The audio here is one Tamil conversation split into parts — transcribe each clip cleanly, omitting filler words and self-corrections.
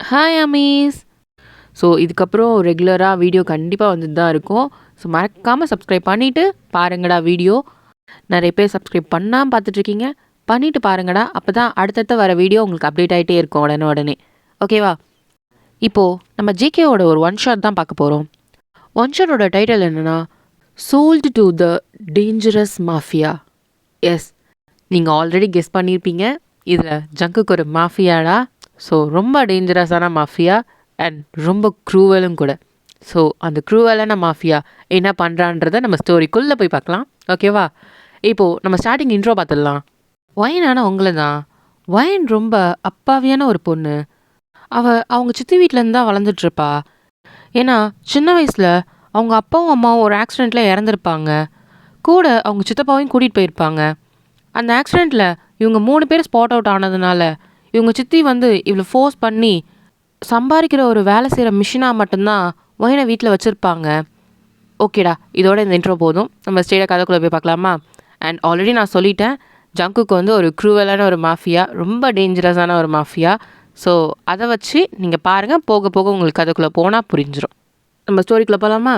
ஹாய் அமீஸ். ஸோ இதுக்கப்புறம் ரெகுலராக வீடியோ கண்டிப்பாக வந்துட்டு தான் இருக்கும். ஸோ மறக்காமல் சப்ஸ்கிரைப் பண்ணிவிட்டு பாருங்கடா வீடியோ. நிறைய பேர் சப்ஸ்கிரைப் பண்ணாமல் பார்த்துட்ருக்கீங்க. பண்ணிவிட்டு பாருங்கடா. அப்போ தான் அடுத்தடுத்த வர வீடியோ உங்களுக்கு அப்டேட் ஆகிட்டே இருக்கும் உடனே. ஓகேவா? இப்போது நம்ம ஜேகேவோட ஒரு ஒன் ஷாட் தான் பார்க்க போகிறோம். ஒன் ஷாட்டோட டைட்டில் என்னென்னா sold to the dangerous mafia. Yes, நீங்கள் ஆல்ரெடி கெஸ் பண்ணியிருப்பீங்க. இதில் ஜங்குக்கு ஒரு மாஃபியாடா. ஸோ ரொம்ப டேஞ்சரஸான மாஃபியா அண்ட் ரொம்ப க்ரூவலும் கூட. ஸோ அந்த க்ரூவலான மாஃபியா என்ன பண்ணுறான்றதை நம்ம ஸ்டோரிக்குள்ளே போய் பார்க்கலாம். ஓகேவா? இப்போது நம்ம ஸ்டார்டிங் இன்ட்ரோ பார்த்துடலாம். ஒயனான உங்களை தான். ஒயன் ரொம்ப அப்பாவியான ஒரு பொண்ணு. அவங்க சித்தி வீட்டிலேருந்து தான் வளர்ந்துட்டுருப்பா. ஏன்னா சின்ன வயசில் அவங்க அப்பாவும் அம்மாவும் ஒரு ஆக்சிடெண்ட்டில் இறந்துருப்பாங்க. கூட அவங்க சித்தப்பாவையும் கூட்டிகிட்டு போயிருப்பாங்க. அந்த ஆக்சிடெண்ட்டில் இவங்க 3 பேர் ஸ்பாட் அவுட் ஆனதுனால இவங்க சித்தி இவ்வளோ ஃபோர்ஸ் பண்ணி சம்பாதிக்கிற ஒரு வேலை செய்கிற மிஷினாக மட்டும்தான் ஒயனை வீட்டில் வச்சுருப்பாங்க. ஓகேடா, இதோட இந்த இன்ட்ரோ போதும். நம்ம ஸ்டேடாக கதைக்குள்ளே போய் பார்க்கலாமா? அண்ட் ஆல்ரெடி நான் சொல்லிட்டேன், ஜங்குக்கு ஒரு க்ரூவலான ஒரு மாஃபியா, ரொம்ப டேஞ்சரஸான ஒரு மாஃபியா. ஸோ அதை வச்சு நீங்கள் பாருங்கள். போக போக உங்களுக்கு கதைக்குள்ளே போனால் புரிஞ்சிடும். நம்ம ஸ்டோரிக்குள்ளே போகலாமா?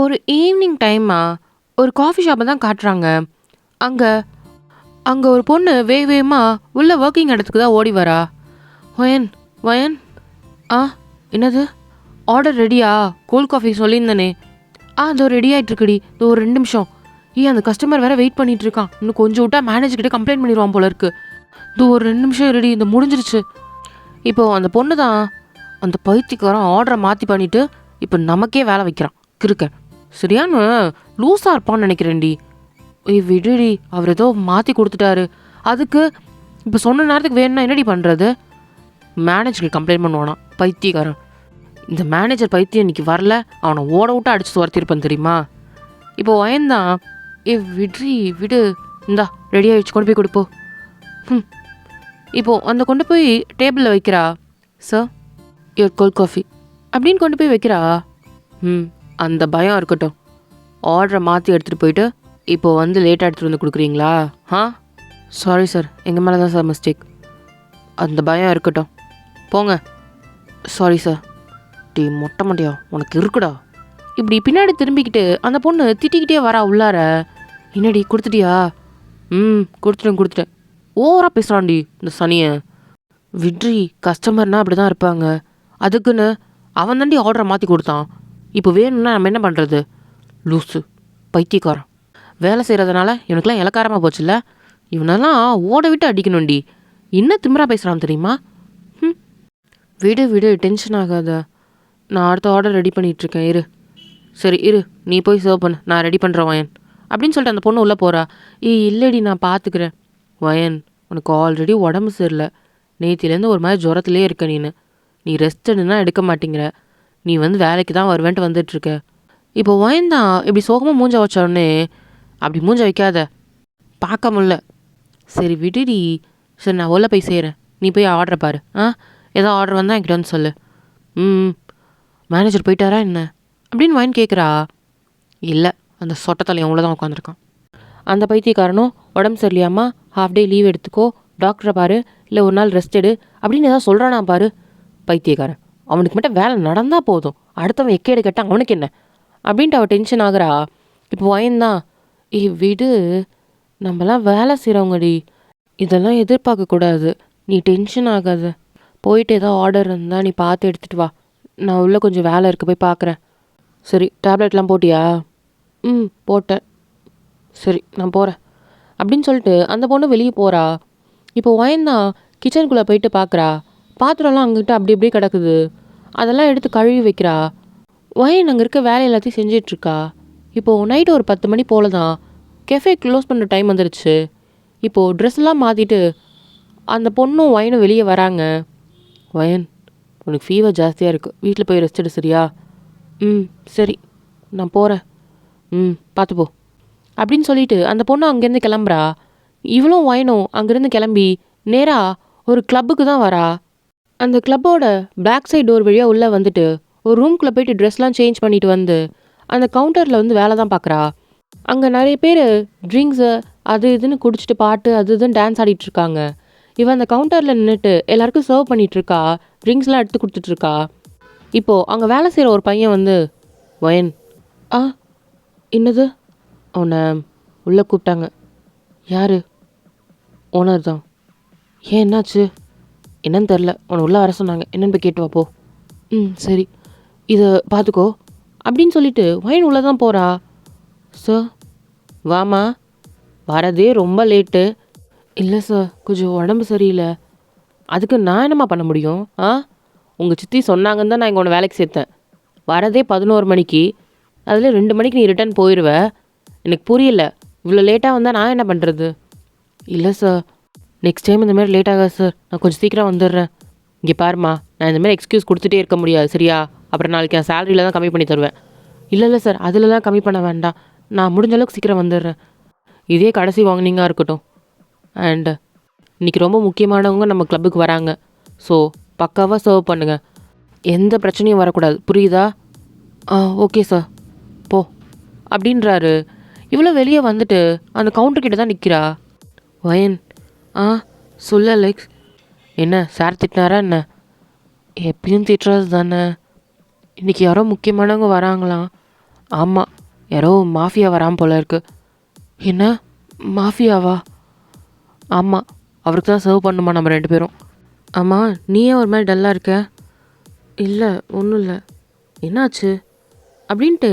ஒரு ஈவினிங் டைமாக ஒரு காஃபி ஷாப்பை தான் காட்டுறாங்க. அங்கே ஒரு பொண்ணு வேகமாக உள்ள ஒர்க்கிங் இடத்துக்கு தான் ஓடி வரா. ஒயன் ஒயன் என்னது ஆர்டர் ரெடியா? கோல்ட் காஃபி சொல்லியிருந்தனே. அதோ ரெடி ஆகிட்டுருக்குடி. இதோ ஒரு 2 நிமிஷம். அந்த கஸ்டமர் வேறு வெயிட் பண்ணிகிட்டு இருக்கான். இன்னும் கொஞ்சம் விட்டா மேனேஜர்கிட்ட கம்ப்ளைண்ட் பண்ணிடுவான் போல இருக்கு. இதோ ஒரு 2 நிமிஷம் ரெடி. இந்த முடிஞ்சிருச்சு. இப்போது அந்த பொண்ணு தான் அந்த பைத்தியக்காரன் ஆர்டரை மாற்றி பண்ணிவிட்டு இப்போ நமக்கே வேலை வைக்கிறான். கிருக்கேன் சரியானு லூஸாக இருப்பான்னு நினைக்கிறேன்டி. விடுடி, அவர் ஏதோ மாற்றி கொடுத்துட்டாரு. அதுக்கு இப்போ சொன்ன நேரத்துக்கு வேணும்னா என்னடி பண்ணுறது? மேனேஜருக்கு கம்ப்ளைண்ட் பண்ணுவானா பைத்தியக்காரன். இந்த மேனேஜர் பைத்தியம் இன்னைக்கு வரல, அவனை ஓட விட்டு அடிச்சு துரத்திருப்பான் தெரியுமா? இப்போ வயந்தான் விடு, இந்தா ரெடி ஆகிடுச்சு, கொண்டு போய் கொடுப்போம். இப்போது அந்த கொண்டு போய் டேபிளில் வைக்கிறா. சார் யுவர் கோல்ட் காஃபி அப்படின்னு கொண்டு போய் வைக்கிறா. அந்த பயம் இருக்கட்டும். ஆர்டரை மாற்றி எடுத்துகிட்டு போயிட்டு இப்போது லேட்டாக எடுத்துகிட்டு வந்து கொடுக்குறீங்களா? சாரி சார், எங்கள் மேலே தான் சார் மிஸ்டேக். அந்த பயம் இருக்கட்டும், போங்க. Sorry sir. டீ மொட்டை மாட்டியா, உனக்கு இருக்குடா. இப்படி பின்னாடி திரும்பிக்கிட்டு அந்த பொண்ணு திட்டிக்கிட்டே வரா உள்ளார. என்னடி கொடுத்துட்டியா? கொடுத்துட்டேன். ஓவராக பேசுகிறான்டி இந்த சனியை. விட்ரி, கஸ்டமர்னா அப்படி தான் இருப்பாங்க. அதுக்குன்னு அவன் தாண்டி ஆர்டரை மாற்றி கொடுத்தான். இப்போ வேணும்னா நம்ம என்ன பண்ணுறது? லூஸு பைத்தியக்காரன். வேலை செய்கிறதுனால இவனுக்கெல்லாம் இலக்காரமாக போச்சுல்ல. இவனெல்லாம் ஓட விட்டு அடிக்கணும்டி. என்ன திமிரா பேசுகிறான் தெரியுமா? விடு, டென்ஷன் ஆகாத. நான் அடுத்த ஆர்டர் ரெடி பண்ணிகிட்ருக்கேன். சரி இரு, நீ போய் சர்வ் பண்ணு, நான் ரெடி பண்ணுறேன் வயன் அப்படின்னு சொல்லிட்டு அந்த பொண்ணு உள்ளே போகிறா. இல்லைடி, நான் பார்த்துக்கிறேன். வயன், உனக்கு ஆல்ரெடி உடம்பு சரியில்லை. நேத்திலேருந்து ஒரு மாதிரி ஜுரத்துலேயே இருக்க. நீ ரெஸ்ட் எடுன்னா எடுக்க மாட்டேங்கிற. நீ வேலைக்கு தான் வருவேன்ட்டு வந்துட்டுருக்க. இப்போ வயன் தான் இப்படி சோகமாக மூஞ்ச வச்சோடனே, அப்படி மூஞ்ச வைக்காத, பார்க்க முடில. சரி விடுடி. சரி, நான் உள்ள போய் செய்கிறேன், நீ போய் ஆர்டரை பாரு. ஏதோ ஆர்டர் வந்தால் என்கிட்ட சொல்லு. மேனேஜர் போயிட்டாரா என்ன அப்படின்னு வயன் கேட்குறா. இல்லை, அந்த சொட்டத்தலை உள்ள தான் உட்காந்துருக்கான். அந்த பைத்தியக்காரனும் உடம்பு சரியில்லையாம்மா, ஹாஃப் டே லீவ் எடுத்துக்கோ, டாக்டரை பாரு, இல்லை ஒரு நாள் ரெஸ்ட் எடு அப்படின்னு ஏதாவது சொல்கிறானா பாரு. பைத்தியக்காரன், அவனுக்கு மட்டும் வேலை நடந்தால் போதும், அடுத்தவன் எக்கேடு கேட்டால் அவனுக்கு என்ன அப்படின்ட்டு அவள் டென்ஷன் ஆகுறா. இப்போ வயன்தான், விடு, நம்மலாம் வேலை செய்கிறவங்கடி, இதெல்லாம் எதிர்பார்க்கக்கூடாது. நீ டென்ஷன் ஆகாத. போயிட்டு ஏதோ ஆர்டர் இருந்தால் நீ பார்த்து எடுத்துகிட்டு வா. நான் உள்ளே கொஞ்சம் வேலை இருக்க, போய் பார்க்குறேன். சரி, டேப்லெட்லாம் போட்டியா? போட்டேன். சரி, நான் போகிறேன் அப்படின்னு சொல்லிட்டு அந்த பொண்ணு வெளியே போகிறா. இப்போ வயன்தான் கிச்சனுக்குள்ளே போயிட்டு பார்க்குறா. பாத்திரம்லாம் அங்கிட்ட அப்படி இப்படி கிடக்குது. அதெல்லாம் எடுத்து கழுவி வைக்கிறா. வயன் அங்கே இருக்க வேலை எல்லாத்தையும் செஞ்சிட்ருக்கா. இப்போது நைட்டு ஒரு 10 மணி போல தான் கெஃபே க்ளோஸ் பண்ணுற டைம் வந்துருச்சு. இப்போது ட்ரெஸ்லாம் மாற்றிட்டு அந்த பொண்ணும் வயனும் வெளியே வராங்க. வயன், உனக்கு ஃபீவர் ஜாஸ்தியாக இருக்குது, வீட்டில் போய் ரெஸ்ட் எடு சரியா? சரி, நான் போகிறேன். பார்த்துப்போ அப்படின்னு சொல்லிட்டு அந்த பொண்ணு அங்கேருந்து கிளம்புறா. இவளும் வயனும் அங்கேருந்து கிளம்பி நேராக ஒரு கிளப்புக்கு தான் வரா. அந்த கிளப்போட பேக் சைட் டோர் வழியாக உள்ளே வந்துட்டு ஒரு ரூம்குள்ளே போயிட்டு ட்ரெஸ்லாம் சேஞ்ச் பண்ணிட்டு அந்த கவுண்டரில் வேலை தான் பார்க்குறா. அங்கே நிறைய பேர் ட்ரிங்க்ஸு அது இதுன்னு குடிச்சிட்டு பாட்டு அது இதுன்னு டான்ஸ் ஆடிட்டுருக்காங்க. இவன் அந்த கவுண்டரில் நின்றுட்டு எல்லாருக்கும் சர்வ் பண்ணிகிட்ருக்கா. ட்ரிங்க்ஸ்லாம் எடுத்து கொடுத்துட்ருக்கா. இப்போது அங்கே வேலை செய்கிற ஒரு பையன் வந்து, வயன், ஆ என்னது, அவனை உள்ளே கூப்பிட்டாங்க. யார்? ஓனர் தான். ஏன் என்னாச்சு? என்னன்னு தெரில, உன்னை உள்ளே வர சொன்னாங்க, என்னென்னு போய் கேட்டு வாப்போ. சரி, இதை பார்த்துக்கோ அப்படின்னு சொல்லிட்டு வயன் உள்ளே தான் போகிறா. சார் வாமா, வரதே ரொம்ப லேட்டு. இல்லை சார், கொஞ்சம் உடம்பு சரியில்லை. அதுக்கு நான் என்னம்மா பண்ண முடியும்? உங்கள் சித்தி சொன்னாங்கன்னு தான் நான் இங்கே உன்னை வேலைக்கு சேர்த்தேன். வரதே 11 மணிக்கு, அதில் 2 மணிக்கு நீ ரிட்டர்ன் போயிடுவ. எனக்கு புரியல, இவ்வளோ லேட்டாக வந்தால் நான் என்ன பண்ணுறது? இல்லை சார், நெக்ஸ்ட் டைம் இந்த மாதிரி லேட் ஆகாது சார், நான் கொஞ்சம் சீக்கிரம் வந்துடுறேன். இங்கே பாருமா, நான் இந்த மாதிரி எக்ஸ்கியூஸ் கொடுத்துட்டே இருக்க முடியாது சரியா? அப்புறம் நாளைக்கு என் சேலரியில் தான் கம்மி பண்ணி தருவேன். இல்லை சார், அதிலலாம் கம்மி பண்ண வேண்டாம், நான் முடிஞ்ச அளவுக்கு சீக்கிரம் வந்துடுறேன். இதே கடைசி வாங்கினீங்க இருக்கட்டும். அண்டு இன்றைக்கி ரொம்ப முக்கியமானவங்க நம்ம கிளப்புக்கு வராங்க. ஸோ பக்காவாக சர்வ் பண்ணுங்கள், எந்த பிரச்சனையும் வரக்கூடாது, புரியுதா? ஓகே சார், போ அப்படின்றாரு. இவ்வளோ வெளியே வந்துட்டு அந்த கவுண்டர்கிட்ட தான் நிற்கிறா. வயன், சொல்ல அலெக்ஸ். என்ன சார் திட்டினாரா என்ன? எப்பயும் திட்டுறது தானே. இன்றைக்கி யாரோ முக்கியமானவங்க வராங்களாம். ஆமாம், யாரோ மாஃபியா வராமல் போல இருக்கு. என்ன மாஃபியாவா? ஆமாம், அவருக்கு தான் சர்வ் பண்ணுமா நம்ம 2 பேரும். ஆமாம், நீயே ஒரு மாதிரி டல்லாக இருக்க. இல்லை ஒன்றும் இல்லை. என்னாச்சு அப்படின்ட்டு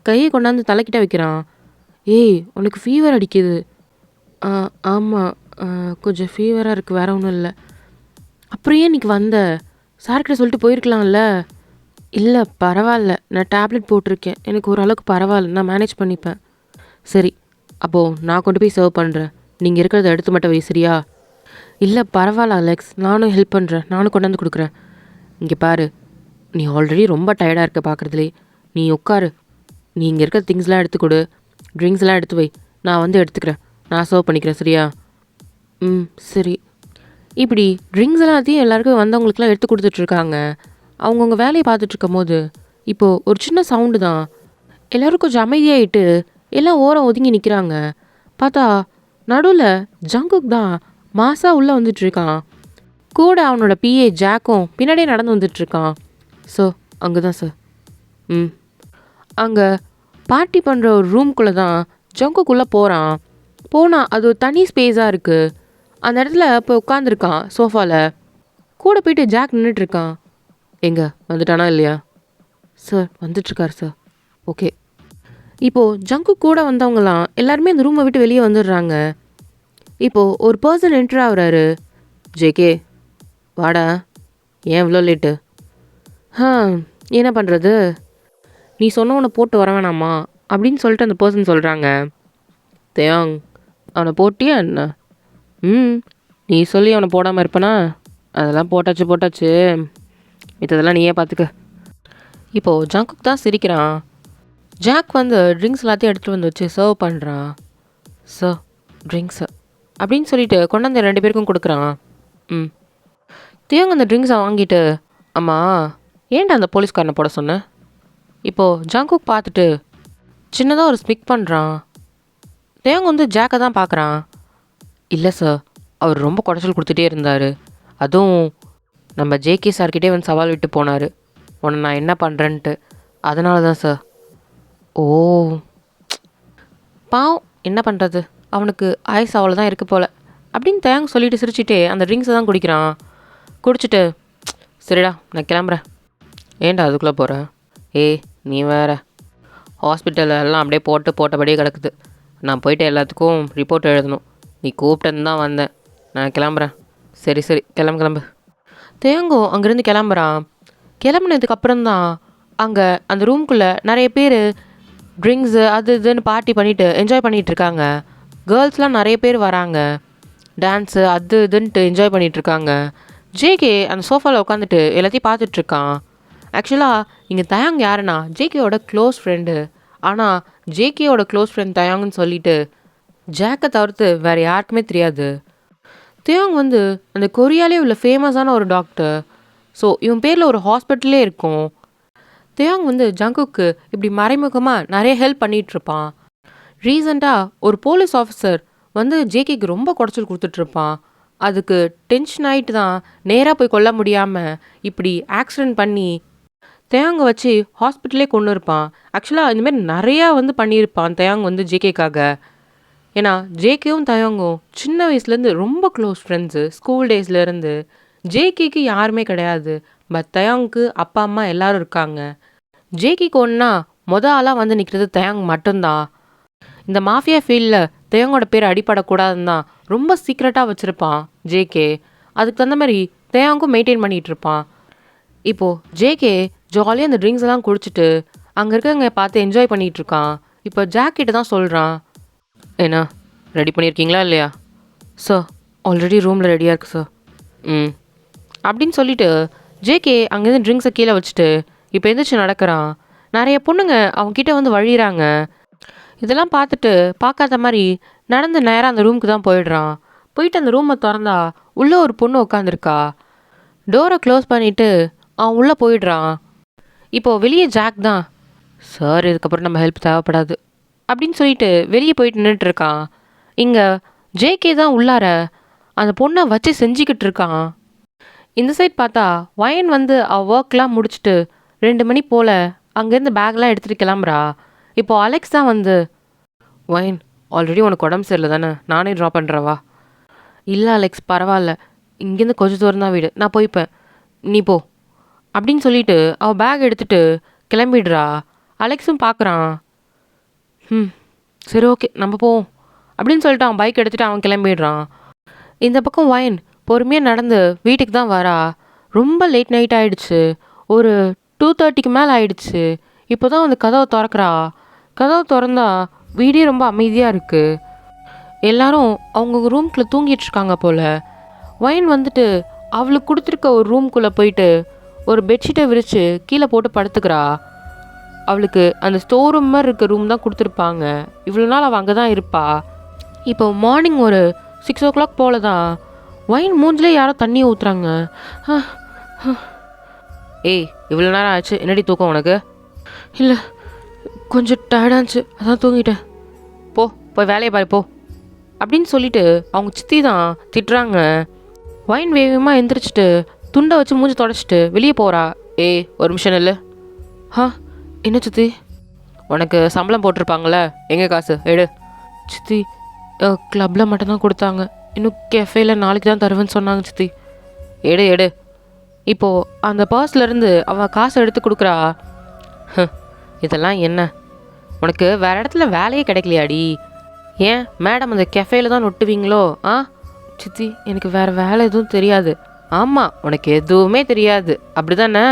கையை கொண்டாந்து தலைக்கிட்ட வைக்கிறான். ஏய், உனக்கு ஃபீவர் அடிக்குது. ஆமாம், கொஞ்சம் ஃபீவராக இருக்குது, வேறு ஒன்றும் இல்லை. அப்புறம் ஏன் இன்றைக்கி வந்த? சார்கிட்ட சொல்லிட்டு போயிருக்கலாம்ல. இல்லை பரவாயில்ல, நான் டேப்லெட் போட்டிருக்கேன், எனக்கு ஓரளவுக்கு பரவாயில்ல, நான் மேனேஜ் பண்ணிப்பேன். சரி, அப்போது நான் கொண்டு போய் சர்வ் பண்ணுறேன், நீங்கள் இருக்கிறத எடுத்து மட்டும் வை சரியா? இல்லை பரவாயில்ல அலெக்ஸ், நானும் ஹெல்ப் பண்ணுறேன், நானும் கொண்டாந்து கொடுக்குறேன். இங்கே பாரு, நீ ஆல்ரெடி ரொம்ப டயர்டாக இருக்க பார்க்குறதுலே, நீ உட்காரு, நீ இங்கே இருக்கிற திங்ஸ்லாம் எடுத்து கொடு, ட்ரிங்க்ஸ்லாம் எடுத்து வை, நான் வந்து எடுத்துக்கிறேன், நான் சர்வ் பண்ணிக்கிறேன் சரியா? சரி. இப்படி ட்ரிங்க்ஸ் எல்லாத்தையும் எல்லாருக்கும் வந்தவங்களுக்குலாம் எடுத்து கொடுத்துட்ருக்காங்க. அவங்கவுங்க வேலையை பார்த்துட்ருக்கும் போது இப்போது ஒரு சின்ன சவுண்டு தான். எல்லோரும் கொஞ்சம் அமைதியாகிட்டு எல்லாம் ஓரம் ஒதுங்கி நிற்கிறாங்க. பார்த்தா நடுவில் ஜங்குக் தான் மாசாக உள்ளே வந்துட்டுருக்கான். கூட அவனோட பிஏ ஜாக்கும் பின்னாடியே நடந்து வந்துட்டுருக்கான். சார் அங்கே தான் சார். அங்கே பார்ட்டி பண்ணுற ஒரு ரூம்குள்ளே தான் ஜங்குக்குள்ளே போகிறான். போனால் அது ஒரு தனி ஸ்பேஸாக இருக்குது. அந்த இடத்துல இப்போ உட்காந்துருக்கான் சோஃபாவில். கூட போயிட்டு ஜாக் நின்றுட்டுருக்கான். எங்கே வந்துட்டானா இல்லையா? சார் வந்துட்டுருக்கார் சார். ஓகே. இப்போது ஜங்கு கூட வந்தவங்களாம் எல்லாருமே அந்த ரூமை விட்டு வெளியே வந்துடுறாங்க. இப்போது ஒரு பர்சன் என்ட்ரு ஆகுறாரு. ஜேகே வாடா, ஏன் இவ்வளோ லேட்டு? என்ன பண்ணுறது, நீ சொன்னவனை போட்டு வர வேணாமா அப்படின்னு சொல்லிட்டு அந்த பர்சன் சொல்கிறாங்க. தேயாங், அவனை போட்டியா என்ன? நீ சொல்லி அவனை போடாமல் இருப்பனா? அதெல்லாம் போட்டாச்சு, மித்ததெல்லாம் நீயே பார்த்துக்க. இப்போது ஜங்குக் தான் சிரிக்கிறான். ஜாக் வந்து ட்ரிங்க்ஸ் எல்லாத்தையும் எடுத்துகிட்டு வந்து வச்சு சர்வ் பண்ணுறான். சார் ட்ரிங்க்ஸு அப்படின்னு சொல்லிட்டு கொண்டாந்து 2 பேருக்கும் கொடுக்குறான். தேங்க அந்த ட்ரிங்க்ஸை வாங்கிட்டு, அம்மா ஏன்டா அந்த போலீஸ்காரனை போட சொன்னேன்? இப்போது ஜங்குக் பார்த்துட்டு சின்னதாக ஒரு ஸ்பிக் பண்ணுறான். தேங்க வந்து ஜாக்கை தான் பார்க்குறான். இல்லை சார், அவர் ரொம்ப குடைச்சல் கொடுத்துட்டே இருந்தார். அதுவும் நம்ம ஜேகே சார்கிட்டே வந்து சவால் விட்டு போனார், உன்னை நான் என்ன பண்ணுறேன்ட்டு. அதனால தான் சார். ஓ பாவம், என்ன பண்ணுறது, அவனுக்கு ஆயுஸ் அவ்வளோதான் இருக்குது போல் அப்படின்னு தேங்க சொல்லிட்டு சிரிச்சிட்டே அந்த ட்ரிங்க்ஸை தான் குடிக்கிறான். குடிச்சிட்டு சரிடா நான் கிளம்புறேன். ஏன்டா அதுக்குள்ளே போகிறேன்? நீ வேறு, ஹாஸ்பிட்டலில் எல்லாம் அப்படியே போட்டபடியே கிடக்குது. நான் போயிட்டு எல்லாத்துக்கும் ரிப்போர்ட் எழுதணும். நீ கூப்பிட்டேன்னு தான் வந்தேன், நான் கிளம்புறேன். சரி கிளம்பு. தேங்கோ அங்கேருந்து கிளம்புறான். கிளம்புனதுக்கப்புறம்தான் அங்கே அந்த ரூம்குள்ளே நிறைய பேர் ட்ரிங்க்ஸு அது இதுன்னு பார்ட்டி பண்ணிவிட்டு என்ஜாய் பண்ணிகிட்ருக்காங்க. கேர்ள்ஸ்லாம் நிறைய பேர் வராங்க, டான்ஸு அது இதுன்ட்டு என்ஜாய் பண்ணிகிட்ருக்காங்க. ஜேகே அந்த சோஃபாவில் உட்காந்துட்டு எல்லாத்தையும் பார்த்துட்ருக்கான். ஆக்சுவலாக இங்கே தயாங் யாருன்னா ஜேகேயோட க்ளோஸ் ஃப்ரெண்டு. ஆனால் ஜேகேயோட க்ளோஸ் ஃப்ரெண்ட் தயாங்னு சொல்லிட்டு ஜாக்கை தவிர்த்து வேறு யாருக்குமே தெரியாது. தேயாங் வந்து அந்த கொரியாலே உள்ள ஃபேமஸான ஒரு டாக்டர். ஸோ இவன் பேரில் ஒரு ஹாஸ்பிட்டலே இருக்கும். தேயாங் வந்து ஜங்குக்கு இப்படி மறைமுகமாக நிறைய ஹெல்ப் பண்ணிகிட்ருப்பான். ரீசெண்டாக ஒரு போலீஸ் ஆஃபீஸர் வந்து ஜேகேக்கு ரொம்ப குடைச்சல் கொடுத்துட்ருப்பான். அதுக்கு டென்ஷன் ஆகிட்டு தான் நேராக போய் கொல்ல முடியாமல் இப்படி ஆக்சிடெண்ட் பண்ணி தேங்க வச்சு ஹாஸ்பிட்டலே கொண்டு இருப்பான். ஆக்சுவலாக இந்தமாரி நிறையா பண்ணியிருப்பான் தேங்க ஜேகேக்காக. ஏன்னா ஜேகேவும் தயங்கும் சின்ன வயசுலேருந்து ரொம்ப க்ளோஸ் ஃப்ரெண்ட்ஸு. ஸ்கூல் டேஸ்லேருந்து ஜேகேக்கு யாருமே கிடையாது. பட் தயாங்க்கு அப்பா அம்மா எல்லாரும் இருக்காங்க. ஜேகேக்கு ஒன்றா ஆளாக நிற்கிறது தயாங் மட்டும்தான். இந்த மாஃபியா ஃபீல்டில் தயாங்கோட பேர் அடிப்படக்கூடாதுன்னு தான் ரொம்ப சீக்ரெட்டாக வச்சுருப்பான் ஜேகே. அதுக்கு தகுந்த மாதிரி தயாங்கும் மெயின்டைன் பண்ணிகிட்டு இருப்பான். இப்போது ஜேகே ஜாலியாக அந்த ட்ரிங்க்ஸ் எல்லாம் குடிச்சிட்டு அங்கே இருக்கவங்க பார்த்து என்ஜாய் பண்ணிகிட்டு இருக்கான். இப்போ ஜாக் கிட்ட தான் சொல்கிறான், ஏன்னா ரெடி பண்ணியிருக்கீங்களா இல்லையா? சார் ஆல்ரெடி ரூமில் ரெடியாக இருக்குது சார். அப்படின்னு சொல்லிட்டு ஜேகே அங்கேருந்து ட்ரிங்க்ஸை கீழே வச்சுட்டு இப்போ எந்திரிச்சு நடக்கிறான். நிறைய பொண்ணுங்க அவங்ககிட்ட வழியிறாங்க. இதெல்லாம் பார்த்துட்டு பார்க்காத மாதிரி நடந்து நேராக அந்த ரூமுக்கு தான் போயிடுறான். போயிட்டு அந்த ரூமை திறந்தா உள்ளே ஒரு பொண்ணு உட்காந்துருக்கா. டோரை க்ளோஸ் பண்ணிவிட்டு அவன் உள்ளே போயிடுறான். இப்போது வெளியே ஜாக் தான், சார் இதுக்கப்புறம் நம்ம ஹெல்ப் தேவைப்படாது அப்படின்னு சொல்லிட்டு வெளியே போயிட்டு நின்றுட்டுருக்கான். இங்கே ஜேகே தான் உள்ளார அந்த பொண்ணை வச்சு செஞ்சுக்கிட்டு இருக்கான். இந்த சைட் பார்த்தா வயன் அவள் ஒர்க்லாம் முடிச்சுட்டு 2 மணி போல் அங்கேருந்து பேக்லாம் எடுத்துகிட்டு கிளம்புறா. இப்போது அலெக்ஸ் தான் வயன் ஆல்ரெடி உனக்கு உடம்பு சரியில்லை தானே, நானே ட்ரா பண்ணுறவா? இல்லை அலெக்ஸ் பரவாயில்ல, இங்கேருந்து கொஞ்சம் தூரம் தான் வீடு, நான் போய்ப்பேன், நீ போ அப்படின்னு சொல்லிட்டு அவள் பேக் எடுத்துகிட்டு கிளம்பிடுறா. அலெக்ஸும் பார்க்குறான். சரி ஓகே நம்ம போவோம் அப்படின்னு சொல்லிட்டு அவன் பைக் எடுத்துகிட்டு அவன் கிளம்பிடுறான். இந்த பக்கம் வயன் பொறுமையாக நடந்து வீட்டுக்கு தான் வரா. ரொம்ப லேட் நைட் ஆகிடுச்சு. ஒரு 2:30க்கு மேலே ஆயிடுச்சு. இப்போ தான் கதவை திறக்கிறா. கதவை திறந்தா வீடே ரொம்ப அமைதியாக இருக்குது. எல்லாரும் அவங்க ரூம்குள்ளே தூங்கிட்டுருக்காங்க போல். வயன் அவளுக்கு கொடுத்துருக்க ஒரு ரூம்குள்ளே போயிட்டு ஒரு பெட்ஷீட்டை விரித்து கீழே போட்டு படுத்துக்கிறா. அவளுக்கு அந்த ஸ்டோர் ரூம் மாதிரி இருக்க ரூம் தான் கொடுத்துருப்பாங்க. இவ்வளோ நாள் அவள் அங்கே தான் இருப்பா. இப்போ மார்னிங் ஒரு 6 o'clock போல தான் வயன் மூஞ்சிலே யாரோ தண்ணி ஊற்றுறாங்க. ஏய் இவ்வளோ நேரம் ஆச்சு, என்னடி தூக்கம் உனக்கு? இல்லை கொஞ்சம் டயர்டாச்சு அதான் தூங்கிட்டேன். போய் வேலையை பாரு போ அப்படின்னு சொல்லிட்டு அவங்க சித்தி தான் திட்டுறாங்க. வயன் வேகமாக எந்திரிச்சிட்டு துண்டை வச்சு மூஞ்சி தொடச்சிட்டு வெளியே போகிறா. ஏய் ஒரு நிமிஷம் இல்லை. என்ன சித்தி? உனக்கு சம்பளம் போட்டிருப்பாங்களே, எங்கே காசு எடு. சித்தி கிளப்பில் மட்டும்தான் கொடுத்தாங்க, இன்னும் கெஃபேயில் நாளைக்கு தான் தருவேன்னு சொன்னாங்க சித்தி. எடு. இப்போது அந்த பர்ஸ்லேருந்து அவள் காசை எடுத்து கொடுக்குறா. இதெல்லாம் என்ன, உனக்கு வேறு இடத்துல வேலையே கிடைக்கலையாடி? ஏன் மேடம் அந்த கெஃபேயில் தான் நொட்டுவீங்களோ? சித்தி எனக்கு வேறு வேலை எதுவும் தெரியாது. ஆமாம் உனக்கு எதுவுமே தெரியாது அப்படி தானே?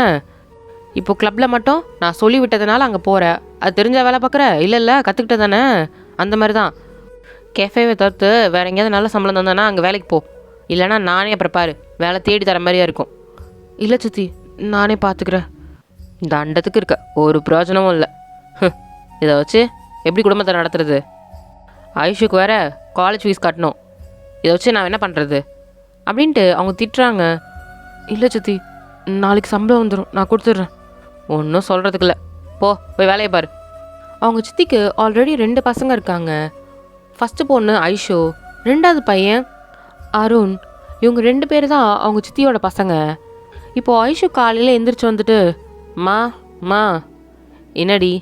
இப்போது கிளப்பில் மட்டும் நான் சொல்லி விட்டதுனால அங்கே போகிற, அது தெரிஞ்ச வேலை பார்க்குற? இல்லை கற்றுக்கிட்ட தானே? அந்த மாதிரி தான். கெஃபேவை தவிர்த்து வேறு எங்கேயாவது நல்ல சம்பளம் தந்தானா அங்கே வேலைக்கு போ, இல்லைனா நானே அப்புறம் பாரு வேலை தேடி தர மாதிரியா இருக்கும். இல்லை சித்தி நானே பார்த்துக்கிறேன். தண்டத்துக்கு இருக்க ஒரு பிரயோஜனமும் இல்லை. இதை வச்சு எப்படி குடும்பத்தை நடத்துறது? ஐஷுக்கு வேறு காலேஜ் ஃபீஸ் கட்டணும், இதை வச்சு நான் என்ன பண்ணுறது அப்படின்ட்டு அவங்க திட்டுறாங்க. இல்லை சித்தி நாளைக்கு சம்பளம் வந்துடும், நான் கொடுத்துட்றேன். ஒன்றும் சொல்கிறதுக்கு இல்லை, போய் வேலையை பாரு. அவங்க சித்திக்கு ஆல்ரெடி 2 பசங்க இருக்காங்க. ஃபஸ்ட்டு பொண்ணு ஐஷு, 2வது பையன் அருண். இவங்க 2 பேர் தான் அவங்க சித்தியோட பசங்க. இப்போது ஐஷு காலையில் எந்திரிச்சு மா என்னடி?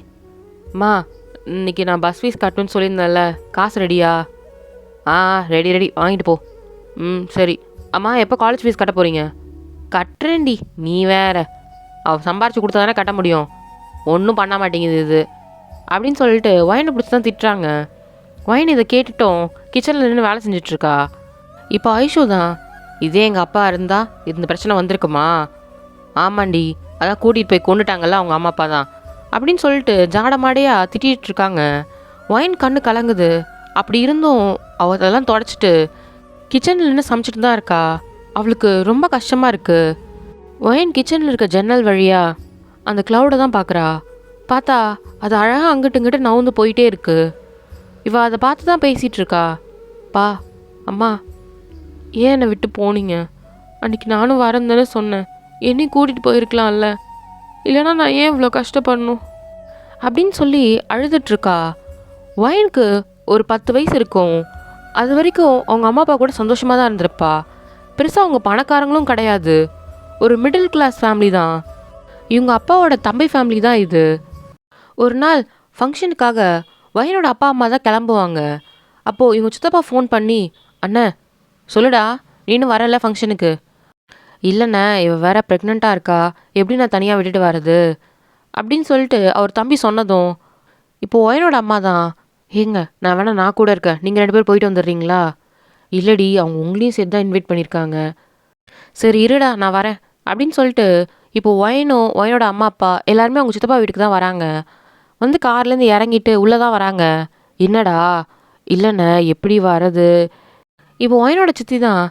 இன்னைக்கு நான் பஸ் ஃபீஸ் கட்டணும்னு சொல்லியிருந்தேன்ல, காசு ரெடியா? ரெடி வாங்கிட்டு போ. சரி. அம்மா எப்போ காலேஜ் ஃபீஸ் கட்ட போகிறீங்க? கட்டுறேன்டி, நீ வேற, அவள் சம்பாரிச்சு கொடுத்தா தானே கட்ட முடியும், ஒன்றும் பண்ண மாட்டேங்குது இது அப்படின்னு சொல்லிட்டு வயனை பிடிச்சி தான் திட்டுறாங்க. வயன் இதை கேட்டுட்டோம் கிச்சனில் நின்று வேலை செஞ்சிட்ருக்கா. இப்போ ஐஷு தான், இதே எங்கள் அப்பா இருந்தால் இந்த பிரச்சனை வந்திருக்குமா? ஆமாண்டி, அதான் கூட்டிகிட்டு போய் கொண்டுட்டாங்கல்ல அவங்க அம்மா அப்பா தான் அப்படின்னு சொல்லிட்டு ஜாடமாடையாக திட்டிகிட்டு இருக்காங்க. வயன் கண்ணு கலங்குது. அப்படி இருந்தும் அவள் அதெல்லாம் தொடச்சிட்டு கிச்சனில் நின்று சமைச்சிட்டு தான் இருக்கா. அவளுக்கு ரொம்ப கஷ்டமாக இருக்குது. வயன் கிச்சனில் இருக்க ஜன்னல் வழியாக அந்த க்ளவுடை தான் பார்க்குறா. பார்த்தா அது அழகாக அங்கிட்டு இங்கிட்டு நவுந்து போயிட்டே இருக்கு. இவள் அதை பார்த்து தான் பேசிகிட்டு இருக்கா. பா அம்மா ஏன் என்னை விட்டு போனீங்க? அன்றைக்கி நானும் வரேன்னு தானே சொன்னேன், என்னையும் கூட்டிகிட்டு போயிருக்கலாம்ல, இல்லைனா நான் ஏன் இவ்வளோ கஷ்டப்படணும் அப்படின்னு சொல்லி அழுதுட்ருக்கா. வயனுக்கு ஒரு 10 வயசு இருக்கும். அது வரைக்கும் அவங்க அம்மா அப்பா கூட சந்தோஷமாக தான் இருந்திருப்பா. பெருசாக அவங்க பணக்காரங்களும் கிடையாது, ஒரு மிடில் கிளாஸ் ஃபேமிலி தான். இவங்க அப்பாவோட தம்பி ஃபேமிலி தான் இது. ஒரு நாள் ஃபங்க்ஷனுக்காக வயனோட அப்பா அம்மா தான் கிளம்புவாங்க. அப்போது இவங்க சித்தப்பா ஃபோன் பண்ணி, அண்ணே சொல்லுடா, நீனும் வரல ஃபங்க்ஷனுக்கு. இல்லைண்ணே, இவ வேற ப்ரெக்னெண்ட்டாக இருக்கா, எப்படி நான் தனியாக விட்டுட்டு வர்றது அப்படின்னு சொல்லிட்டு அவர் தம்பி சொன்னதும், இப்போது ஒயனோட அம்மா தான், ஏங்க நான் வேணா நான் கூட இருக்கேன், நீங்கள் 2 பேர் போயிட்டு வந்துடுறீங்களா? இல்லடி, அவங்க உங்களையும் சேர்த்து தான் இன்வைட் பண்ணியிருக்காங்க. சரி இருடா நான் வரேன் அப்படின்னு சொல்லிட்டு இப்போது ஒயனோட அம்மா அப்பா எல்லாருமே அவங்க சித்தப்பா வீட்டுக்கு தான் வராங்க. வந்து கார்லேருந்து இறங்கிட்டு உள்ளே தான் வராங்க. என்னடா? இல்லைண்ணே, எப்படி வர்றது? இப்போ ஒயனோட சித்தி தான்,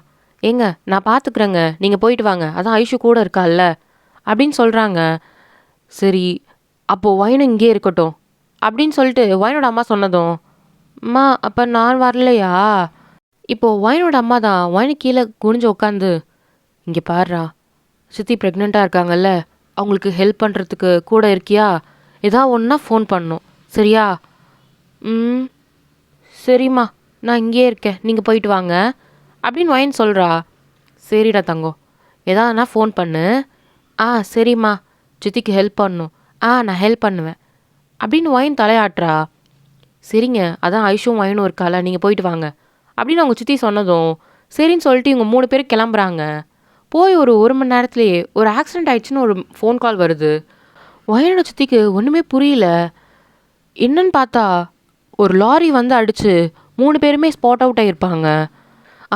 ஏங்க நான் பார்த்துக்குறேங்க, நீங்கள் போயிட்டு வாங்க, அதான் ஐஷு கூட இருக்கால்ல அப்படின்னு சொல்கிறாங்க. சரி அப்போது ஒயனும் இங்கே இருக்கட்டும் அப்படின்னு சொல்லிட்டு ஒயனோட அம்மா சொன்னதும், அம்மா அப்போ நான் வரலையா? இப்போது ஒயனோட அம்மா தான் ஒயனு கீழே குனிஞ்சு உட்காந்து, இங்கே பாருடா, சித்தி ப்ரெக்னெண்ட்டாக இருக்காங்கல்ல, அவங்களுக்கு ஹெல்ப் பண்ணுறதுக்கு கூட இருக்கியா? ஏதாவது ஒன்றா ஃபோன் பண்ணணும், சரியா? ம் சரிம்மா, நான் இங்கேயே இருக்கேன், நீங்கள் போயிட்டு வாங்க அப்படின்னு ஒயன் சொல்கிறா. சரிடா தங்கம், ஏதாவதுனா ஃபோன் பண்ணு. சரிம்மா, சித்திக்கு ஹெல்ப் பண்ணணும். நான் ஹெல்ப் பண்ணுவேன் அப்படின்னு ஒயன் தலையாட்டுறா. சரிங்க, அதான் ஐஷும் ஒயனும் இருக்கால, நீங்கள் போயிட்டு வாங்க அப்படின்னு அவங்க சித்தி சொன்னதும் சரின்னு சொல்லிட்டு இவங்க 3 பேரும் கிளம்புறாங்க. போய் ஒரு மணி நேரத்துலேயே ஒரு ஆக்சிடெண்ட் ஆயிடுச்சுன்னு ஒரு ஃபோன் கால் வருது. ஒயனோட சித்திக்கு ஒன்றுமே புரியல. என்னன்னு பார்த்தா ஒரு லாரி வந்து அடித்து 3 பேருமே ஸ்பாட் அவுட் ஆகியிருப்பாங்க.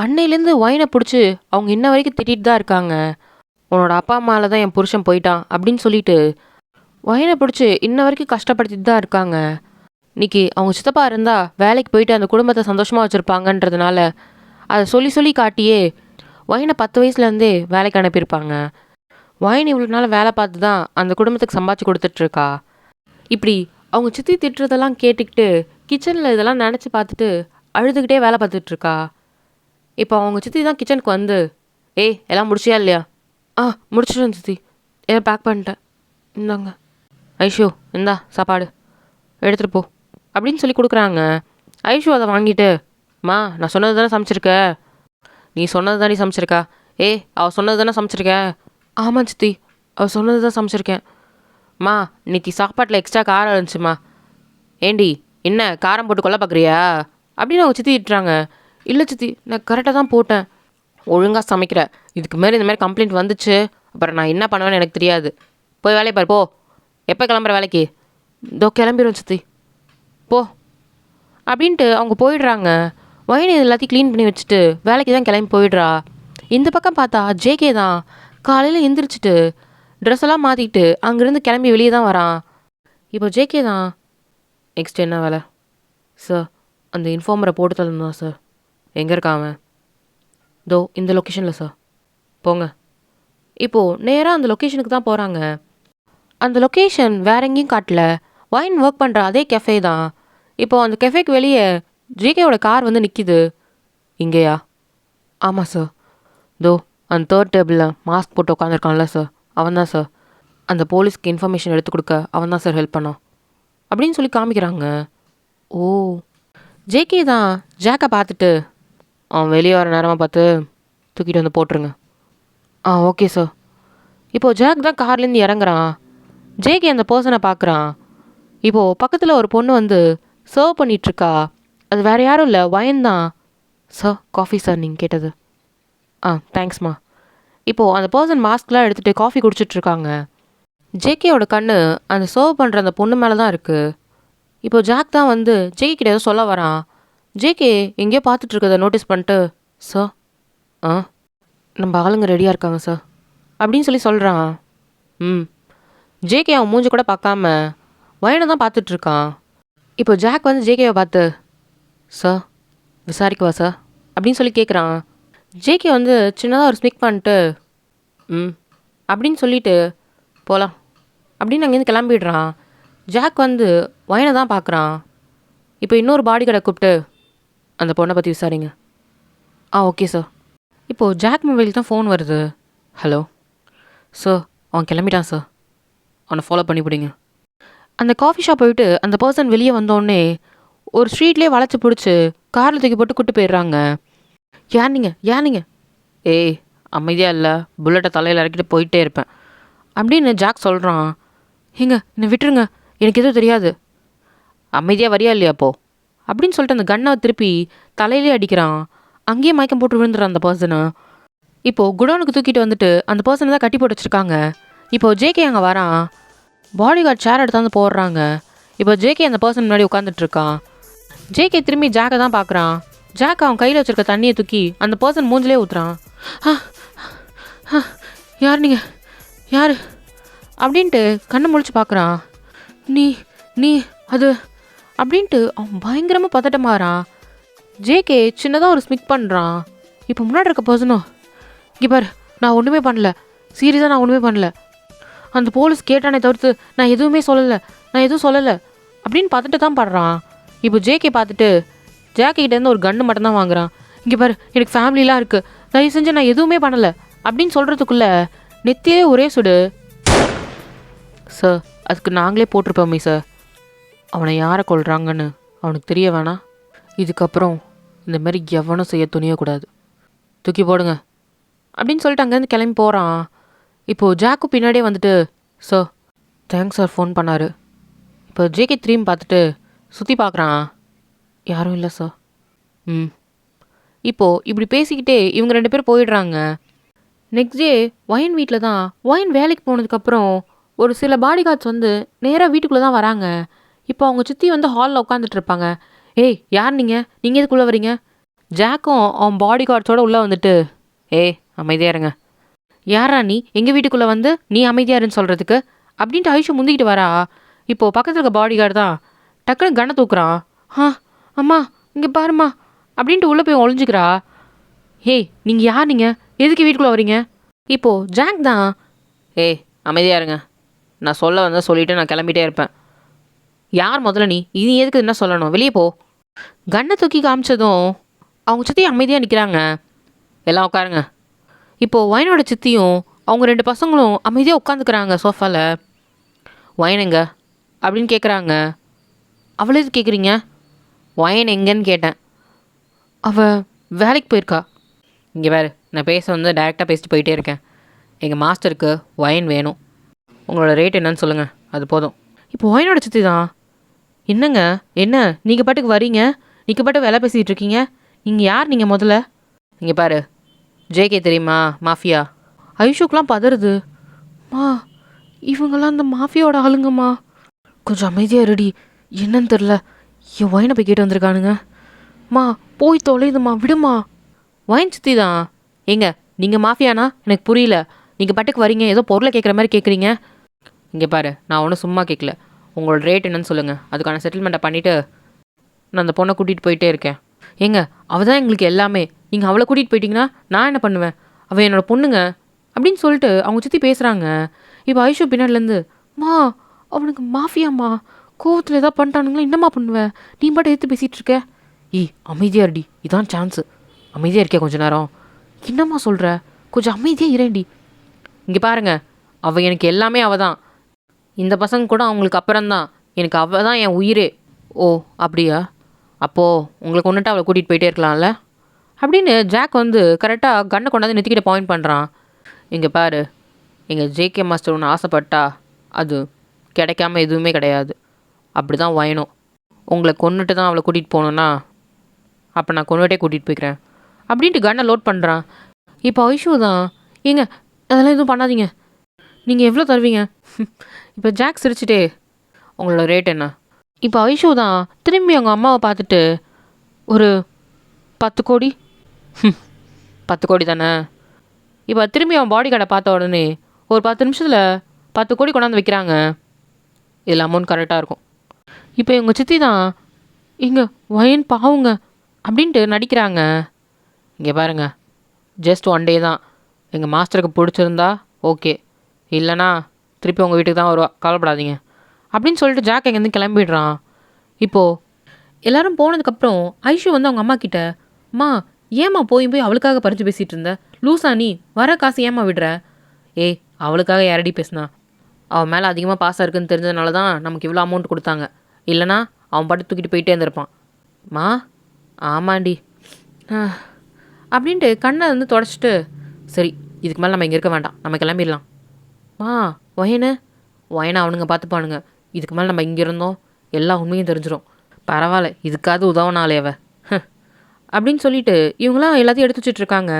அன்னையிலேருந்து ஒயனை பிடிச்சி அவங்க இன்ன வரைக்கும் திட்டிகிட்டு தான் இருக்காங்க. உன்னோட அப்பா அம்மாவில் தான் என் புருஷன் போயிட்டான் அப்படின்னு சொல்லிட்டு ஒயனை பிடிச்சி இன்ன வரைக்கும் கஷ்டப்படுத்திட்டு தான் இருக்காங்க. இன்றைக்கி அவங்க சித்தப்பா இருந்தால் வேலைக்கு போயிட்டு அந்த குடும்பத்தை சந்தோஷமாக வச்சுருப்பாங்கன்றதுனால அதை சொல்லி சொல்லி காட்டியே ஒயனை 10 வயசுலேருந்தே வேலைக்கு அனுப்பியிருப்பாங்க. ஒயன் இவ்வளோ நாள் வேலை பார்த்து தான் அந்த குடும்பத்துக்கு சம்பாதிச்சு கொடுத்துட்ருக்கா. இப்படி அவங்க சித்தி திட்டுறதெல்லாம் கேட்டுக்கிட்டு கிச்சனில் இதெல்லாம் நினச்சி பார்த்துட்டு அழுதுகிட்டே வேலை பார்த்துட்ருக்கா. இப்போ அவங்க சித்தி தான் கிச்சனுக்கு வந்து, எல்லாம் முடிச்சியா இல்லையா? முடிச்சிட்டேன் சித்தி, எல்லாம் பேக் பண்ணிட்டேன், இந்தாங்க ஐஷு, இந்தா சாப்பாடு எடுத்துகிட்டு போ அப்படின்னு சொல்லி கொடுக்குறாங்க. ஐஷு அதை வாங்கிட்டு, மா நான் சொன்னது தானே சமைச்சிருக்க, நீ சொன்னது தானே சமைச்சிருக்கா? அவள் சொன்னது தானே சமைச்சிருக்க? ஆமாம் சித்தி, அவள் சொன்னது தான் சமைச்சிருக்கேன். மா இன்னைக்கு சாப்பாட்டில் எக்ஸ்ட்ரா காரம் இருந்துச்சுமா. ஏண்டி என்ன காரம் போட்டு கொல்ல பார்க்குறியா அப்படின்னு அவங்க சித்தி திட்டுறாங்க. இல்லை சித்தி, நான் கரெக்டாக தான் போட்டேன். ஒழுங்காக சமைக்கிற, இதுக்கு மேலே இந்த மாதிரி கம்ப்ளைண்ட் வந்துச்சு அப்புறம் நான் என்ன பண்ணுவேன்னு எனக்கு தெரியாது. போய் வேலையை பாரு போ. எப்போ கிளம்புற வேலைக்கு? இதோ கிளம்பிடும் சித்தி, போ அப்படின்ட்டு அவங்க போயிடுறாங்க. ஒயனை எல்லாத்தையும் க்ளீன் பண்ணி வச்சுட்டு வேலைக்கு தான் கிளம்பி போயிடுறா. இந்த பக்கம் பார்த்தா ஜேகே தான் காலையில் எந்திரிச்சிட்டு ட்ரெஸ் எல்லாம் மாற்றிக்கிட்டு அங்கேருந்து கிளம்பி வெளியே தான் வரான். இப்போ ஜேகே தான், நெக்ஸ்ட் என்ன வேலை சார்? அந்த இன்ஃபார்மரை போட்டு தரணும் சார். எங்கே இருக்கான் அவன்? தோ இந்த லொக்கேஷனில் சார், போங்க. இப்போது நேராக அந்த லொக்கேஷனுக்கு தான் போகிறாங்க. அந்த லொக்கேஷன் வேற எங்கேயும் காட்டல, ஒயின் ஒர்க் பண்ணுற அதே கெஃபே தான். இப்போது அந்த கெஃபேக்கு வெளியே ஜேகேவோட கார் வந்து நிற்கிது. இங்கேயா? ஆமாம் சார், தோ அந்த 3rd டேபிளில் மாஸ்க் போட்டு உட்காந்துருக்கான்ல சார், அவன் தான் சார். அந்த போலீஸ்க்கு இன்ஃபர்மேஷன் எடுத்து கொடுக்க அவன் தான் சார் ஹெல்ப் பண்ணான் அப்படின்னு சொல்லி காமிக்கிறாங்க. ஓ, ஜேகே தான் ஜாக்கை பார்த்துட்டு, அவன் வெளியே வர நேரமாக பார்த்து தூக்கிட்டு வந்து போட்டுருங்க. Okay sir. இப்போது ஜாக் தான் கார்லேருந்து இறங்குறான். ஜேகே அந்த பர்சனை பார்க்குறான். இப்போது பக்கத்தில் ஒரு பொண்ணு வந்து சர்வ் பண்ணிகிட்ருக்கா. அது வேறு யாரும் இல்லை, ஒயன் தான். சார் காஃபி சார், நீங்கள் கேட்டது. தேங்க்ஸ்மா. இப்போது அந்த பர்சன் மாஸ்க்லாம் எடுத்துகிட்டு காஃபி குடிச்சிட்ருக்காங்க. ஜேகேயோட கண் அந்த சர்வ் பண்ணுற அந்த பொண்ணு மேலே தான் இருக்குது. இப்போது ஜாக் தான் வந்து ஜேகே கிட்ட ஏதோ சொல்ல வரான். ஜேகே எங்கேயோ பார்த்துட்ருக்கதை நோட்டீஸ் பண்ணிட்டு, சார் நம்ம ஆளுங்க ரெடியாக இருக்காங்க சார் அப்படின்னு சொல்லி சொல்கிறான். ஜேகே அவன் மூஞ்சி கூட பார்க்காம ஒயனை தான் பார்த்துட்ருக்கான். இப்போ ஜாக் வந்து ஜேகேவை பார்த்து, சார் விசாரிக்கவா சார் அப்படின்னு சொல்லி கேட்குறான். ஜேகே வந்து சின்னதாக ஒரு ஸ்மிக் பண்ணிட்டு, அப்படின்னு சொல்லிட்டு போகலாம் அப்படின்னு அங்கேருந்து கிளம்பிடுறான். ஜாக் வந்து ஒயனை தான் பார்க்குறான். இப்போ இன்னொரு பாடி கடை கூப்பிட்டு அந்த பொண்ணை பற்றி விசாரிங்க. Okay sir. இப்போது ஜாக் மொபைலுக்கு தான் ஃபோன் வருது. ஹலோ சார், அவன் கிளம்பிட்டான் சார், அவனை ஃபாலோ பண்ணி பிடிங்க. அந்த காஃபி ஷாப் போயிட்டு அந்த பர்சன் வெளியே வந்தோடனே ஒரு ஸ்ட்ரீட்லேயே வளைச்சி பிடிச்சி காரில் தூக்கி போட்டு கூட்டு போயிடுறாங்க. ஏன் நீங்கள் ஏய் அமைதியாக இல்லை, புல்லட்டை தலையில் இறக்கிட்டு போயிட்டே இருப்பேன் அப்படின்னு ஜாக் சொல்கிறான். ஏங்க என்னை விட்டுருங்க, எனக்கு எதுவும் தெரியாது. அமைதியாக வரியா இல்லையா அப்போ அப்படின்னு சொல்லிட்டு அந்த கன்னை திருப்பி தலையிலே அடிக்கிறான். அங்கேயே மயக்கம் போட்டு விழுந்துடுறான் அந்த பர்சனை. இப்போது குடோனுக்கு தூக்கிட்டு வந்துட்டு அந்த பர்சனை தான் கட்டி போட்டு வச்சுருக்காங்க. இப்போது ஜேகே அங்கே வரான். பாடி கார்டு சேர் எடுத்தாந்து போடுறாங்க. இப்போ ஜேகே அந்த பர்சன் முன்னாடி உட்காந்துட்ருக்கான். ஜேகே திரும்பி ஜாக்கை தான் பார்க்குறான். ஜாக் அவன் கையில் வச்சுருக்க தண்ணியை தூக்கி அந்த பர்சன் மூஞ்சிலே ஊற்றுறான். யார் நீங்கள், யார் அப்படின்ட்டு கண்ணை முழிச்சு பார்க்குறான். நீ நீ அது அப்படின்ட்டு அவன் பயங்கரமாக பதட்டமாகறான். ஜேகே சின்னதாக ஒரு ஸ்மிக் பண்ணுறான். இப்போ முன்னாடி இருக்க பர்சனும், இங்கே பாரு நான் ஒன்றுமே பண்ணல, சீரியஸாக நான் ஒன்றுமே பண்ணல, அந்த போலீஸ் கேட்டானே தவிர்த்து நான் எதுவுமே சொல்லலை அப்படின்னு பார்த்துட்டு தான் பாடுறான். இப்போ ஜேகே பார்த்துட்டு ஜாக்கிட்டேருந்து ஒரு கன்று மட்டும்தான் வாங்குறான். இங்கே பாரு எனக்கு ஃபேமிலிலாம் இருக்குது, தயவு செஞ்சு நான் எதுவுமே பண்ணலை அப்படின்னு சொல்கிறதுக்குள்ளே நெத்தியே ஒரே சுடு. சார் அதுக்கு நாங்களே போட்டிருப்போமே சார், அவனை யாரை கொல்றாங்கன்னு அவனுக்கு தெரிய வேணாம். இதுக்கப்புறம் இந்த மாதிரி எவனும் செய்ய துணியக்கூடாது, தூக்கி போடுங்க அப்படின்னு சொல்லிட்டு அங்கேருந்து கிளம்பி போகிறான். இப்போது ஜாக்கு பின்னாடியே வந்துட்டு, சார் தேங்க்ஸ் சார் ஃபோன் பண்ணார். இப்போ ஜேகே திரும்பி பார்த்துட்டு சுற்றி பார்க்குறான். யாரும் இல்லை சார். இப்போது இப்படி பேசிக்கிட்டே இவங்க 2 பேர் போயிடுறாங்க. நெக்ஸ்ட் டே ஒயின் வீட்டில் தான். ஒயின் வேலைக்கு போனதுக்கப்புறம் ஒரு சில பாடி கார்ட்ஸ் வந்து நேராக வீட்டுக்குள்ளே தான் வராங்க. இப்போ அவங்க சித்தி வந்து ஹாலில் உட்காந்துட்டு இருப்பாங்க. ஏய் யார் நீங்கள் எதுக்குள்ளே வரீங்க? ஜாக்கும் அவன் பாடி கார்ட்ஸோடு உள்ளே வந்துட்டு, ஏய் அமைதியாக இருங்க, யாரா நீ எங்கள் வீட்டுக்குள்ளே வந்து நீ அமைதியாருன்னு சொல்கிறதுக்கு அப்படின்ட்டு ஐஷு முந்திக்கிட்டு வரா. இப்போது பக்கத்தில் இருக்க பாடி கார்டு தான் டக்குன்னு கண்ணை தூக்குறான். அம்மா இங்கே பாருமா அப்படின்ட்டு உள்ளே போய் ஒளிஞ்சிக்கிறா. ஏய் நீங்கள் யார், எதுக்கு வீட்டுக்குள்ளே வரீங்க? இப்போது ஜாக் தான், ஏய் அமைதியாக இருங்க, நான் சொல்ல சொல்லிவிட்டு நான் கிளம்பிட்டே இருப்பேன். யார் முதல்ல நீ எதுக்கு என்ன சொல்லணும், வெளியே போ. கண்ணை தூக்கி காமிச்சதும் அவங்க சித்தி அமைதியாக நிற்கிறாங்க. எல்லாம் உட்காருங்க. இப்போது ஒயினோட சித்தியும் அவங்க 2 பசங்களும் அமைதியாக உட்காந்துக்கிறாங்க சோஃபாவில். ஒயின் எங்க அப்படின்னு கேட்குறாங்க. அவளே எது கேட்குறீங்க? ஒயின் எங்கன்னு கேட்டேன். அவள் வேலைக்கு போயிருக்கா. இங்கே வேறு நான் டைரெக்டாக பேசிட்டு போயிட்டே இருக்கேன். எங்கள் மாஸ்டருக்கு ஒயின் வேணும், உங்களோட ரேட் என்னன்னு சொல்லுங்கள், அது போதும். இப்போ ஒயினோட சித்தி தான், என்னங்க என்ன நீங்கள் பாட்டுக்கு வரீங்க, நீங்கள் பாட்டுக்கு வேலை பேசிகிட்டு இருக்கீங்க, நீங்கள் யார் முதல்ல? இங்கே பாரு ஜேகே தெரியுமா, மாஃபியா. ஐஷுக்கெலாம் பதறுது. இவங்கெல்லாம் அந்த மாஃபியாவோட ஆளுங்கம்மா. கொஞ்சம் அமைதியாக ரெடி, என்னன்னு தெரில, என் ஒயினை போய் கேட்டு வந்திருக்கானுங்க. போய் தொலையுதுமா, விடுமா. ஒயின் சித்தி தான். ஏங்க நீங்கள் மாஃபியானா எனக்கு புரியல, நீங்கள் பாட்டுக்கு வரீங்க ஏதோ பொருளை கேட்குற மாதிரி கேட்குறீங்க. இங்கே பாரு நான் ஒன்றும் சும்மா கேட்கல, உங்களோட ரேட் என்னன்னு சொல்லுங்கள், அதுக்கான செட்டில்மெண்ட்டை பண்ணிவிட்டு நான் அந்த பொண்ணை கூட்டிகிட்டு போயிட்டே இருக்கேன். ஏங்க அவள் தான் எங்களுக்கு எல்லாமே, நீங்கள் அவளை கூட்டிகிட்டு போயிட்டீங்கன்னா நான் என்ன பண்ணுவேன், அவள் என்னோடய பொண்ணுங்க அப்படின்னு சொல்லிட்டு அவங்க சுற்றி பேசுகிறாங்க. இப்போ ஐஷு பின்னாடிலேருந்து, அவனுக்கு மாஃபியாம்மா, கோவத்தில் எதாவது பண்ணிட்டானுங்களா, என்னம்மா பண்ணுவேன், நீ பாட்டு எடுத்து பேசிகிட்டு இருக்க. அமைதியாக இருடி, இதான் சான்ஸு, அமைதியாக இருக்கே கொஞ்ச நேரம். என்னம்மா சொல்கிற, கொஞ்சம் அமைதியாக இரேண்டி. இங்கே பாருங்க அவள் எனக்கு எல்லாமே அவள் தான், இந்த பசங்க கூட அவங்களுக்கு அப்புறம்தான், எனக்கு அவள் தான் என் உயிரே. ஓ அப்படியா, அப்போது உங்களுக்கு ஒன்றுட்டு அவளை கூட்டிகிட்டு போயிட்டே இருக்கலாம்ல அப்படின்னு ஜாக் வந்து கரெக்டாக கண்ணை கொண்டாந்து நெத்திக்கிட்ட பாயிண்ட் பண்ணுறான். இங்கே பாரு, எங்கள் ஜேகே மாஸ்டர் ஒன்று ஆசைப்பட்டா அது கிடைக்காம எதுவுமே கிடையாது, அப்படி தான் வயணும். உங்களை கொன்னுட்டு தான் அவளை கூட்டிகிட்டு போகணுன்னா அப்போ நான் கொண்டுட்டே கூட்டிகிட்டு போய்க்கிறேன் அப்படின்ட்டு கண்ணை லோட் பண்ணுறான். இப்போ ஐஷு தான், ஏங்க அதெல்லாம் எதுவும் பண்ணாதீங்க, நீங்கள் எவ்வளோ தருவீங்க? இப்போ ஜாக் சிரிச்சிட்டே, உங்களோட ரேட் என்ன? இப்போ ஐஷு தான் திரும்பி அவங்க அம்மாவை பார்த்துட்டு, ஒரு 10 கோடி. 10 கோடி தானே. இப்போ திரும்பி அவன் பாடி கார்டை பார்த்த உடனே ஒரு 10 நிமிஷத்தில் 10 கோடி கொண்டாந்து வைக்கிறாங்க. இதில் அமௌண்ட் கரெக்டாக இருக்கும். இப்போ இவங்க சித்தி தான், இங்கே ஒயின் பாவுங்க அப்படின்ட்டு நடிக்கிறாங்க. இங்கே பாருங்கள், ஜஸ்ட் 1 டே தான், எங்கள் மாஸ்டருக்கு பிடிச்சிருந்தா ஓகே, இல்லைனா திருப்பி உங்கள் வீட்டுக்கு தான் வருவா, கவலைப்படாதீங்க அப்படின்னு சொல்லிட்டு ஜாக் எங்கேருந்து கிளம்பிடுறான். இப்போது எல்லோரும் போனதுக்கப்புறம் ஐஷு வந்து அவங்க அம்மா கிட்ட, ஏம்மா போய் அவளுக்காக பறித்து பேசிகிட்டு இருந்த, லூசா நீ, வர காசு ஏம்மா விடுற? ஏய் அவளுக்காக யாரடி பேசுனா, அவன் மேலே அதிகமாக பாசம் இருக்குன்னு தெரிஞ்சதுனால தான் நமக்கு இவ்வளோ அமௌண்ட் கொடுத்தாங்க, இல்லைனா அவன் பாட்டு தூக்கிட்டு போயிட்டே இருந்திருப்பான். ஆமாண்டி அப்படின்ட்டு கண்ணை வந்து தொடச்சிட்டு, சரி, இதுக்கு மேலே நம்ம இங்கே இருக்க வேண்டாம், நம்ம கிளம்பிடலாம். ஒயனு ஒயனை அவனுங்க பார்த்துப்பானுங்க. இதுக்கு மேலே நம்ம இங்கே இருந்தோம் எல்லா உண்மையும் தெரிஞ்சிடும். பரவாயில்ல, இதுக்காவது உதவனாலே அவ அப்படின்னு சொல்லிட்டு இவங்களாம் எல்லாத்தையும் எடுத்து வச்சிட்ருக்காங்க.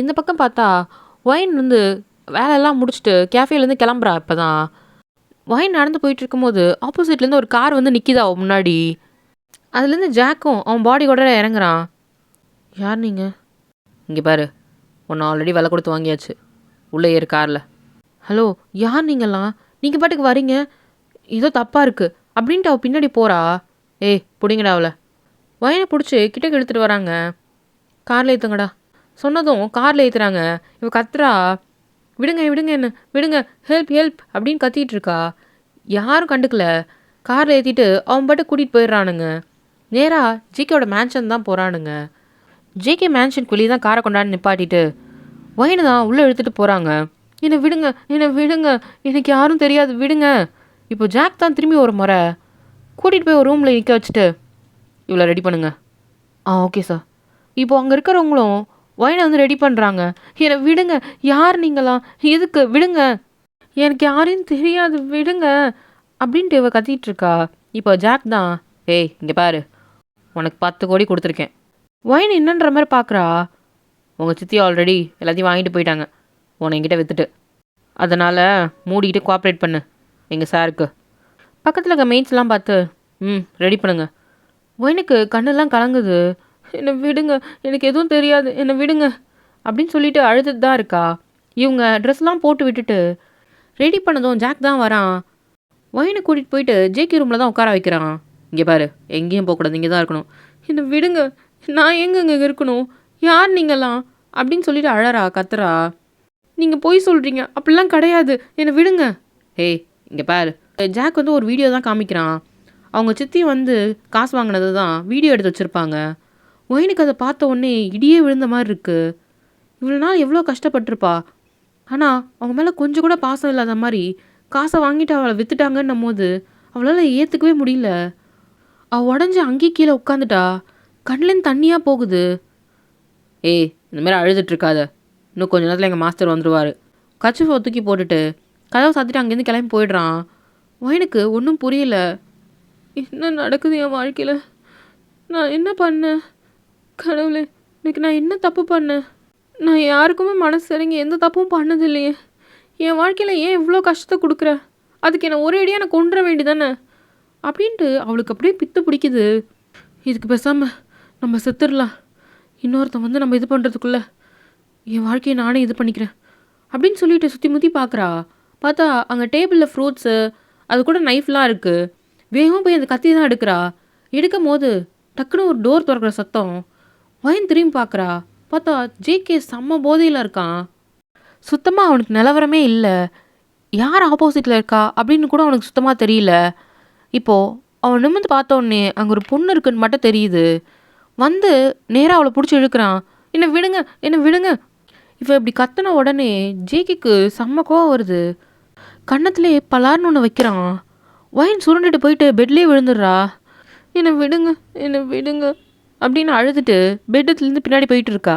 இந்த பக்கம் பார்த்தா ஒயின் வந்து வேலையெல்லாம் முடிச்சுட்டு கேஃபேலேருந்து கிளம்புறா. இப்போ தான் ஒயின் நடந்து போயிட்டு இருக்கும்போது ஆப்போசிட்லேருந்து ஒரு கார் வந்து நிற்கிதா முன்னாடி. அதுலேருந்து ஜாக்கும் அவன் பாடி கூட இறங்குறான். யார் நீங்கள்? இங்கே பாரு, உன்னை ஆல்ரெடி விலை கொடுத்து வாங்கியாச்சு, உள்ளே ஏறு காரில். ஹலோ, யார் நீங்கள்லாம்? நீங்கள் பாட்டுக்கு வரீங்க, ஏதோ தப்பாக இருக்குது அப்படின்ட்டு அவள் பின்னாடி போகிறா. ஏய் பிடிங்கடா அவளை. ஒயனை பிடிச்சி கிட்டக்கு எடுத்துகிட்டு வராங்க. காரில் ஏற்றுங்கடா சொன்னதும் காரில் ஏற்றுறாங்க. இவள் கத்துறா, விடுங்க விடுங்க என்ன விடுங்க, ஹெல்ப் ஹெல்ப் அப்படின்னு கத்திட்டு இருக்கா. யாரும் கண்டுக்கல. காரில் ஏற்றிட்டு அவன் பாட்டு கூட்டிகிட்டு போயிடுறானுங்க. நேராக ஜேகேயோட மேன்ஷன் தான் போகிறானுங்க. ஜேகே மேன்ஷனுக்கு வெளியே தான் காரை கொண்டாடி நிப்பாட்டிட்டு ஒயனை தான் உள்ளே எடுத்துகிட்டு போகிறாங்க. என்னை விடுங்க என்னை விடுங்க, எனக்கு யாரும் தெரியாது விடுங்க. இப்போ ஜாக் தான் திரும்பி ஒரு முறை கூட்டிகிட்டு போய் ஒரு ரூமில் நிற்க வச்சுட்டு இவ்வளோ ரெடி பண்ணுங்க. Okay sir. இப்போது அங்கே இருக்கிறவங்களும் ஒயனை வந்து ரெடி பண்ணுறாங்க. என்னை விடுங்க, யார் நீங்களாம், எதுக்கு விடுங்க, எனக்கு யாரையும் தெரியாது விடுங்க அப்படின்ட்டு இவ கத்திட்டு இருக்கா. இப்போ ஜாக் தான், ஏய் இங்கே பாரு, உனக்கு 10 கோடி கொடுத்துருக்கேன். ஒயின் என்னன்ற மாதிரி பார்க்குறா. உங்கள் சித்தி ஆல்ரெடி எல்லாத்தையும் வாங்கிட்டு போயிட்டாங்க உன்னை என்கிட்ட விற்றுட்டு, அதனால் மூடிக்கிட்டு கோஆப்ரேட் பண்ணு எங்கள் சாருக்கு. பக்கத்தில் இருக்க மெயின்ஸ்லாம் பார்த்து ரெடி பண்ணுங்க. ஒயினுக்கு கண்ணெல்லாம் கலங்குது. என்னை விடுங்க, எனக்கு எதுவும் தெரியாது, என்னை விடுங்க அப்படின்னு சொல்லிட்டு அழுதுட்டு தான் இருக்கா. இவங்க ட்ரெஸ்லாம் போட்டு விட்டுட்டு ரெடி பண்ணதும் ஜாக் தான் வரான். ஒயினை கூட்டிகிட்டு போயிட்டு ஜேகே ரூமில் தான் உட்கார வைக்கிறான். இங்கே பாரு, எங்கேயும் போகக்கூடாது, இங்கே தான் இருக்கணும். என்னை விடுங்க, நான் எங்கே இருக்கணும், யார் நீங்களாம் அப்படின்னு சொல்லிட்டு அழறா கத்துறா. நீங்கள் போய் சொல்கிறீங்க, அப்படிலாம் கிடையாது, என்னை விடுங்க. ஏய் இங்கே பாரு. ஜாக் வந்து ஒரு வீடியோ தான் காமிக்கிறான். அவங்க சித்தி வந்து காசு வாங்கினது தான் வீடியோ எடுத்து வச்சுருப்பாங்க. ஒயினுக்கு அதை பார்த்த உடனே இடியே விழுந்த மாதிரி இருக்குது. இவ்வளோ நாள் எவ்வளோ கஷ்டப்பட்டிருப்பா, ஆனால் அவங்க மேலே கொஞ்சம் கூட பாசம் இல்லாத மாதிரி காசை வாங்கிட்டு அவளை விற்றுட்டாங்கன்னும் போது அவளால் ஏற்றுக்கவே முடியல. அவள் உடஞ்சி அங்கேயே கீழே உட்காந்துட்டா, கண்லேருந்து தண்ணியாக போகுது. ஏய் இந்தமாரி அழுதுட்ருக்காத, இன்னும் கொஞ்ச நேரத்தில் எங்கள் மாஸ்டர் வந்துடுவார். கச்சிஃபை தூக்கி போட்டுட்டு கதவை சாத்திட்டு அங்கேருந்து கிளம்பி போயிடுறான். ஒயினுக்கு ஒன்றும் புரியல. என்ன நடக்குது என் வாழ்க்கையில், நான் என்ன பண்ணேன் கடவுளே, இன்னைக்கு நான் என்ன தப்பு பண்ணேன், நான் யாருக்குமே மனசு இறங்கி எந்த தப்பும் பண்ணது இல்லையே, என் வாழ்க்கையில் ஏன் இவ்வளோ கஷ்டத்தை கொடுக்குற, அதுக்கு என்ன ஒரே அடியாக நான் கொண்டுற வேண்டிதானே அப்படின்ட்டு அவளுக்கு அப்படியே பித்து பிடிக்குது. இதுக்கு பேசாமல் நம்ம செத்துடலாம், இன்னொருத்தன் வந்து நம்ம இது பண்ணுறதுக்குள்ளே என் வாழ்க்கையை நானே இது பண்ணிக்கிறேன் அப்படின்னு சொல்லிட்டு சுற்றி முற்றி பார்க்குறா. பார்த்தா அங்கே டேபிளில் ஃப்ரூட்ஸு அது கூட நைஃப்லாம் இருக்குது. வேகமாக போய் அந்த கத்தி தான் எடுக்கிறா. எடுக்கும் போது டக்குன்னு ஒரு டோர் திறக்கிற சத்தம். ஒயின் திரும்பி பார்க்குறா. பார்த்தா ஜேகே செம்ம போதையில் இருக்கான். சுத்தமாக அவனுக்கு நிலவரமே இல்லை, யார் ஆப்போசிட்டில் இருக்கா அப்படின்னு கூட அவனுக்கு சுத்தமாக தெரியல. இப்போது அவன் நிமிர்ந்து பார்த்தோன்னே அங்கே ஒரு பொண்ணு இருக்குன்னு மட்டும் தெரியுது. வந்து நேராக அவளை பிடிச்சி இழுக்கிறான். என்னை விடுங்க என்னை விடுங்க. இப்போ இப்படி கத்தின உடனே ஜேகேக்கு செம்ம கோவம் வருது. கன்னத்துலேயே பலார்னு ஒன்று வைக்கிறான். ஒயின் சுருண்டுட்டு போயிட்டு பெட்லேயே விழுந்துடுறா. என்னை விடுங்க என்னை விடுங்க அப்படின்னு அழுதுட்டு பெட்டுலேருந்து பின்னாடி போயிட்டு இருக்கா.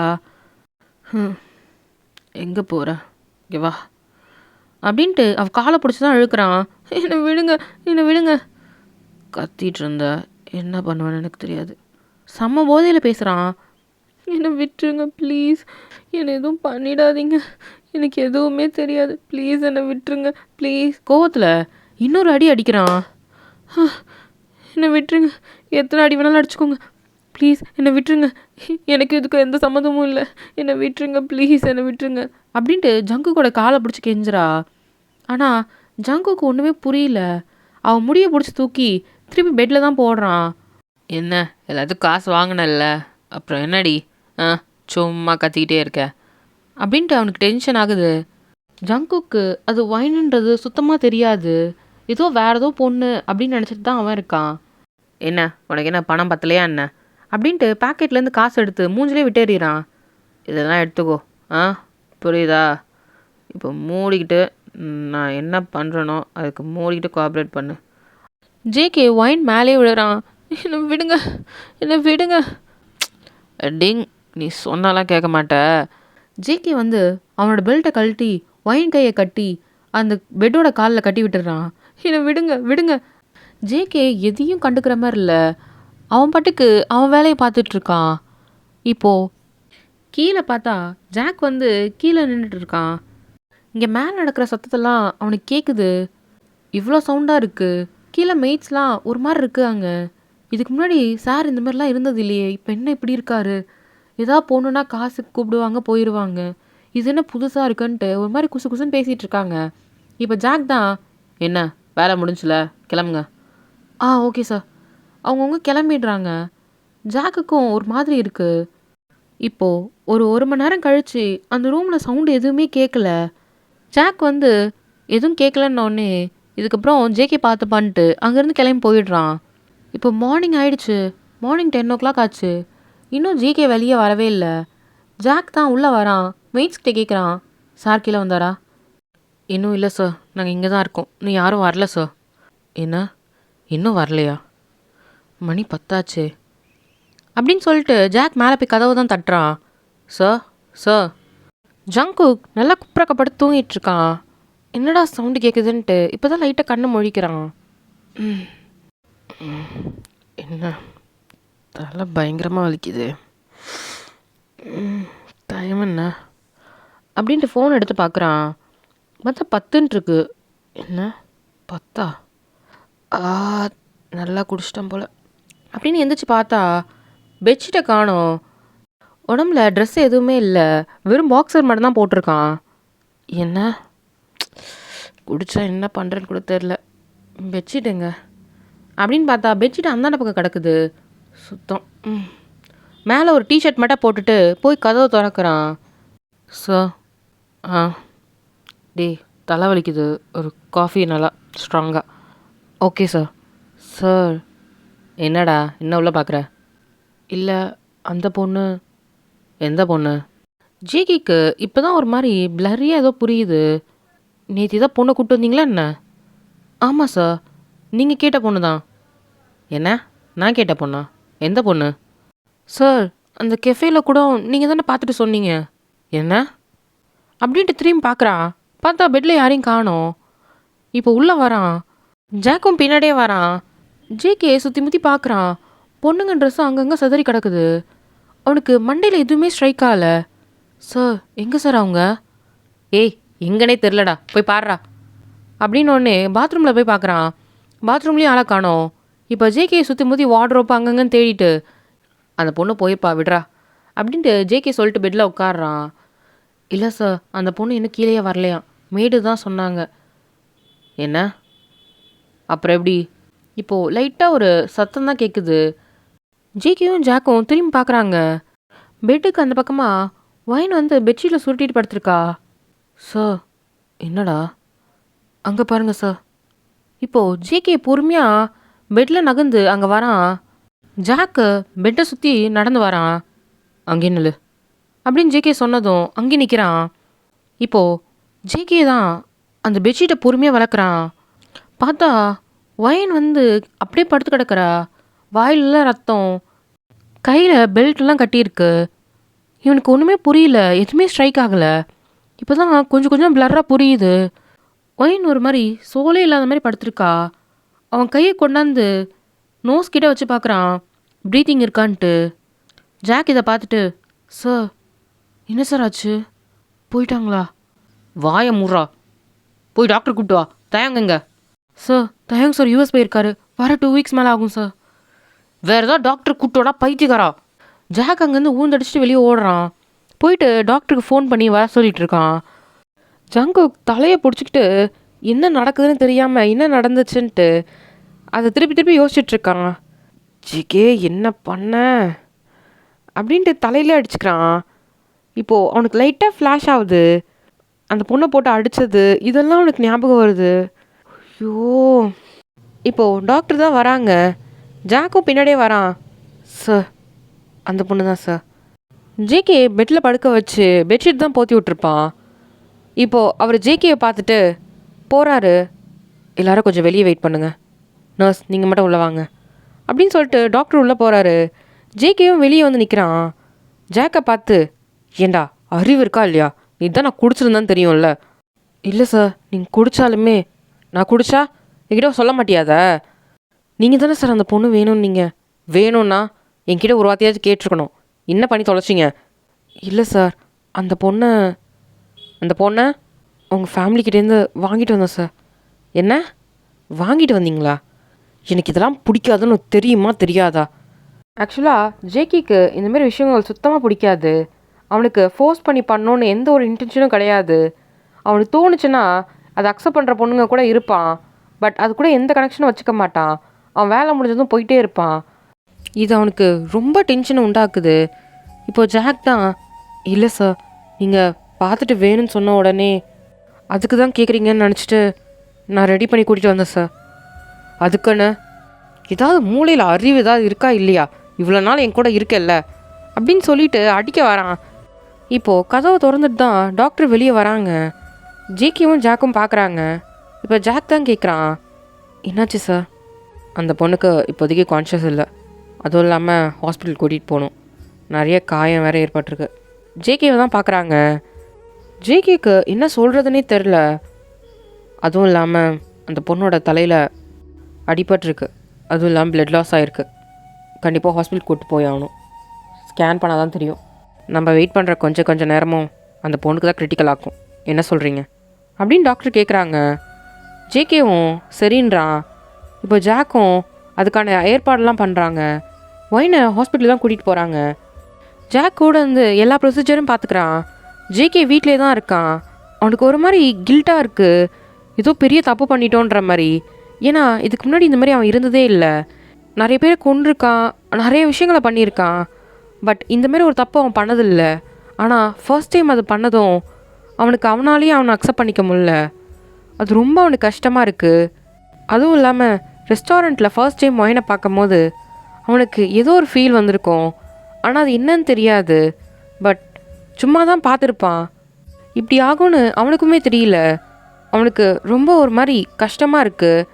எங்கே போகிற, இங்கே வா அப்படின்ட்டு அவள் காலை பிடிச்சி தான் இழுக்கிறான். என்னை விடுங்க என்னை விடுங்க. கத்திட்டு இருந்த என்ன பண்ணுவேன்னு எனக்கு தெரியாது. செம்ம போதையில் பேசுகிறான். என்னை விட்டுருங்க ப்ளீஸ், என்னை எதுவும் பண்ணிடாதீங்க, எனக்கு எதுவுமே தெரியாது, ப்ளீஸ் என்னை விட்டுருங்க ப்ளீஸ். கோவத்தில் இன்னொரு அடி அடிக்கிறான். என்னை விட்டுருங்க, எத்தனை அடி வேணாலும் அடிச்சுக்கோங்க, ப்ளீஸ் என்னை விட்டுருங்க, எனக்கு இதுக்கு எந்த சம்மந்தமும் இல்லை, என்னை விட்டுருங்க ப்ளீஸ் என்னை விட்டுருங்க அப்படின்ட்டு ஜங்குக்கோட காலை பிடிச்சி கெஞ்சுறா. ஆனால் ஜங்குக்கு ஒன்றுமே புரியல. அவன் முடியை பிடிச்சி தூக்கி திருப்பி பெட்டில் தான் போடுறான். என்ன எல்லாத்துக்கும் காசு வாங்கினல்ல, அப்புறம் என்னடி சும்மா கத்திக்கிட்டே இருக்க அப்படின்ட்டு அவனுக்கு டென்ஷன் ஆகுது. ஜங்குக்கு அது ஒயின்ன்றது சுத்தமாக தெரியாது. ஏதோ வேறு ஏதோ பொண்ணு அப்படின்னு நினச்சிட்டு தான் அவன் இருக்கான். என்ன உனக்கு என்ன பணம் பத்தலையா என்ன அப்படின்ட்டு பேக்கெட்லேருந்து காசு எடுத்து மூஞ்சிலே விட்டேறிறான். இதெல்லாம் எடுத்துக்கோ, புரியுதா, இப்போ மூடிக்கிட்டு நான் என்ன பண்ணுறனோ அதுக்கு மூடிக்கிட்டு கோஆப்ரேட் பண்ணு. ஜேகே ஒயின் மேலே விழுறான். என்னை விடுங்க என்னை விடுங்க. டிங், நீ சொன்னாலாம் கேட்க மாட்ட, ஜேகே வந்து அவனோட பெல்ட்டை கழட்டி ஒயின் கையை கட்டி அந்த பெட்டோட காலில் கட்டி விட்டுறான். என்னை விடுங்க விடுங்க. ஜேகே எதையும் கண்டுக்கிற மாதிரி இல்லை. அவன் பாட்டுக்கு அவன் வேலையை பார்த்துட்டு இருக்கான். இப்போது கீழே பார்த்தா ஜாக் வந்து கீழே நின்றுட்டு இருக்கான். இங்கே மேலே நடக்கிற சத்தத்தெல்லாம் அவனுக்கு கேட்குது. இவ்வளோ சவுண்டாக இருக்குது. கீழே மெய்ட்ஸ்லாம் ஒரு மாதிரி இருக்குது. அங்கே இதுக்கு முன்னாடி சார் இந்த மாதிரிலாம் இருந்தது இல்லையே, இப்போ என்ன இப்படி இருக்காரு? ஏதாவது போகணுன்னா காசுக்கு கூப்பிடுவாங்க, போயிடுவாங்க. இது என்ன புதுசாக இருக்குன்ட்டு ஒரு மாதிரி குசு குசுன்னு பேசிகிட்டு இருக்காங்க. இப்போ ஜாக் தான், என்ன வேலை முடிஞ்சுல, கிளம்புங்க. Okay sir. அவங்கவுங்க கிளம்பிடுறாங்க. ஜாக்குக்கும் ஒரு மாதிரி இருக்குது. இப்போது ஒரு மணி நேரம் கழித்து அந்த ரூமில் சவுண்டு எதுவுமே கேட்கல. ஜாக் வந்து எதுவும் கேட்கலன்னொடனே இதுக்கப்புறம் ஜேகே பார்த்துப்பான்ட்டு அங்கேருந்து கிளம்பி போயிடுறான். இப்போ மார்னிங் ஆயிடுச்சு. மார்னிங் 10 o'clock ஆச்சு. இன்னும் ஜேகே வெளியே வரவே இல்லை. ஜாக் தான் உள்ளே வரான். மெய்ட்ஸ்கிட்ட கேட்குறான், சார் கீழே வந்தாரா? இன்னும் இல்லை சார், நாங்கள் இங்கே தான் இருக்கோம், இன்னும் யாரும் வரல சார். என்ன இன்னும் வரலையா? மணி 10 ஆச்சு அப்படின்னு சொல்லிட்டு ஜாக் மேலே போய் கதவு தான் தட்டுறான். Sir sir. ஜங்குக் நல்லா குப்புறக்கப்படுத்து தூங்கிட்டு இருக்கான். என்னடா சவுண்டு கேட்குதுன்ட்டு இப்போ தான் லைட்டாக கண்ணை முழிக்கிறான். என்ன தலை பயங்கரமாக வலிக்குது. டைம் என்ன அப்படின்ட்டு ஃபோன் எடுத்து பார்க்குறான். பார்த்தா 10 இருக்கு. என்ன 10? நல்லா குடிச்சிட்டேன் போல் அப்படின்னு எந்திரிச்சு பார்த்தா பெட்ஷீட்டை காணோம். உடம்புல ட்ரெஸ் எதுவுமே இல்லை, வெறும் பாக்ஸர் மட்டும் தான் போட்டிருக்கான். என்ன குடித்தா என்ன பண்ணுறேன்னு கூட தெரில. பெட்ஷீட்டுங்க அப்படின்னு பார்த்தா பெட்ஷீட் அந்தாண்ட பக்கம் கிடக்குது. சுத்தம். மேலே ஒரு டிஷர்ட் மட்டும் போட்டுட்டு போய் கதவை திறக்கிறான். சார். டேய் தலை வலிக்குது, ஒரு காஃபி நல்லா ஸ்ட்ராங்காக. Okay sir. சார் என்னடா என்ன உள்ள பார்க்குற? இல்லை அந்த பொண்ணு. எந்த பொண்ணு? ஜேகேக்கு இப்போ தான் ஒரு மாதிரி பிளரியாக ஏதோ புரியுது. நேற்று ஏதோ பொண்ணை கூப்பிட்டு வந்தீங்களா என்ன? ஆமாம் சார், நீங்கள் கேட்ட பொண்ணு தான். என்ன நான் கேட்ட பொண்ணா? எந்த பொண்ணு? சார் அந்த கெஃபேல கூட நீங்கள் தானே பார்த்துட்டு சொன்னீங்க. என்ன அப்படின்ட்டு திரும்பி பார்க்குறான். பார்த்தா பெட்டில் யாரையும் காணோம். இப்போ உள்ளே வரான். ஜாக்கும் பின்னாடியே வரான். ஜேகே சுற்றி முற்றி பார்க்குறான். பொண்ணுங்க ட்ரெஸ்ஸும் அங்கங்கே சிதறி கிடக்குது. அவனுக்கு மண்டையில் எதுவுமே ஸ்ட்ரைக் ஆகலை. சார் எங்கே சார் அவங்க? ஏய் எங்கனே தெரிலடா, போய் பாடுறா அப்படின்னு ஒன்று பாத்ரூமில் போய் பார்க்குறான். பாத்ரூம்லேயும் ஆளை காணோம். இப்போ ஜேகே சுற்றி முற்றி வார்ட்ரோப் அங்கங்கன்னு தேடிட்டு அந்த பொண்ணு போயிருப்பா விடுறா அப்படின்ட்டு ஜேகே சொல்லிட்டு பெட்டில் உட்காடுறான். இல்லை சார் அந்த பொண்ணு இன்னும் கீழேயே வரலையாம், மேடு தான் சொன்னாங்க. என்ன அப்புறம் எப்படி? இப்போது லைட்டாக ஒரு சத்தம் தான் கேட்குது. ஜேகேயும் ஜாக்கும் திரும்பி பார்க்குறாங்க. பெட்டுக்கு அந்த பக்கமாக ஒயின் வந்து பெட்ஷீட்டில் சுருட்டிட்டு படுத்துருக்கா. சார் என்னடா அங்கே பாருங்கள் சார். இப்போது ஜேகே பொறுமையாக பெட்டில் நகர்ந்து அங்கே வரான். ஜாக்கு பெட்டை சுற்றி நடந்து வரான். அங்கே நில்லு அப்படின்னு ஜேகே சொன்னதும் அங்கே நிற்கிறான். இப்போது ஜேகே தான் அந்த பெட்ஷீட்டை பொறுமையாக வளர்க்குறான். பார்த்தா ஒயின் வந்து அப்படியே படுத்து கிடக்கிறா. வாயிலெலாம் ரத்தம், கையில் பெல்ட்லாம் கட்டியிருக்கு. இவனுக்கு ஒன்றுமே புரியல, எதுவுமே ஸ்ட்ரைக் ஆகலை. இப்போ தான் கொஞ்சம் கொஞ்சம் பிளர்ராக புரியுது. ஒயின் ஒரு மாதிரி சோலே இல்லாத மாதிரி படுத்துருக்கா. அவன் கையை கொண்டாந்து நோஸ் கிட்ட வச்சு பார்க்குறான், ப்ரீத்திங் இருக்கான்ட்டு. ஜாக் இதை பார்த்துட்டு, சார் என்ன சார் ஆச்சு? போயிட்டாங்களா? வாயை மூடுறா, போய் டாக்டர் கூப்பிட்டு வா. தயங்குங்க. சார் தயங்க சார், யூஎஸ் போயிருக்காரு, வர 2 weeks மேலே ஆகும் சார். வேறு ஏதாவது டாக்டர் கூப்பிட்டோடா பைத்தியக்காரா. ஜாக் அங்கேருந்து ஊந்தடிச்சிட்டு வெளியே ஓடுறான். போயிட்டு டாக்டருக்கு ஃபோன் பண்ணி வர சொல்லிட்டு இருக்கான். ஜங்குக் தலையை பிடிச்சிக்கிட்டு என்ன நடக்குதுன்னு தெரியாமல் என்ன நடந்துச்சுன்ட்டு அதை திருப்பி திருப்பி யோசிச்சுட்ருக்கான். ஜிகே என்ன பண்ண அப்படின்ட்டு தலையிலே அடிச்சுக்கிறான். இப்போது அவனுக்கு லைட்டாக ஃப்ளாஷ் ஆகுது. அந்த பொண்ணை போட்டு அடித்தது இதெல்லாம் அவனுக்கு ஞாபகம் வருது. ஐயோ. இப்போது டாக்டர் தான் வராங்க. ஜாக்கும் பின்னாடியே வரான். சார் அந்த பொண்ணு தான் சார். ஜேகே பெட்டில் படுக்க வச்சு பெட்ஷீட் தான் போற்றி விட்ருப்பான். இப்போது அவர் ஜேகேயை பார்த்துட்டு போகிறாரு. எல்லோரும் கொஞ்சம் வெளியே வெயிட் பண்ணுங்கள், நர்ஸ் நீங்கள் மட்டும் உள்ளே வாங்க அப்படின்னு சொல்லிட்டு டாக்டர் உள்ளே போகிறாரு. ஜேகேயும் வெளியே வந்து நிற்கிறான். ஜாக்கை பார்த்து, ஏண்டா அறிவு இருக்கா இல்லையா? நீ தான் நான் குடிச்சிருந்தான்னு தெரியும்ல. இல்லை சார், நீங்கள் குடித்தாலுமே நான் குடித்தா என்கிட்ட சொல்ல மாட்டியாத? நீங்கள் தானே சார் அந்த பொண்ணு வேணும்னு நீங்கள் வேணும்னா என்கிட்ட ஒரு வார்த்தையாச்சும் கேட்டிருக்கணும். என்ன பண்ணி தொலைச்சிங்க? இல்லை சார், அந்த பொண்ணை உங்கள் ஃபேமிலிக்கிட்டேருந்து வாங்கிட்டு வந்தேன் சார். என்ன வாங்கிட்டு வந்தீங்களா? எனக்கு இதெல்லாம் பிடிக்காதுன்னு தெரியுமா தெரியாதா? ஆக்சுவலாக ஜேகேக்கு இந்தமாரி விஷயங்கள் சுத்தமாக பிடிக்காது. அவனுக்கு ஃபோர்ஸ் பண்ணி பண்ணோன்னு எந்த ஒரு இன்டென்ஷனும் கிடையாது. அவனுக்கு தோணுச்சுன்னா அதை அக்செப்ட் பண்ணுற பொண்ணுங்க கூட இருப்பான். பட் அது கூட எந்த கனெக்ஷனும் வச்சுக்க மாட்டான். அவன் வேலை முடிஞ்சதும் போயிட்டே இருப்பான். இது அவனுக்கு ரொம்ப டென்ஷனை உண்டாக்குது. இப்போ ஜாக் தான், இல்லை சார், நீங்கள் பார்த்துட்டு வேணும்னு சொன்ன உடனே அதுக்கு தான் கேட்குறீங்கன்னு நினச்சிட்டு நான் ரெடி பண்ணி கூட்டிகிட்டு வந்தேன் சார். அதுக்குன்னு ஏதாவது மூளையில் அறிவு ஏதாவது இருக்கா இல்லையா? இவ்வளோ நாள் என் கூட இருக்கல்ல அப்படின்னு சொல்லிட்டு அடிக்க வரான். இப்போது கதவை திறந்துட்டு தான் டாக்டர் வெளியே வராங்க. ஜேகேவும் ஜாக்கும் பார்க்குறாங்க. இப்போ ஜாக் தான் கேட்குறான், என்னாச்சு சார்? அந்த பொண்ணுக்கு இப்போதைக்கு கான்ஷியஸ் இல்லை. அதுவும் இல்லாமல் ஹாஸ்பிட்டல் கூட்டிகிட்டு போகணும். நிறைய காயம் வேறு ஏற்பட்டிருக்கு. ஜேகேவை தான் பார்க்குறாங்க. ஜேகேக்கு என்ன சொல்கிறதுனே தெரில. அதுவும் இல்லாமல் அந்த பொண்ணோட தலையில் அடிபட்டிருக்கு. அதுவும் இல்லாமல் பிளட் லாஸ் ஆகிருக்கு. கண்டிப்பாக ஹாஸ்பிட்டல் கூப்பிட்டு போய் ஆகணும். ஸ்கேன் பண்ணால் தான் தெரியும். நம்ம வெயிட் பண்ணுற கொஞ்சம் நேரமும் அந்த பொண்ணுக்கு தான் கிரிட்டிக்கல் ஆக்கும். என்ன சொல்கிறீங்க அப்படின்னு டாக்டர் கேட்குறாங்க. ஜேகேவும் சரின்றான். இப்போ ஜாக்கும் அதுக்கான ஏற்பாடெல்லாம் பண்ணுறாங்க. ஒயினை ஹாஸ்பிட்டல் தான் கூட்டிகிட்டு போகிறாங்க. ஜாக் கூட வந்து எல்லா ப்ரொசீஜரும் பார்த்துக்கிறான். ஜேகே வீட்டிலே தான் இருக்கான். அவனுக்கு ஒரு மாதிரி கில்ட்டாக இருக்குது. ஏதோ பெரிய தப்பு பண்ணிட்டோன்ற மாதிரி. ஏன்னா இதுக்கு முன்னாடி இந்த மாதிரி அவன் இருந்ததே இல்லை. நிறைய பேரை கொன்றிருக்கான், நிறைய விஷயங்களை பண்ணியிருக்கான். பட் இந்தமாரி ஒரு தப்பு அவன் பண்ணதில்லை. ஆனால் ஃபர்ஸ்ட் டைம் அது பண்ணதும் அவனுக்கு அவனாலேயே அவனை அக்செப்ட் பண்ணிக்க முடியல. அது ரொம்ப அவனுக்கு கஷ்டமாக இருக்குது. அதுவும் இல்லாமல் ரெஸ்டாரண்ட்டில் ஃபர்ஸ்ட் டைம் ஒயினை பார்க்கும் போது அவனுக்கு ஏதோ ஒரு ஃபீல் வந்திருக்கும். ஆனால் அது என்னன்னு தெரியாது. பட் சும்மா தான் பார்த்துருப்பான். இப்படி ஆகும்னு அவனுக்குமே தெரியல. அவனுக்கு ரொம்ப ஒரு மாதிரி கஷ்டமாக இருக்குது.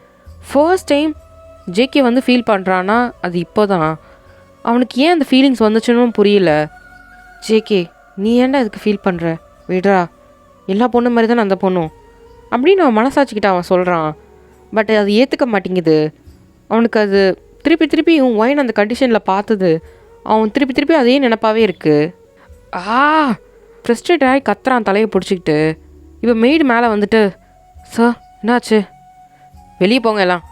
ஃபர்ஸ்ட் டைம் ஜேகே வந்து ஃபீல் பண்ணுறான்னா அது இப்போ தான். அவனுக்கு ஏன் அந்த ஃபீலிங்ஸ் வந்துச்சுன்னு புரியல. ஜேகே, நீ ஏன்டா அதுக்கு ஃபீல் பண்ணுற? விடுறா, எல்லா பொண்ணு மாதிரி தானே அந்த பொண்ணும் அப்படின்னு அவன் மனசாட்சிக்கிட்ட அவன் சொல்கிறான். பட் அது ஏற்றுக்க மாட்டேங்குது. அவனுக்கு அது திருப்பி ஒயின் அந்த கண்டிஷனில் பார்த்தது அவன் திருப்பி அதே நினப்பாவே இருக்குது. ஃப்ரஸ்ட்ரேட் ஆகி கத்துறான் தலையை பிடிச்சிக்கிட்டு. இப்போ மெய்டு மேலே வந்துட்டு, சார் என்னாச்சு? வெளியே போங்க எல்லாம்.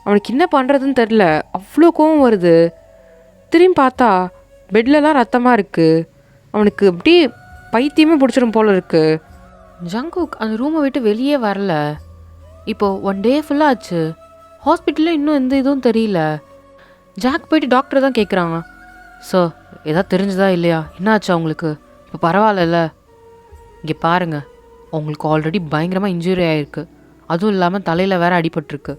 அவனுக்கு என்ன பண்ணுறதுன்னு தெரில. அவ்வளோ கோவம் வருது. திரும்பி பார்த்தா பெட்லலாம் ரத்தமாக இருக்குது. அவனுக்கு அப்படியே பைத்தியமே பிடிச்சிரும் போல இருக்குது. ஜங்குக் அந்த ரூமை விட்டு வெளியே வரல. இப்போது 1 டே ஃபுல்லாக ஆச்சு. ஹாஸ்பிட்டலில் இன்னும் எந்த இதுவும் தெரியல. ஜாக் போயிட்டு டாக்டர் தான் கேட்குறாங்க, சார் எதாவது தெரிஞ்சுதா இல்லையா? என்ன ஆச்சு அவங்களுக்கு? இப்போ பரவாயில்ல? இங்கே பாருங்கள், அவங்களுக்கு ஆல்ரெடி பயங்கரமாக இன்ஜுரி ஆகிருக்கு. அதுவும் இல்லாமல் தலையில் வேறு அடிபட்டிருக்கு.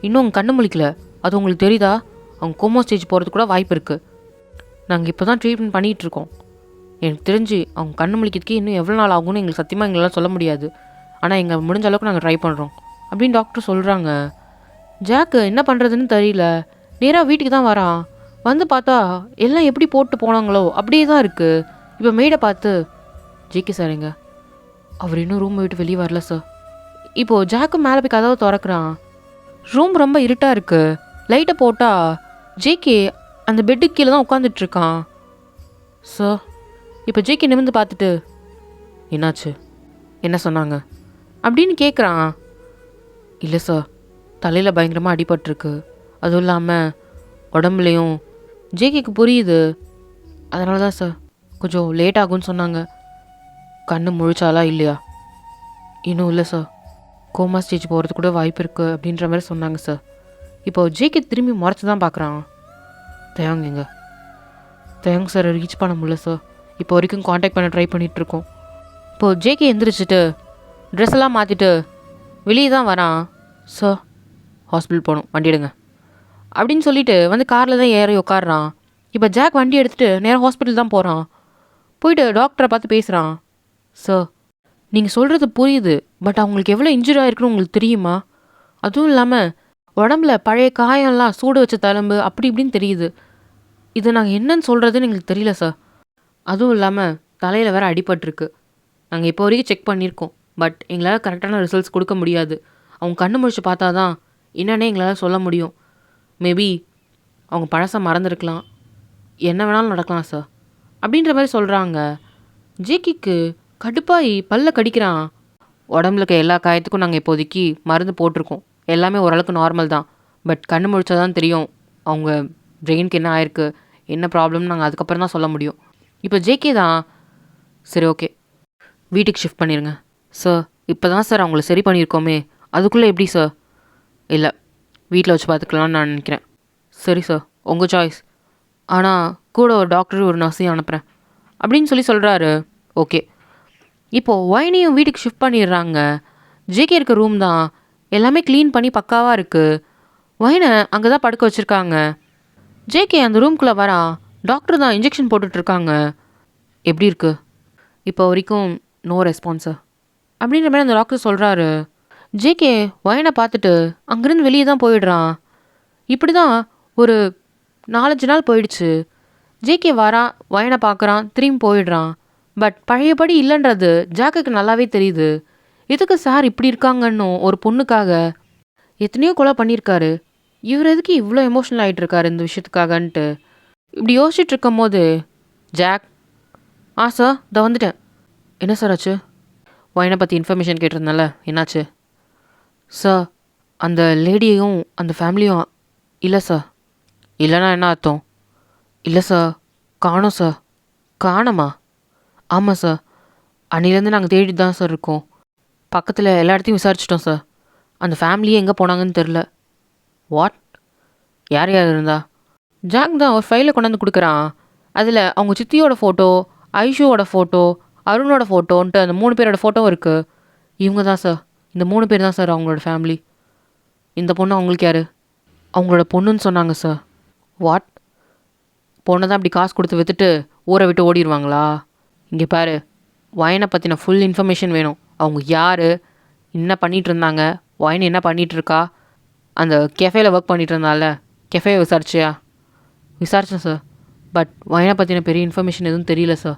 இன்னும் அவங்க கண்ணு முழிக்கல. அது உங்களுக்கு தெரியுதா? அவங்க கோமா ஸ்டேஜ் போகிறதுக்கு கூட வாய்ப்பு இருக்குது. நாங்கள் இப்போ தான் ட்ரீட்மெண்ட் பண்ணிகிட்ருக்கோம். எனக்கு தெரிஞ்சு அவங்க கண்ணு முழிக்கிறதுக்கு இன்னும் எவ்வளோ நாள் ஆகும்னு எங்களுக்கு சத்தியமாக எங்களால் சொல்ல முடியாது. ஆனால் எங்கள் முடிஞ்ச அளவுக்கு நாங்கள் ட்ரை பண்ணுறோம் அப்படின்னு டாக்டர் சொல்கிறாங்க. ஜாக்கு என்ன பண்ணுறதுன்னு தெரியல. நேராக வீட்டுக்கு தான் வரான். வந்து பார்த்தா எல்லாம் எப்படி போட்டு போனாங்களோ அப்படியே தான் இருக்குது. இப்போ மெய்டை பார்த்து, ஜேகே சார் எங்க? அவர் இன்னும் ரூமை விட்டு வெளியே வரல சார். இப்போது ஜாக்கு மேலே போய் கதவை திறக்கிறான். ரூம் ரொம்ப இருட்டாக இருக்குது. லைட்டை போட்டால் ஜேகே அந்த பெட்டுக்கு கீழே தான் உட்காந்துட்ருக்கான். சார் இப்போ ஜேகே நிமிர்ந்து பார்த்துட்டு, என்னாச்சு? என்ன சொன்னாங்க அப்படின்னு கேட்குறான். இல்லை சார், தலையில் பயங்கரமாக அடிபட்டிருக்கு. அதுவும் இல்லாமல் உடம்புலையும். ஜேகேக்கு புரியுது. அதனால தான் சார் கொஞ்சம் லேட் ஆகும்னு சொன்னாங்க. கண்ணு முழிச்சாலா இல்லையா? இன்னும் இல்லை சார், கோமா ஸ்டேஜ் போகிறது கூட வாய்ப்பு இருக்குது அப்படின்ற மாதிரி சொன்னாங்க சார். இப்போ ஜேகே திரும்பி முறைச்சி தான் பார்க்குறான். தேவைங்க சார், ரீச் பண்ண முடியல சார். இப்போ வரைக்கும் காண்டாக்ட் பண்ண ட்ரை பண்ணிகிட்ருக்கோம். இப்போது ஜேகே எந்திரிச்சிட்டு ட்ரெஸ் எல்லாம் மாற்றிட்டு வெளியே தான் வரான். சார் ஹாஸ்பிட்டல் போகணும், வண்டி எடுங்க அப்படின்னு சொல்லிட்டு வந்து காரில் தான் ஏறி உட்காடுறான். இப்போ ஜாக் வண்டி எடுத்துகிட்டு நேராக ஹாஸ்பிட்டல் தான் போகிறான். போயிட்டு டாக்டரை பார்த்து பேசுகிறான். சார் நீங்கள் சொல்கிறது புரியுது. பட் அவங்களுக்கு எவ்வளோ இன்ஜுரி ஆகிருக்குன்னு உங்களுக்கு தெரியுமா? அதுவும் இல்லாமல் உடம்புல பழைய காயம்லாம் சூடு வச்ச தழும்பு அப்படி இப்படின்னு தெரியுது. இதை நாங்கள் என்னன்னு சொல்கிறதுன்னு எங்களுக்கு தெரியல சார். அதுவும் இல்லாமல் தலையில் வேறு அடிபட்டிருக்கு. நாங்கள் இப்போ வரைக்கும் செக் பண்ணியிருக்கோம். பட் எங்களால் கரெக்டான ரிசல்ட்ஸ் கொடுக்க முடியாது. அவங்க கண்ணு முழிச்சு பார்த்தா தான் என்னன்னே எங்களால் சொல்ல முடியும். மேபி அவங்க பழசை மறந்துருக்கலாம். என்ன வேணாலும் நடக்கலாம் சார் அப்படின்ற மாதிரி சொல்கிறாங்க. ஜேகேக்கு கடுப்பாகி பல்ல கடிக்கிறான். உடம்புல இருக்க எல்லா காயத்துக்கும் நாங்கள் இப்போதைக்கு மருந்து போட்டிருக்கோம். எல்லாமே ஓரளவுக்கு நார்மல் தான். பட் கண்ணு முழிச்சா தான் தெரியும் அவங்க பிரெயினுக்கு என்ன ஆயிருக்கு, என்ன ப்ராப்ளம்னு நாங்கள் அதுக்கப்புறம் தான் சொல்ல முடியும். இப்போ ஜேகே தான் சரி ஓகே வீட்டுக்கு ஷிஃப்ட் பண்ணிடுங்க சார். இப்போ தான் சார் அவங்கள சரி பண்ணியிருக்கோமே, அதுக்குள்ளே எப்படி சார்? இல்லை வீட்டில் வச்சு பார்த்துக்கலான்னு நான் நினைக்கிறேன். சரி சார் உங்கள் சாய்ஸ். ஆனால் கூட ஒரு டாக்டர் ஒரு நர்ஸையும் அனுப்புகிறேன் அப்படின்னு சொல்கிறாரு. ஓகே இப்போது ஒயினையும் வீட்டுக்கு ஷிஃப்ட் பண்ணிடுறாங்க. ஜேகே இருக்க ரூம் தான் எல்லாமே க்ளீன் பண்ணி பக்காவாக இருக்குது. ஒயினை அங்கே தான் படுக்க வச்சுருக்காங்க. ஜேகே அந்த ரூம்குள்ளே வரான். டாக்டர் தான் இன்ஜெக்ஷன் போட்டுட்ருக்காங்க. எப்படி இருக்குது? இப்போ வரைக்கும் நோ ரெஸ்பான்ஸு அப்படின்ற மாதிரி அந்த டாக்டர் சொல்கிறாரு. ஜேகே ஒயினை பார்த்துட்டு அங்கேருந்து வெளியே தான் போயிடுறான். இப்படி தான் ஒரு 4-5 நாள் போயிடுச்சு. ஜேகே வரான், ஒயினை பார்க்குறான், திரும்பி போயிடுறான். பட் பழையபடி இல்லைன்றது ஜாக்குக்கு நல்லாவே தெரியுது. எதுக்கு சார் இப்படி இருக்காங்கன்னு ஒரு பொண்ணுக்காக எத்தனையோ கொலை பண்ணியிருக்காரு. இவர் எதுக்கு இவ்வளோ எமோஷனல் ஆகிட்டு இருக்காரு இந்த விஷயத்துக்காகன்ட்டு இப்படி யோசிச்சுட்டு இருக்கும் போது ஜாக், சார் இதை வந்துட்டேன். என்ன சார் ஆச்சு? ஒயினை பற்றி இன்ஃபர்மேஷன் கேட்டிருந்தால என்னாச்சு? சார் அந்த லேடியையும் அந்த ஃபேமிலியும் இல்லை சார். இல்லைனா என்ன அர்த்தம்? இல்லை சார் காணோம் சார். காணோமா? ஆமாம் சார், அன்னிலேருந்து நாங்கள் தேடிட்டு தான் சார் இருக்கோம். பக்கத்தில் எல்லா இடத்தையும் விசாரிச்சிட்டோம் சார். அந்த ஃபேமிலியே எங்கே போனாங்கன்னு தெரில. வாட்? யார் யார் இருந்தா? ஜாக் தான் ஒரு ஃபைலை கொண்டாந்து கொடுக்குறான். அதில் அவங்க சித்தியோட ஃபோட்டோ, ஐஷுவோட ஃபோட்டோ, அருணோட ஃபோட்டோன்ட்டு அந்த 3 பேரோட ஃபோட்டோ இருக்குது. இவங்க தான் சார், இந்த 3 பேர் தான் சார் அவங்களோட ஃபேமிலி. இந்த பொண்ணு அவங்களுக்கு யார்? அவங்களோட பொண்ணுன்னு சொன்னாங்க சார். வாட்? பொண்ணை தான் இப்படி காசு கொடுத்து விற்றுட்டு ஊரை விட்டு ஓடிடுவாங்களா? இங்கே பாரு, ஒயினை பற்றின ஃபுல் இன்ஃபர்மேஷன் வேணும். அவங்க யார், என்ன பண்ணிகிட்டு இருந்தாங்க, ஒயின் என்ன பண்ணிகிட்ருக்கா, அந்த கெஃபேல ஒர்க் பண்ணிகிட்டு இருந்தால கெஃபே விசாரிச்சியா? விசாரித்தேன் சார். பட் ஒயினை பற்றின பெரிய இன்ஃபர்மேஷன் எதுவும் தெரியல சார்.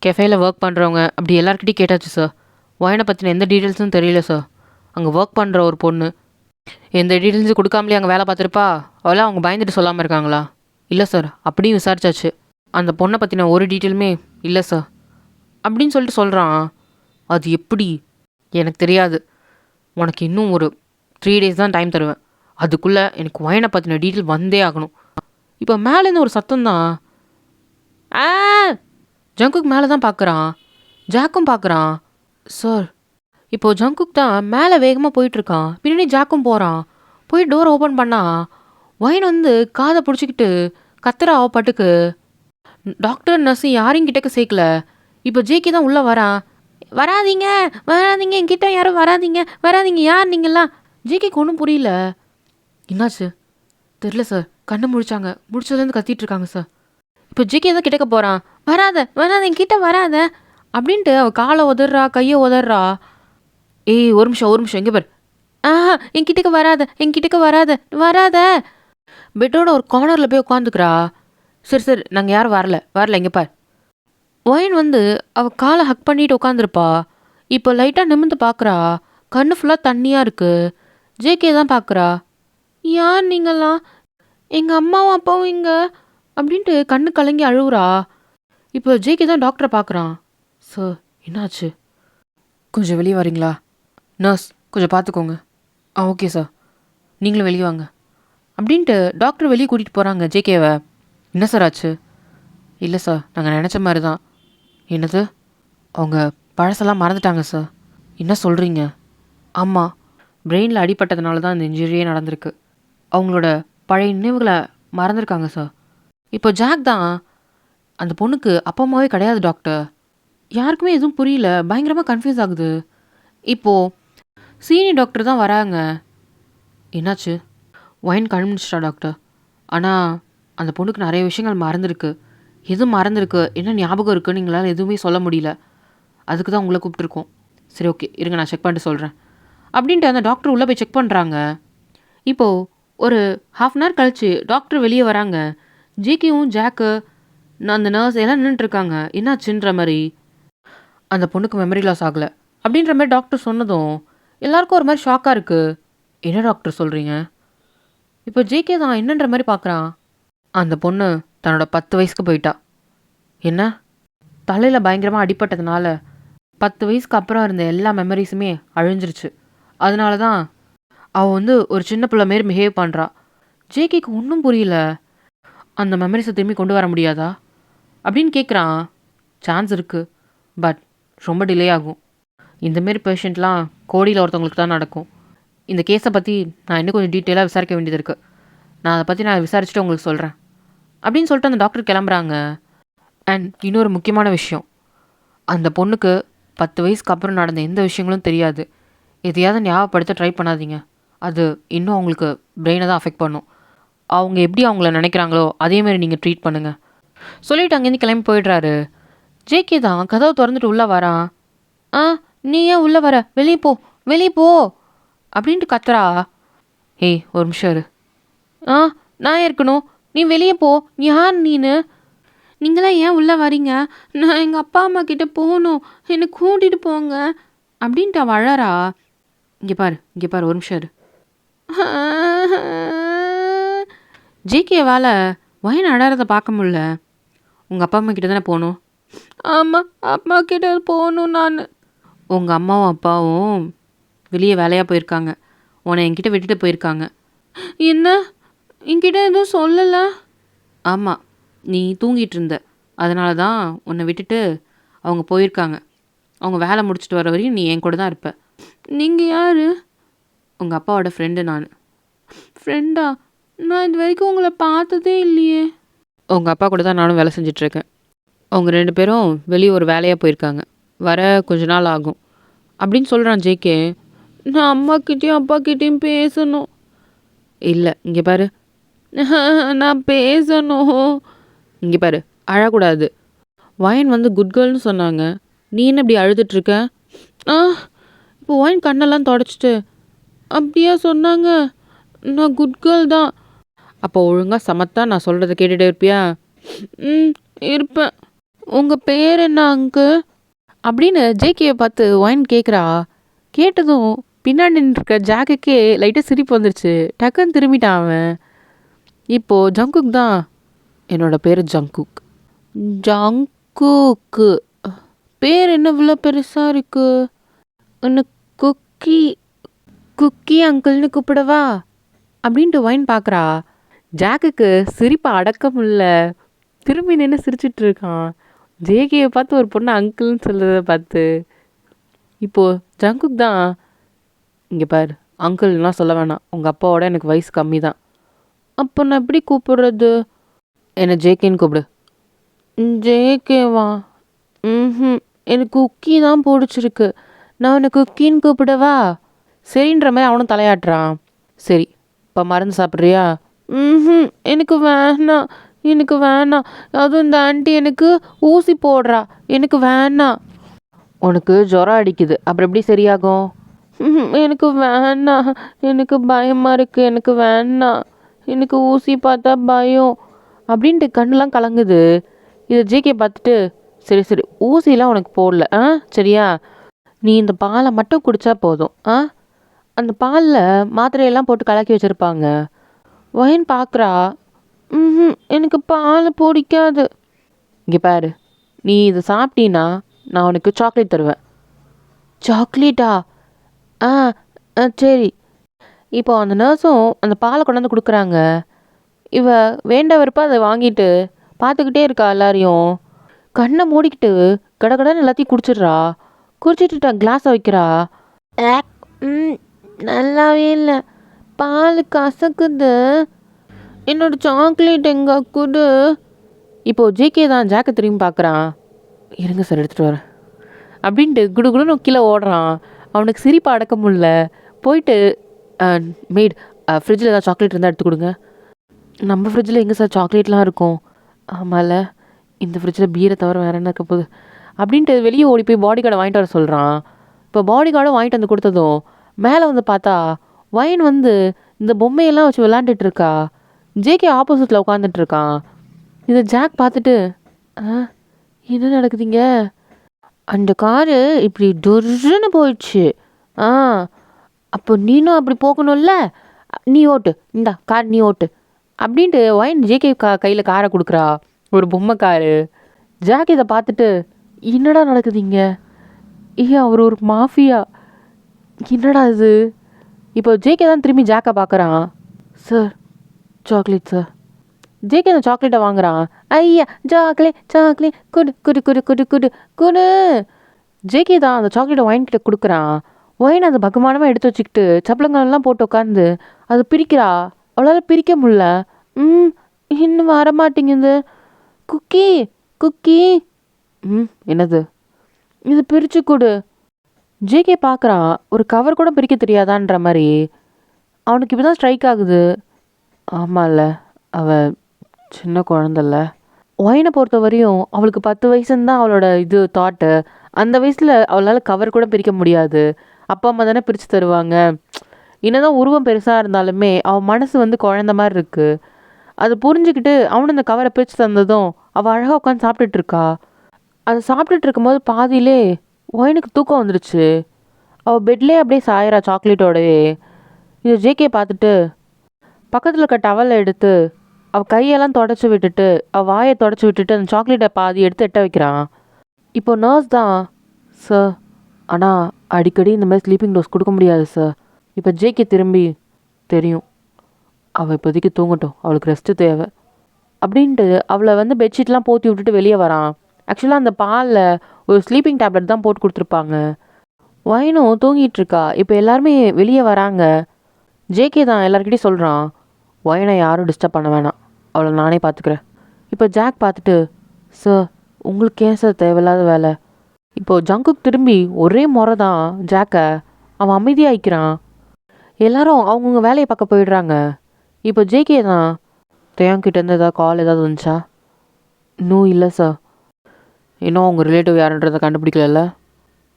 கெஃபேல ஒர்க் பண்ணுறவங்க அப்படி எல்லாருக்கிட்டையும் கேட்டாச்சு சார். ஒயினை பற்றின எந்த டீட்டெயில்ஸும் தெரியல சார். அங்கே ஒர்க் பண்ணுற ஒரு பொண்ணு எந்த டீட்டெயில்ஸும் கொடுக்காமலே அங்கே வேலை பார்த்துருப்பா. அவளாம் அவங்க பயந்துட்டு சொல்லாமல் இருக்காங்களா? இல்லை சார், அப்படியும் விசாரிச்சாச்சு. அந்த பொண்ணை பற்றின ஒரு டீட்டெயிலுமே இல்லை சார் அப்படின்னு சொல்கிறான். அது எப்படி? எனக்கு தெரியாது. உனக்கு இன்னும் ஒரு 3 days தான் டைம் தருவேன். அதுக்குள்ளே எனக்கு ஒயினை பற்றின டீட்டெயில் வந்தே ஆகணும். இப்போ மேலேருந்து ஒரு சத்தம் தான். ஜங்குக் மேலே தான் பார்க்குறான். ஜாக்கும் பார்க்குறான். சார் இப்போது ஜங்குக் தான் மேலே வேகமாக போயிட்டுருக்கான். பின்னாடி ஜாக்கும் போகிறான். போய் டோர் ஓப்பன் பண்ணா ஒயின் வந்து காதை பிடிச்சிக்கிட்டு கத்துறா அவ பாட்டுக்கு. டாக்டர் நர்ஸு யாரையும் கிட்டக்க சேர்க்கல. இப்போ ஜேகே தான் உள்ளே வரான். வராதீங்க வராதீங்க, என்கிட்ட யாரும் வராதீங்க வராதீங்க, யார் நீங்களாம்? ஜேகேக்கு ஒன்றும் புரியல. என்னாச்சு தெரில சார். கண்ணு முழிச்சாங்க, முடிச்சதுலேருந்து கத்திட்டு இருக்காங்க சார். இப்போ ஜேகே தான் கிட்டக்க போகிறான். வராத வராத, என்கிட்ட வராத அப்படின்ட்டு அவள் காலை உதறா, கையை உதறா. ஏய் ஒரு நிமிஷம் எங்கே பார். என்கிட்டக்க வராத என்கிட்டக்க வராத வராத. பெட்டோட ஒரு கார்னரில் போய் உட்காந்துக்கிறா. சரி நாங்கள் யாரும் வரல எங்கே பார். ஒயின் வந்து அவள் காலை ஹக் பண்ணிட்டு உட்காந்துருப்பா. இப்போ லைட்டாக நிமிர்ந்து பார்க்குறா. கண்ணு ஃபுல்லாக தண்ணியாக இருக்குது. ஜேகே தான் பார்க்குறா. யார் நீங்களாம்? எங்கள் அம்மாவும் அப்பாவும் இங்கே அப்படின்ட்டு கண்ணு கலங்கி அழுவுறா. இப்போ ஜேகே தான் டாக்டரை பார்க்குறான். சார் என்னாச்சு? கொஞ்சம் வெளியே வரீங்களா? நர்ஸ் கொஞ்சம் பார்த்துக்கோங்க. ஓகே சார், நீங்களும் வெளியே வாங்க அப்படின்ட்டு டாக்டர் வெளியே கூட்டிகிட்டு போகிறாங்க ஜேகேவை. என்ன சார் ஆச்சு? இல்லை சார், நாங்கள் நினச்ச மாதிரி தான். என்னது? அவங்க பழசெல்லாம் மறந்துட்டாங்க சார். என்ன சொல்கிறீங்க? ஆமாம், பிரெயினில் அடிபட்டதுனால தான் இந்த இன்ஜுரியே நடந்திருக்கு. அவங்களோட பழைய நினைவுகளை மறந்துருக்காங்க சார். இப்போ ஜாக் தான் அந்த பொண்ணுக்கு அப்பா அம்மாவே கிடையாது டாக்டர். யாருக்குமே எதுவும் புரியல, பயங்கரமாக கன்ஃபியூஸ் ஆகுது. இப்போது சீனியர் டாக்டர் தான் வராங்க. என்னாச்சு? ஒயின் கண்டுபிடிச்சிட்டா டாக்டர். ஆனால் அந்த பொண்ணுக்கு நிறைய விஷயங்கள் மறந்துருக்கு. எது மறந்துருக்கு, என்ன ஞாபகம் இருக்குன்னு எங்களால் எதுவுமே சொல்ல முடியல. அதுக்கு தான் உங்களை கூப்பிட்ருக்கோம். சரி ஓகே இருங்க, நான் செக் பண்ணிட்டு சொல்கிறேன் அப்படின்ட்டு அந்த டாக்டர் உள்ளே போய் செக் பண்ணுறாங்க. இப்போது ஒரு 1/2 hour கழிச்சு டாக்டர் வெளியே வராங்க. ஜேகேவும் ஜாக்கு நான் அந்த நர்ஸ் எல்லாம் நின்றுட்டுருக்காங்க, என்னாச்சுன்ற மாதிரி. அந்த பொண்ணுக்கு மெமரி லாஸ் ஆகலை அப்படின்ற மாதிரி டாக்டர் சொன்னதும் எல்லாருக்கும் ஒரு மாதிரி ஷாக்காக இருக்குது. என்ன டாக்டர் சொல்கிறீங்க? இப்போ ஜேகே தான் என்னன்ற மாதிரி பார்க்குறான். அந்த பொண்ணு தன்னோட 10 வயசுக்கு போயிட்டா. என்ன? தலையில் பயங்கரமாக அடிபட்டதுனால 10 வயசுக்கு அப்புறம் இருந்த எல்லா மெமரிஸுமே அழிஞ்சிருச்சு. அதனால தான் அவள் வந்து ஒரு சின்ன பிள்ளை மாரி பிஹேவ் பண்ணுறா. ஜேகேக்கு ஒன்றும் புரியல. அந்த மெமரிஸை திரும்பி கொண்டு வர முடியாதா அப்படின்னு கேட்குறான். சான்ஸ் இருக்குது, பட் ரொம்ப டிலே ஆகும். இந்தமாரி பேஷண்ட்லாம் கோடியில் ஒருத்தவங்களுக்கு தான் நடக்கும். இந்த கேஸை பற்றி நான் இன்னும் கொஞ்சம் டீட்டெயிலாக விசாரிக்க வேண்டியது இருக்குது. நான் அதை பற்றி நான் விசாரிச்சுட்டு உங்களுக்கு சொல்கிறேன் அப்படின்னு சொல்லிட்டு அந்த டாக்டர் கிளம்புறாங்க. அண்ட் இன்னொரு முக்கியமான விஷயம், அந்த பொண்ணுக்கு 10 வயசுக்கு அப்புறம் நடந்த எந்த விஷயங்களும் தெரியாது. எதையாவது ஞாபகப்படுத்த ட்ரை பண்ணாதீங்க. அது இன்னும் அவங்களுக்கு பிரெயினை தான் அஃபெக்ட் பண்ணும். அவங்க எப்படி அவங்கள நினைக்கிறாங்களோ அதேமாரி நீங்கள் ட்ரீட் பண்ணுங்கள் சொல்லிவிட்டு அங்கேருந்து கிளம்பி போயிடுறாரு. ஜேகே தான் கதவை திறந்துட்டு உள்ளே வரான். நீ ஏன் உள்ளே வர? வெளியே போ, வெளியே போ அப்படின்ட்டு கத்துறா. ஏய் ஒரு நிமிஷம் இரு. நான் இருக்கணும், நீ வெளியே போ. யார் நீனு? நீங்களாம் ஏன் உள்ளே வரீங்க? நான் எங்கள் அப்பா அம்மா கிட்டே போகணும், என்னை கூட்டிகிட்டு போங்க அப்படின்ட்டு அவள் அழறா. இங்கே பாரு ஒரு நிமிஷம் இரு. ஜேகேவால் வயன் அழறதை பார்க்க முடியல. உங்கள் அப்பா அம்மா கிட்ட தானே போகணும்? ஆமாம், அப்பா கிட்ட போகணும் நான். உங்கள் அம்மாவும் அப்பாவும் வெளியே வேலையாக போயிருக்காங்க, உன்னை என்கிட்ட விட்டுட்டு போயிருக்காங்க. என்ன? என்கிட்ட எதுவும் சொல்லலை? ஆமாம், நீ தூங்கிட்டு இருந்த, அதனால தான் உன்னை விட்டுட்டு அவங்க போயிருக்காங்க. அவங்க வேலை முடிச்சுட்டு வர வரையும் நீ என் கூட தான் இருப்ப. நீங்கள் யார்? உங்கள் அப்பாவோட ஃப்ரெண்டு நான். ஃப்ரெண்டா? நான் இது வரைக்கும் உங்களை பார்த்ததே இல்லையே. உங்கள் அப்பா கூட தான் நானும் வேலை செஞ்சிட்ருக்கேன். அவங்க 2 பேரும் வெளியே ஒரு வேலையாக போயிருக்காங்க, வர கொஞ்ச நாள் ஆகும் அப்படின்னு சொல்கிறான் ஜேகே. நான் அம்மாக்கிட்டேயும் அப்பாக்கிட்டேயும் பேசணும். இல்லை, இங்கே பாரு. நான் பேசணும். இங்கே பாரு, அழக்கூடாது. வயன் வந்து குட் கேர்ள்னு சொன்னாங்க, நீ என்ன இப்படி அழுதுட்ருக்க? இப்போ வயன் கண்ணெல்லாம் தொடச்சிட்டு, அப்படியா சொன்னாங்க? நான் குட் கேர்ள் தான். அப்போ ஒழுங்காக சமத்தா நான் சொல்கிறத கேட்டுகிட்டே இருப்பியா? இருப்பேன். உங்கள் பேர் என்ன அங்கு அப்படின்னு ஜேகேயை பார்த்து வயன் கேட்குறா. கேட்டதும் பின்னாடி நின்றுருக்க ஜாக்குக்கே லைட்டாக சிரிப்பு வந்துருச்சு. டக்குன்னு திரும்பிட்டான் அவன். இப்போது ஜங்குக் தான். என்னோட பேர் ஜங்குக். ஜங்குக்கு பேர் என்ன இவ்வளோ பெருசாக இருக்கு? உன்னை குக்கி குக்கி அங்கிள்னு கூப்பிடவா அப்படின்ட்டு வயன் பார்க்குறா. ஜாக்குக்கு சிரிப்பை அடக்க முடியல. திரும்பி நின்று சிரிச்சிட்டு இருக்கான் ஜேகேயை பார்த்து ஒரு பொண்ணு அங்கிள்னு சொல்கிறத பார்த்து. இப்போது ஜங்குக் தான். இங்கே பாரு, அங்கிள்லாம் சொல்ல வேணாம், உங்கள் அப்பாவோட எனக்கு வயசு கம்மி தான். அப்போ நான் எப்படி கூப்பிடுறது? என்னை ஜேகேன்னு கூப்பிடு. ஜேகேவா? எனக்கு குக்கி தான் பிடிச்சிருக்கு, நான் உன்னை குக்கின்னு கூப்பிடவா? சரின்ற மாதிரி அவனும் தலையாட்டுறான். சரி, இப்போ மருந்து சாப்பிட்றியா? எனக்கு வேணாம், எனக்கு வேணாம். அதுவும் இந்த ஆண்டி எனக்கு ஊசி போடுறா, எனக்கு வேணாம். உனக்கு ஜுரம் அடிக்குது, அப்புறம் எப்படி சரியாகும்? எனக்கு வேணாம், எனக்கு பயமாக இருக்குது, எனக்கு வேணாம், எனக்கு ஊசி பார்த்தா பயம் அப்படின்ட்டு கண்ணெலாம் கலங்குது. இதை ஜேகே பார்த்துட்டு, சரி சரி ஊசிலாம் உனக்கு போடல சரியா, நீ இந்த பாலை மட்டும் குடித்தா போதும். அந்த பாலில் மாத்திரையெல்லாம் போட்டு கலக்கி வச்சுருப்பாங்க. வயன் பார்க்குறா. எனக்கு பால் பிடிக்காது. இங்கே பாரு, நீ இதை சாப்பிட்டீன்னா நான் உனக்கு சாக்லேட் தருவேன். சாக்லேட்டா? சரி. இப்போ அந்த நர்ஸும் அந்த பாலை கொண்டாந்து கொடுக்குறாங்க. இவ வேண்ட வெறுப்பா அதை வாங்கிட்டு பார்த்துக்கிட்டே இருக்கா எல்லாரையும். கண்ணை மூடிக்கிட்டு கடகடன்னு எல்லாத்தையும் குடிச்சிடுறா. குடிச்சிட்டு கிளாஸை வைக்கிறா. நல்லாவே இல்லை, பால் கசக்குது, என்னோட சாக்லேட் எங்கே குடு. இப்போது ஜேகே தான் ஜாக்கை திரும்பி பார்க்குறான். இருங்க சார் எடுத்துகிட்டு வரேன் அப்படின்ட்டு குடுகுடுன்னு கீழே ஓடுறான். அவனுக்கு சிரிப்பை அடக்க முடியல. போயிட்டு மேட் ஃப்ரிட்ஜில் ஏதாவது சாக்லேட் இருந்தால் எடுத்து கொடுங்க. நம்ம ஃப்ரிட்ஜில் எங்கே சார் சாக்லேட்லாம் இருக்கும்? ஆமாம்ல, இந்த ஃப்ரிட்ஜில் பீரை தவிர வேறு என்ன இருக்க போகுது அப்படின்ட்டு வெளியே ஓடி போய் பாடி கார்டை வாங்கிட்டு வர சொல்கிறான். இப்போ பாடி கார்டும் வாங்கிட்டு வந்து கொடுத்ததும் மேலே வந்து பார்த்தா வயன் வந்து இந்த பொம்மையெல்லாம் வச்சு விளாண்டுட்டு இருக்கா. ஜேகே ஆப்போசிட்டில் உட்காந்துட்டு இருக்கான். இதை ஜாக் பார்த்துட்டு, ஆ என்ன நடக்குதுங்க? அந்த காரு இப்படி டொர்ருன்னு போயிடுச்சு. ஆ அப்போ நீனும் அப்படி போகணும்ல. நீ ஓட்டு. இந்தா கார் நீ ஓட்டு. அப்படின்ட்டு ஒயின் ஜேகே கையில் காரை கொடுக்குறா. ஒரு பொம்மை காரு. ஜாக் இதை பார்த்துட்டு என்னடா நடக்குதுங்க? அவர் ஒரு மாஃபியா. என்னடா இது? இப்போ ஜேகே தான் திரும்பி ஜாக்கை பார்க்குறான். Sir chocolate sir. ஜேகே அந்த சாக்லேட்டை வாங்குறான். ஐயா சாக்லேட் சாக்லேட் குடு குடு குடு குடு குடு குடு. ஜேகே தான் அந்த சாக்லேட்டை ஒயின் கிட்ட கொடுக்குறான். ஒயின் அதை பகுமானமாக எடுத்து வச்சுக்கிட்டு சப்பளங்கள்லாம் போட்டு உட்காந்து அதை பிரிக்கிறா. அவளால் பிரிக்க முடியல. இன்னும் வரமாட்டேங்குது. Cookie Cookie. என்னது? இது பிரித்து கொடு. ஜேகே பார்க்குறான். ஒரு கவர் கூட பிரிக்க தெரியாதான்ற மாதிரி. அவனுக்கு இப்போ தான் ஸ்ட்ரைக் ஆகுது. ஆமாம்ல, அவள் சின்ன குழந்தைல்ல. ஒயினை பொறுத்த வரையும் அவளுக்கு 10 வயசுன்னு தான் அவளோட இது தாட்டு. அந்த வயசில் அவளால் கவர் கூட பிரிக்க முடியாது. அப்பா அம்மா தானே பிரித்து தருவாங்க. என்னதான் உருவம் பெருசாக இருந்தாலுமே அவன் மனசு வந்து குழந்த மாதிரி இருக்குது. அது புரிஞ்சுக்கிட்டு அவனு இந்த கவரை பிரித்து தந்ததும் அவள் அழகாக உட்காந்து சாப்பிட்டுட்டு இருக்கா. அதை சாப்பிட்டுட்டு இருக்கும்போது பாதியிலே ஒயினுக்கு தூக்கம் வந்துடுச்சு. அவள் பெட்லேயே அப்படியே சாயிறா சாக்லேட்டோடவே. இதை ஜேகே பார்த்துட்டு பக்கத்தில் இருக்க டவலை எடுத்து அவள் கையெல்லாம் தொடச்சி விட்டுட்டு அவள் வாயை தொடச்சி விட்டுட்டு அந்த சாக்லேட்டை பாதி எடுத்து எட்ட வைக்கிறான். இப்போ நர்ஸ் தான். சார் ஆனால் அடிக்கடி இந்த மாதிரி ஸ்லீப்பிங் டோஸ் கொடுக்க முடியாது சார். இப்போ ஜேகே திரும்பி தெரியும், அவள் இப்போதைக்கு தூங்கட்டும், அவளுக்கு ரெஸ்ட்டு தேவை அப்படின்ட்டு அவளை வந்து பெட்ஷீட்லாம் போற்றி விட்டுட்டு வெளியே வரான். ஆக்சுவலாக அந்த பாலில் ஒரு ஸ்லீப்பிங் டேப்லெட் தான் போட்டு கொடுத்துருப்பாங்க. ஒயினும் தூங்கிட்டு இருக்கா. இப்போ எல்லாருமே வெளியே வராங்க. ஜேகே தான் எல்லாருக்கிட்டையும் சொல்கிறான், ஒயினை யாரும் டிஸ்டர்ப் பண்ண வேணாம், அவளை நானே பார்த்துக்கிறேன். இப்போ ஜாக் பார்த்துட்டு, சார் உங்களுக்கு ஏன் சார் தேவையில்லாத வேலை? இப்போது ஜங்குக் திரும்பி ஒரே முறை தான் ஜாக்கை அவன் அமைதியாகிக்கிறான். எல்லாரும் அவங்கவுங்க வேலையை பார்க்க போயிடுறாங்க. இப்போ ஜேகே தான், தேங்கிட்டேருந்து ஏதாவது கால் ஏதாவது வந்துச்சா? இன்னும் இல்லை சார். இன்னும் உங்கள் ரிலேட்டிவ் யாருன்றதை கண்டுபிடிக்கல?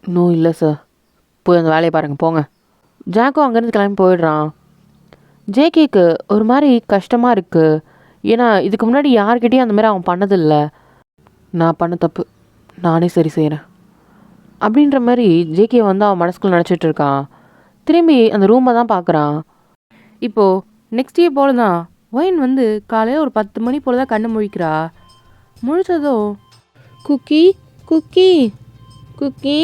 இன்னும் இல்லை சார். போய் அந்த வேலையை பாருங்கள் போங்க. ஜாக்கும் அங்கேருந்து கிளம்பி போயிடுறான். ஜேகேக்கு ஒரு மாதிரி கஷ்டமாக இருக்குது. ஏன்னா இதுக்கு முன்னாடி யார்கிட்டையும் அந்த மாதிரி அவன் பண்ணதில்லை. நான் பண்ண தப்பு நானே சரி செய்கிறேன் அப்படின்ற மாதிரி ஜேகே வந்து அவன் மனசுக்குள்ளே நினச்சிட்டு இருக்கான். திரும்பி அந்த ரூமை தான் பார்க்குறான். இப்போது நெக்ஸ்ட் டே போல் தான் ஒயின் வந்து காலையில் ஒரு 10 மணி போல் தான் கண்ணு முழிக்கிறா. முழிச்சதும் குக்கி குக்கி குக்கி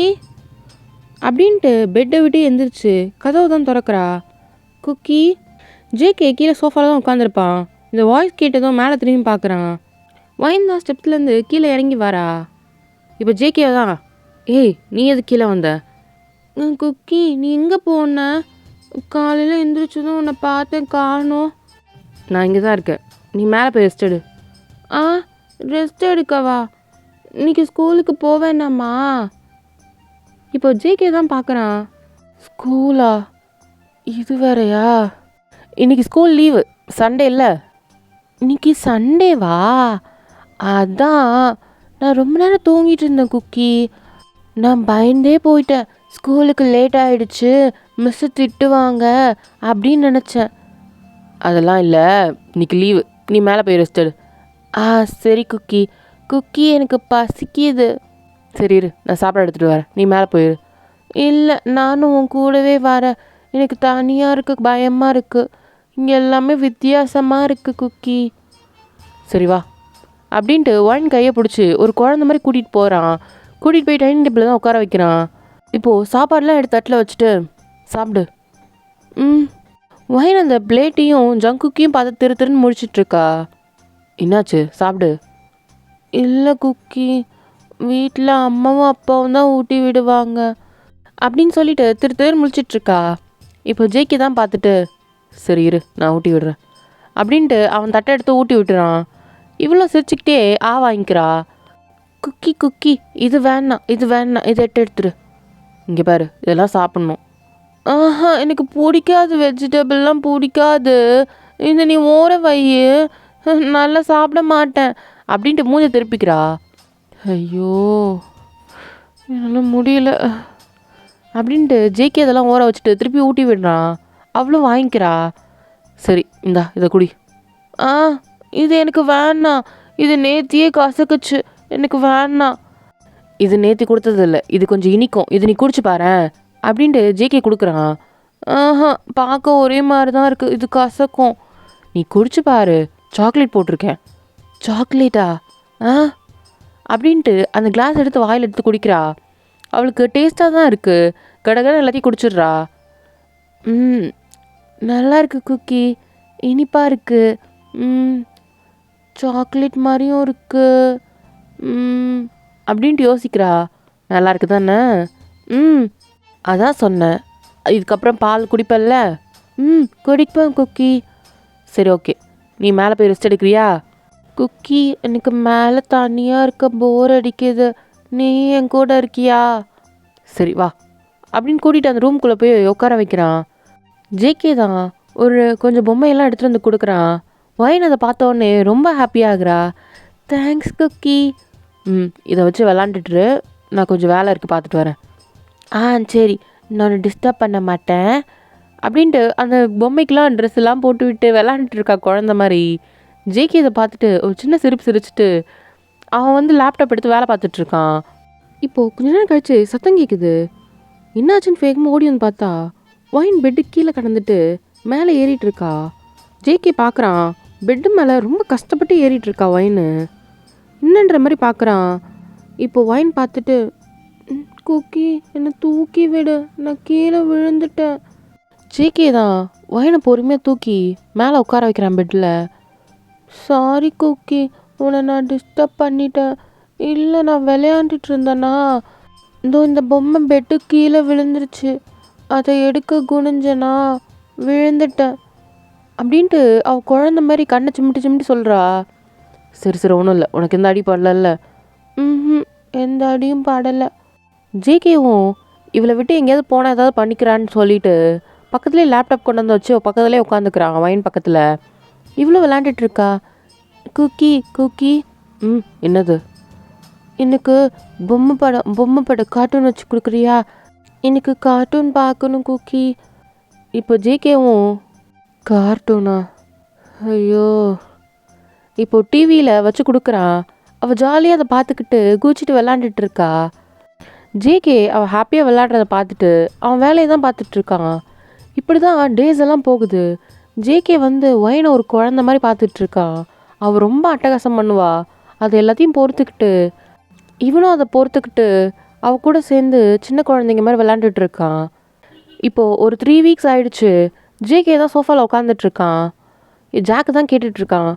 அப்படின்ட்டு பெட்டை விட்டு எந்திரிச்சு கதவு தான் திறக்கிறா. குக்கி. ஜேகே கீழே சோஃபாவில் தான் உட்காந்துருப்பான். இந்த வாய்ஸ் கேட்டதும் மேலே திரும்பி பார்க்குறான். ஒயின் தான் ஸ்டெப்ஸ்லேருந்து கீழே இறங்கி வரா. இப்போ ஜேகே தான், ஏய் நீ எது கீழே வந்த? குக்கி நீ எங்கே போன? காலையில் எந்திரிச்சதும் உன்னை பார்த்தேன், காணோம். நான் இங்கே தான் இருக்கேன், நீ மேலே போய் ரெஸ்ட் எடு. ரெஸ்ட் எடுக்கவா? இன்னைக்கு ஸ்கூலுக்கு போவேனாம்மா? இப்போ ஜேகே தான் பார்க்குறான். ஸ்கூலா? இது வேறையா? இன்னைக்கு ஸ்கூல் லீவு, சண்டே இல்லை. இன்னைக்கு சண்டேவா? அதான் நான் ரொம்ப நேரம் தூங்கிட்டு இருந்தேன் குக்கி. நான் பயந்தே போயிட்டேன், ஸ்கூலுக்கு லேட் ஆகிடுச்சு, மிஸ்ஸு திட்டுவாங்க அப்படின்னு நினச்சேன். அதெல்லாம் இல்லை, இன்னைக்கு லீவு, நீ மேலே போய் ரெஸ்ட் எடு. சரி குக்கி. குக்கி எனக்கு பசிக்குது. சரி இரு, நான் சாப்பாடு எடுத்துகிட்டு வரேன், நீ மேலே போயிரு. இல்லை நானும் உன் கூடவே வரேன், எனக்கு தனியாக இருக்குது, பயமாக இருக்குது, இங்கே எல்லாமே வித்தியாசமாக இருக்குது குக்கி. சரி வா அப்படின்ட்டு ஒயின் கையை பிடிச்சி ஒரு குழந்த மாதிரி கூட்டிகிட்டு போகிறான். கூட்டிகிட்டு போய் டைனிங் டேபிளில் தான் உட்கார வைக்கிறான். இப்போது சாப்பாடெலாம் எடுத்து தட்டில் வச்சுட்டு சாப்பிடு. ஒயின் அந்த பிளேட்டையும் ஜங்குக்கையும் பார்த்து திருன்னு முடிச்சிட்ருக்கா. என்னாச்சு, சாப்பிடு. இல்லை குக்கி, வீட்டில் அம்மாவும் அப்பாவும் தான் ஊட்டி விடுவாங்க அப்படின்னு சொல்லிட்டு திரு முழிச்சிட்ருக்கா. இப்போ ஜேகே தான் பார்த்துட்டு, சரி இரு நான் ஊட்டி விடுறேன் அப்படின்ட்டு அவன் தட்டை எடுத்து ஊட்டி விட்டுறான். இவ்வளோ சிரிச்சுக்கிட்டே வாங்கிக்கிறா. குக்கி குக்கி இது வேணாம், இது வேணாம், இதை எடுத்துரு. இங்கே பாரு, இதெல்லாம் சாப்பிட்ணும். எனக்கு பிடிக்காது, வெஜிடபிள்லாம் பிடிக்காது, இந்த நீ ஓர வை, நல்லா சாப்பிட மாட்டேன் அப்படின்ட்டு மூஞ்ச திருப்பிக்கிறா. ஐயோ என்னால் முடியல அப்படின்ட்டு ஜேகே அதெல்லாம் ஓர வச்சுட்டு திருப்பி ஊட்டி விடுறான். அவ்வளோ வாங்கிக்கிறா. சரி இந்தா இதை குடி. இது எனக்கு வேணாம், இது நேத்தியே கசக்குச்சு, எனக்கு வேணாம். இது நேற்று கொடுத்தது இல்லை, இது கொஞ்சம் இனிக்கும், இது நீ குடிச்சு பாரேன் அப்படின்ட்டு ஜேகே கொடுக்குறான். ஆஹா, பார்க்க ஒரே மாதிரி தான் இருக்குது, இது கசக்கும். நீ குடிச்சு பாரு, சாக்லேட் போட்டிருக்கேன். சாக்லேட்டா? ஆ அப்படின்ட்டு அந்த கிளாஸ் எடுத்து வாயில் எடுத்து குடிக்கிறா. அவளுக்கு டேஸ்ட்டாக தான் இருக்குது. கடகட எல்லாத்தையும் குடிச்சிடுறா. நல்லா இருக்கு குக்கி, இனிப்பாக இருக்குது, சாக்லேட் மாதிரியும் இருக்குது அப்படின்ட்டு யோசிக்கிறா. நல்லா இருக்கு தானே? அதான் சொன்னேன். இதுக்கப்புறம் பால் குடிப்பல்ல? குடிப்பேன் குக்கி. சரி, ஓகே, நீ மேலே போய் ரெஸ்ட் எடுக்கிறியா? குக்கி, எனக்கு மேலே தனியாக இருக்க போர் அடிக்குது, நீ என் கூட இருக்கியா? சரி வா அப்படின்னு கூட்டிகிட்டு அந்த ரூம்குள்ளே போய் உட்கார வைக்கிறான். ஜேகே தான் கொஞ்சம் பொம்மையெல்லாம் எடுத்துகிட்டு வந்து கொடுக்குறான். வைன் அதை பார்த்தோன்னே ரொம்ப ஹாப்பியாகிறா. Thanks cookie. இதை வச்சு விளாண்டுட்டு நான் கொஞ்சம் வேலை இருக்குது, பார்த்துட்டு வரேன். சரி, நான் டிஸ்டர்ப் பண்ண மாட்டேன் அப்படின்ட்டு அந்த பொம்மைக்கெலாம் ட்ரெஸ் எல்லாம் போட்டு விட்டு விளாண்டுட்டு இருக்கா குழந்த மாதிரி. ஜேகே இதை பார்த்துட்டு ஒரு சின்ன சிரிப்பு சிரிச்சுட்டு அவன் லேப்டாப் எடுத்து வேலை பார்த்துட்ருக்கான். இப்போது கொஞ்ச நேரம் கழிச்சு சத்தம் கேட்குது. என்னாச்சுன்னு வேகமாக ஓடி வந்து பார்த்தா வைன் பெட்டு கீழே கடந்துட்டு மேலே ஏறிட்டு இருக்கா. ஜேகே பார்க்குறான், பெட்டு மேலே ரொம்ப கஷ்டப்பட்டு ஏறிட்டு இருக்கா வைனு. என்னன்ற மாதிரி பார்க்குறான். இப்போ வைன் பார்த்துட்டு, குக்கி என்னை தூக்கி விடு, நான் கீழே விழுந்துட்டேன். ஜேகே தான் வைனை பொறுமையாக தூக்கி மேலே உட்கார வைக்கிறான் பெட்டில். சாரி குக்கி, உன்னை நான் டிஸ்டர்ப் பண்ணிட்டேன். இல்லை, நான் விளையாண்டுட்டு இருந்தேனா, இந்த பொம்மை பெட்டு கீழே விழுந்துருச்சு, அதை எடுக்க குனிஞ்சனா விழுந்துட்டேன் அப்படின்ட்டு அவள் குழந்த மாதிரி கண்ணை சிமிட்டு சிமிட்டு சொல்கிறா. சரி சரி, ஒன்றும் இல்லை, உனக்கு எந்த அடி படலல்ல? எந்த அடியும் படலை. ஜேகேவும் இவளை விட்டு எங்கேயாவது போனால் ஏதாவது பண்ணிக்கிறான்னு சொல்லிட்டு பக்கத்துலேயே லேப்டாப் கொண்டு வந்து வச்சு பக்கத்துலேயே உட்காந்துக்கிறான் வைன் பக்கத்தில். இவ்வளோ விளையாண்டுட்டு இருக்கா. Cookie Cookie. என்னது? எனக்கு பொம்மை படம் கார்ட்டூன் வச்சு கொடுக்குறியா? எனக்கு கார்ட்டூன் பார்க்கணும் குக்கி. இப்போ ஜேகேவும் கார்ட்டூனா? ஐயோ. இப்போது டிவியில் வச்சு கொடுக்குறான். அவள் ஜாலியாக அதை பார்த்துக்கிட்டு குதிச்சிட்டு விளாண்டுட்டு இருக்கா. ஜேகே அவள் ஹாப்பியாக விளாட்றத பார்த்துட்டு அவன் வேலையை தான் பார்த்துட்ருக்கான். இப்படி தான் டேஸ் எல்லாம் போகுது. ஜேகே ஒயினை ஒரு குழந்த மாதிரி பார்த்துட்ருக்கான். அவள் ரொம்ப அட்டகாசம் பண்ணுவா. அது எல்லாத்தையும் பொறுத்துக்கிட்டு இவனும் அதை பொறுத்துக்கிட்டு அவ கூட சேர்ந்து சின்ன குழந்தைங்க மாதிரி விளாண்டுட்டு இருக்கான். இப்போது ஒரு 3 வீக்ஸ் ஆயிடுச்சு. ஜேகே தான் சோஃபாவில் உட்காந்துட்ருக்கான். ஜாக்கு தான் கேட்டுட்ருக்கான்.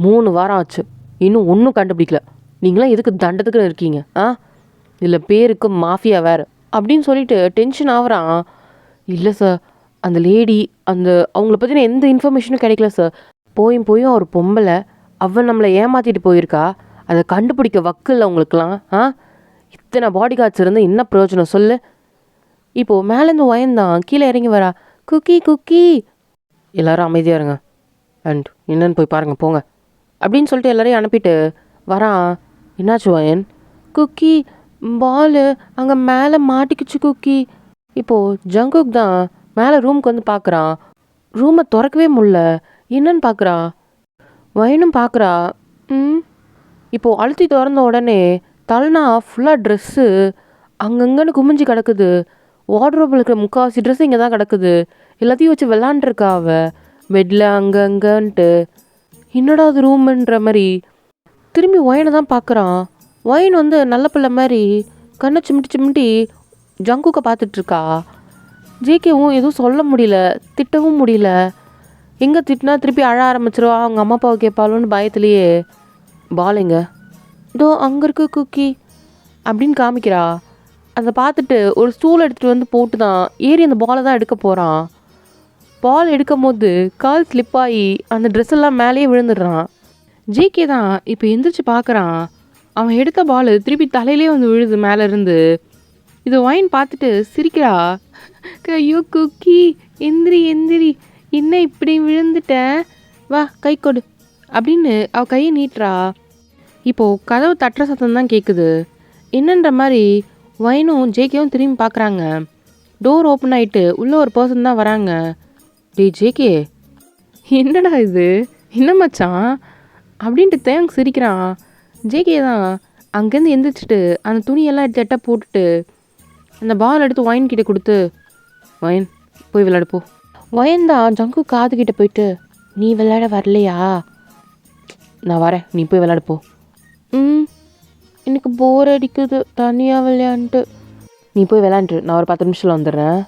3 வாரம் ஆச்சு, இன்னும் ஒன்றும் கண்டுபிடிக்கல. நீங்களாம் எதுக்கு தண்டத்துக்கு இருக்கீங்க? இல்லை பேருக்கு மாஃபியா வேறு அப்படின்னு சொல்லிட்டு டென்ஷன் ஆகுறான். இல்லை சார், அந்த லேடி அவங்கள பற்றின எந்த இன்ஃபர்மேஷனும் கிடைக்கல சார். போயும் ஒரு பொம்பளை அவன் நம்மளை ஏமாற்றிட்டு போயிருக்கா. அதை கண்டுபிடிக்க வக்கு இல்லை உங்களுக்குலாம். இத்தனை பாடி கார்ட்ஸ் இருந்து என்ன பிரயோஜனம் சொல்லு? இப்போது மேலேருந்து வயந்தான் கீழே இறங்கி வரா. Cookie Cookie. எல்லோரும் அமைதியாக இருங்க அண்ட் என்னன்னு போய் பாருங்கள் போங்க அப்படின்னு சொல்லிட்டு எல்லோரையும் அனுப்பிட்டு வரான். என்னாச்சு வயன்? குக்கி, பால் அங்கே மேலே மாட்டிக்கிச்சு குக்கி. இப்போது ஜங்குக் தான் மேலே ரூமுக்கு பார்க்குறான். ரூமை திறக்கவே முடியல. என்னன்னு பார்க்குறான். வயனும் பார்க்குறா. இப்போது அழுத்தி திறந்த உடனே தலனா ஃபுல்லாக ட்ரெஸ்ஸு அங்கங்கன்னு குமிஞ்சு கிடக்குது. வார்ட்ரோபில் இருக்கிற முக்கால்வாசி ட்ரெஸ் இங்கே தான் கிடக்குது. எல்லாத்தையும் வச்சு விளாண்டுருக்கா அவள் பெட்டில் அங்கங்கன்ட்டு. என்னடா அது ரூமுன்ற மாதிரி திரும்பி ஒயனை தான் பார்க்குறான். ஒயின் நல்ல பிள்ளை மாதிரி கண்ணை சிமிட்டி ஜங்குக்கை பார்த்துட்ருக்கா. ஜேகேவும் எதுவும் சொல்ல முடியல, திட்டவும் முடியல. எங்கே திட்டினா திருப்பி அழ ஆரம்பிச்சிருவா, அவங்க அம்மா அப்பாவை கேட்பாளோன்னு பயத்துலேயே. பால் எங்க? இதோ அங்கே இருக்கு குக்கி அப்படின்னு காமிக்கிறா. அதை பார்த்துட்டு ஒரு ஸ்டூல் எடுத்துகிட்டு போட்டு தான் ஏறி அந்த பாலை தான் எடுக்க போகிறான். பால் எடுக்கும் போது கால் ஸ்லிப் ஆகி அந்த ட்ரெஸ் எல்லாம் மேலேயே விழுந்துடுறான். ஜேகே தான் இப்போ எந்திரிச்சு பார்க்குறான். அவன் எடுத்த பால் திருப்பி தலையிலே விழுது மேலேருந்து. இது வைன் பார்த்துட்டு சிரிக்கிறா. ஐயோ குக்கி, எந்திரி, என்ன இப்படி விழுந்துட்டேன், வா கை கொடு அப்படின்னு அவள் கையை நீட்டுறா. இப்போது கதவு தட்டுற சத்தம் தான் கேட்குது. என்னன்ற மாதிரி வைனும் ஜேகேவும் திரும்பி பார்க்குறாங்க. டோர் ஓப்பன் ஆகிட்டு உள்ளே ஒரு பர்சன் தான் வராங்க. டேய் ஜேகே, என்னடா இது, என்ன மச்சான் அப்படின்ட்டு தேங்க் சிரிக்கிறான். ஜேகே தான் அங்கேருந்து எந்திரிச்சிட்டு அந்த துணியெல்லாம் எடுத்து எட்ட போட்டுட்டு அந்த பால் எடுத்து ஒயின் கிட்ட கொடுத்து, ஒயின் போய் விளையாடு போ. ஒயின் தான் ஜங்கு காதுகிட்ட போயிட்டு, நீ விளையாட வரலையா? நான் வரேன், நீ போய் விளையாடு போ. எனக்கு போர் அடிக்குது தனியாக விளையாண்டுட்டு. நீ போய் விளையாண்டு, நான் ஒரு 10 நிமிஷத்தில் வந்துடுறேன்.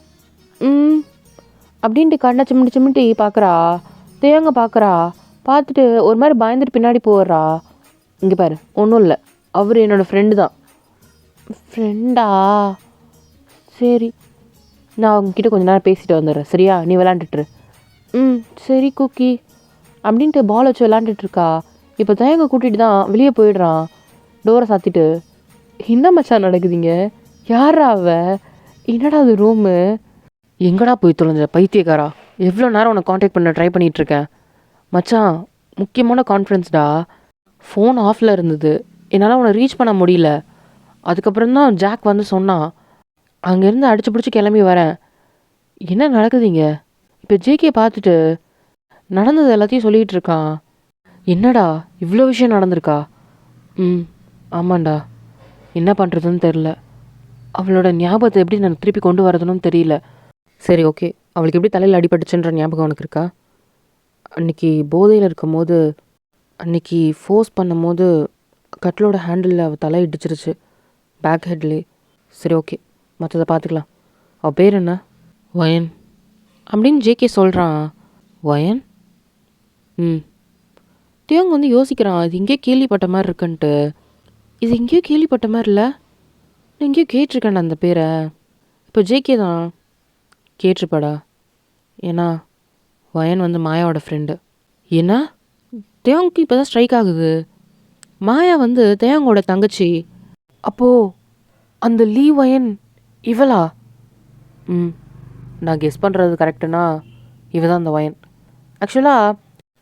அப்படின்ட்டு கண்ணை சிமிட்டி சிமிட்டி பார்க்குறா. தேங்க பார்க்குறா. பார்த்துட்டு ஒரு மாதிரி பயந்துட்டு பின்னாடி போடுறா. இங்கே பாரு, ஒன்றும் இல்லை, அவர் என்னோடய ஃப்ரெண்டு தான். ஃப்ரெண்டா? சரி, நான் அவங்கக்கிட்ட கொஞ்ச நேரம் பேசிட்டு வந்துடுறேன், சரியா? நீ விளாண்டுட்டுரு. சரி குக்கி அப்படின்ட்டு பால் வச்சு விளாண்டுட்ருக்கா. இப்போ தேங்க கூட்டிகிட்டு தான் வெளியே போயிடுறான். டோரை சாத்திட்டு, என்ன மச்சான் நடக்குதுங்க? யாரா அவ? என்னடா அது ரூமு? எங்கடா போய் தொலைஞ்ச பைத்தியக்காரா? எவ்வளோ நேரம் உன்னை காண்டாக்ட் பண்ண ட்ரை பண்ணிகிட்ருக்கேன் மச்சான். முக்கியமான கான்ஃபரன்ஸ்டா. ஃபோன் ஆஃபில் இருந்தது, என்னால் உன்னை ரீச் பண்ண முடியல. அதுக்கப்புறம் தான் ஜாக் வந்து சொன்னான். அங்கேருந்து அடிச்சு பிடிச்சி கிளம்பி வரேன். என்ன நடக்குதுங்க? இப்போ ஜேகே பார்த்துட்டு நடந்தது எல்லாத்தையும் சொல்லிகிட்டு இருக்கான். என்னடா இவ்வளோ விஷயம் நடந்திருக்கா? ஆமாண்டா, என்ன பண்ணுறதுன்னு தெரில. அவளோட ஞாபகத்தை எப்படி நான் திருப்பி கொண்டு வரதுன்னு தெரியல. சரி ஓகே, அவளுக்கு எப்படி தலையில் அடிபட்டுச்சுன்ற ஞாபகம் உனக்கு இருக்கா? அன்றைக்கி போதையில் இருக்கும் போது, அன்றைக்கி ஃபோர்ஸ் பண்ணும் போது கட்டிலோட ஹேண்டிலில் அவள் தலை இடிச்சிருச்சு, பேக் ஹெட்லே. சரி ஓகே, மற்றதை பார்த்துக்கலாம். அவள் பேர் என்ன? வயன் அப்படின்னு ஜேகே சொல்கிறான். வயன்? தியோங் வந்து யோசிக்கிறான், இது எங்கேயோ கேள்விப்பட்ட மாதிரி இருக்குன்ட்டு. இது எங்கேயோ கேள்விப்பட்ட மாதிரி இல்லை, நான் எங்கேயோ கேட்டிருக்கேன் அந்த பேரை. இப்போ ஜேகே தான், கேட்டிருப்பாடா. ஏன்னா வயன் வந்து மாயாவோட ஃப்ரெண்டு. ஏன்னா தேங்க்கு இப்போ தான் ஸ்ட்ரைக் ஆகுது. மாயா வந்து தேங்கோட தங்கச்சி. அப்போது அந்த லீ வயன் இவளா? நான் கெஸ் பண்ணுறது கரெக்டுனா இவ தான் அந்த வயன். ஆக்சுவலாக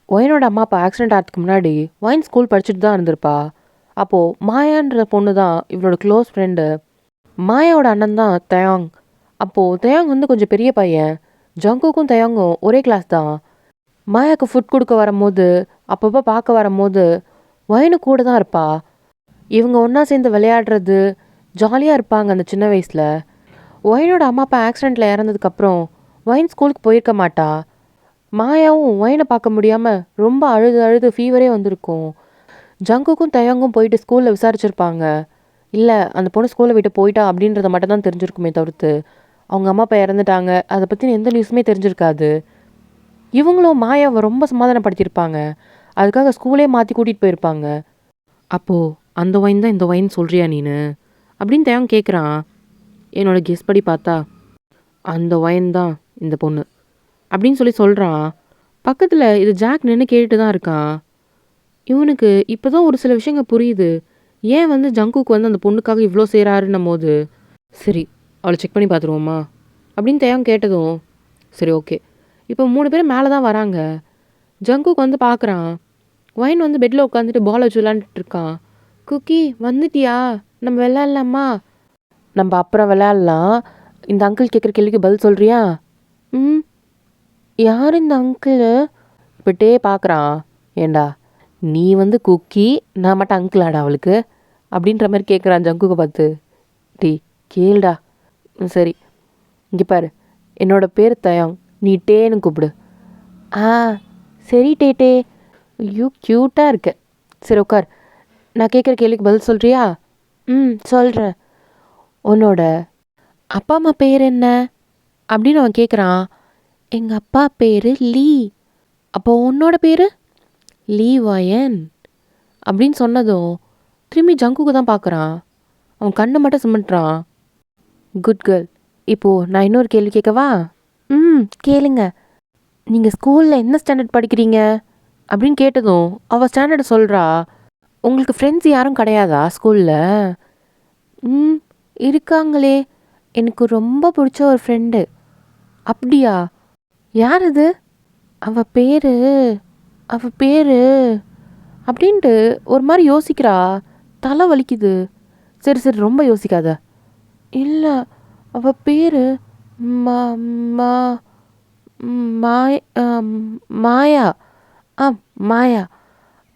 ஒயனோட அம்மா அப்பா ஆக்சிடென்ட் ஆகிறதுக்கு முன்னாடி ஒயின் ஸ்கூல் படிச்சுட்டு தான் இருந்திருப்பா. அப்போது மாயான்ற பொண்ணு தான் இவளோட க்ளோஸ் ஃப்ரெண்டு. மாயாவோட அண்ணன் தான் தயாங். அப்போது தயாங் வந்து கொஞ்சம் பெரிய பையன். ஜங்குக்கும் தயாங்கும் ஒரே கிளாஸ் தான். மாயாவுக்கு ஃபுட் கொடுக்க வரும்போது, அப்பப்போ பார்க்க வரும்போது ஒயனு கூட தான் இருப்பா. இவங்க ஒன்றா சேர்ந்து விளையாடுறது, ஜாலியாக இருப்பாங்க அந்த சின்ன வயசில். ஒயனோட அம்மா அப்பா ஆக்சிடெண்ட்டில் இறந்ததுக்கப்புறம் ஒயின் ஸ்கூலுக்கு போயிருக்க மாட்டா. மாயாவும் ஒயனை பார்க்க முடியாமல் ரொம்ப அழுது அழுது ஃபீவரே வந்திருக்கும். ஜங்குக்கும் தயாங்கும் போயிட்டு ஸ்கூலில் விசாரிச்சிருப்பாங்க. இல்லை, அந்த பொண்ணு ஸ்கூலை விட்டு போயிட்டா அப்படின்றத மட்டும் தான் தெரிஞ்சிருக்குமே தவிர்த்து அவங்க அம்மா அப்பா இறந்துட்டாங்க அதை பற்றின எந்த நியூஸுமே தெரிஞ்சிருக்காது. இவங்களும் மாயாவை ரொம்ப சமாதானப்படுத்தியிருப்பாங்க. அதுக்காக ஸ்கூலே மாற்றி கூட்டிகிட்டு போயிருப்பாங்க. அப்போது அந்த ஒயின் தான் இந்த ஒயின் சொல்கிறியா நீனு அப்படின்னு தயாங் கேட்குறான். என்னோட கெஸ் படி பார்த்தா அந்த ஒயின் தான் இந்த பொண்ணு அப்படின்னு சொல்கிறான். பக்கத்தில் இது ஜாக் நின்று கேட்டுட்டு தான் இருக்கான். இவனுக்கு இப்போ தான் ஒரு சில விஷயங்கள் புரியுது. ஏன் வந்து ஜங்குக்கு வந்து அந்த பொண்ணுக்காக இவ்வளோ செய்கிறாருன்னும் போது, சரி அவளை செக் பண்ணி பார்த்துருவோமா அப்படின்னு தயாங் கேட்டதும், சரி ஓகே. இப்போ 3 பேரும் மேலே தான் வராங்க. ஜங்குக்கு வந்து பார்க்குறான். ஒயின் வந்து பெட்டில் உட்காந்துட்டு பால் வச்சு விளையாண்டுட்டு இருக்கான். குக்கி வந்துட்டியா, நம்ம விளையாடலாமா? நம்ம அப்புறம் விளையாடலாம். இந்த அங்கிள் கேட்குற கேள்விக்கு பதில் சொல்கிறியா? யார் இந்த அங்கிள்? இப்பட்டே பார்க்குறான். ஏண்டா நீ வந்து குக்கி, நான் மட்டும் அங்கிள் ஆடா அவளுக்கு அப்படின்ற மாதிரி கேட்குறான் ஜங்குக்கு பார்த்து. டீ கேளுடா. சரி இங்கே பாரு, என்னோட பேர் தயாங், நீ டேன்னு கூப்பிடு. சரி டே. ஐயோ க்யூட்டாக இருக்க. சரி உட்கார், நான் கேட்குற கேள்விக்கு பதில் சொல்கிறியா? சொல்கிறேன். உன்னோட அப்பா அம்மா பேர் என்ன அப்படின்னு அவன் கேட்குறான். எங்கள் அப்பா பேர் லீ. அப்போ உன்னோட பேர்? லீ வயன் அப்படின்னு சொன்னதும் திரும்பி ஜங்குக்கு தான் பார்க்குறான். அவன் கண்ணை மட்டும் சிமிட்டுறான். Good girl. இப்போது நான் இன்னொரு கேள்வி கேட்கவா? கேளுங்க. நீங்கள் ஸ்கூலில் என்ன ஸ்டாண்டர்ட் படிக்கிறீங்க அப்படின்னு கேட்டதும் அவள் ஸ்டாண்டர்டை சொல்கிறா. உங்களுக்கு ஃப்ரெண்ட்ஸ் யாரும் கிடையாதா ஸ்கூலில்? இருக்காங்களே, எனக்கு ரொம்ப பிடிச்ச ஒரு ஃப்ரெண்டு. அப்படியா? யார் அது? அவள் பேர் அப்படின்ட்டு ஒரு மாதிரி யோசிக்கிறா. தலை வலிக்குது. சரி ரொம்ப யோசிக்காத. இல்லை, அவள் பேர் மாயா. மாயா.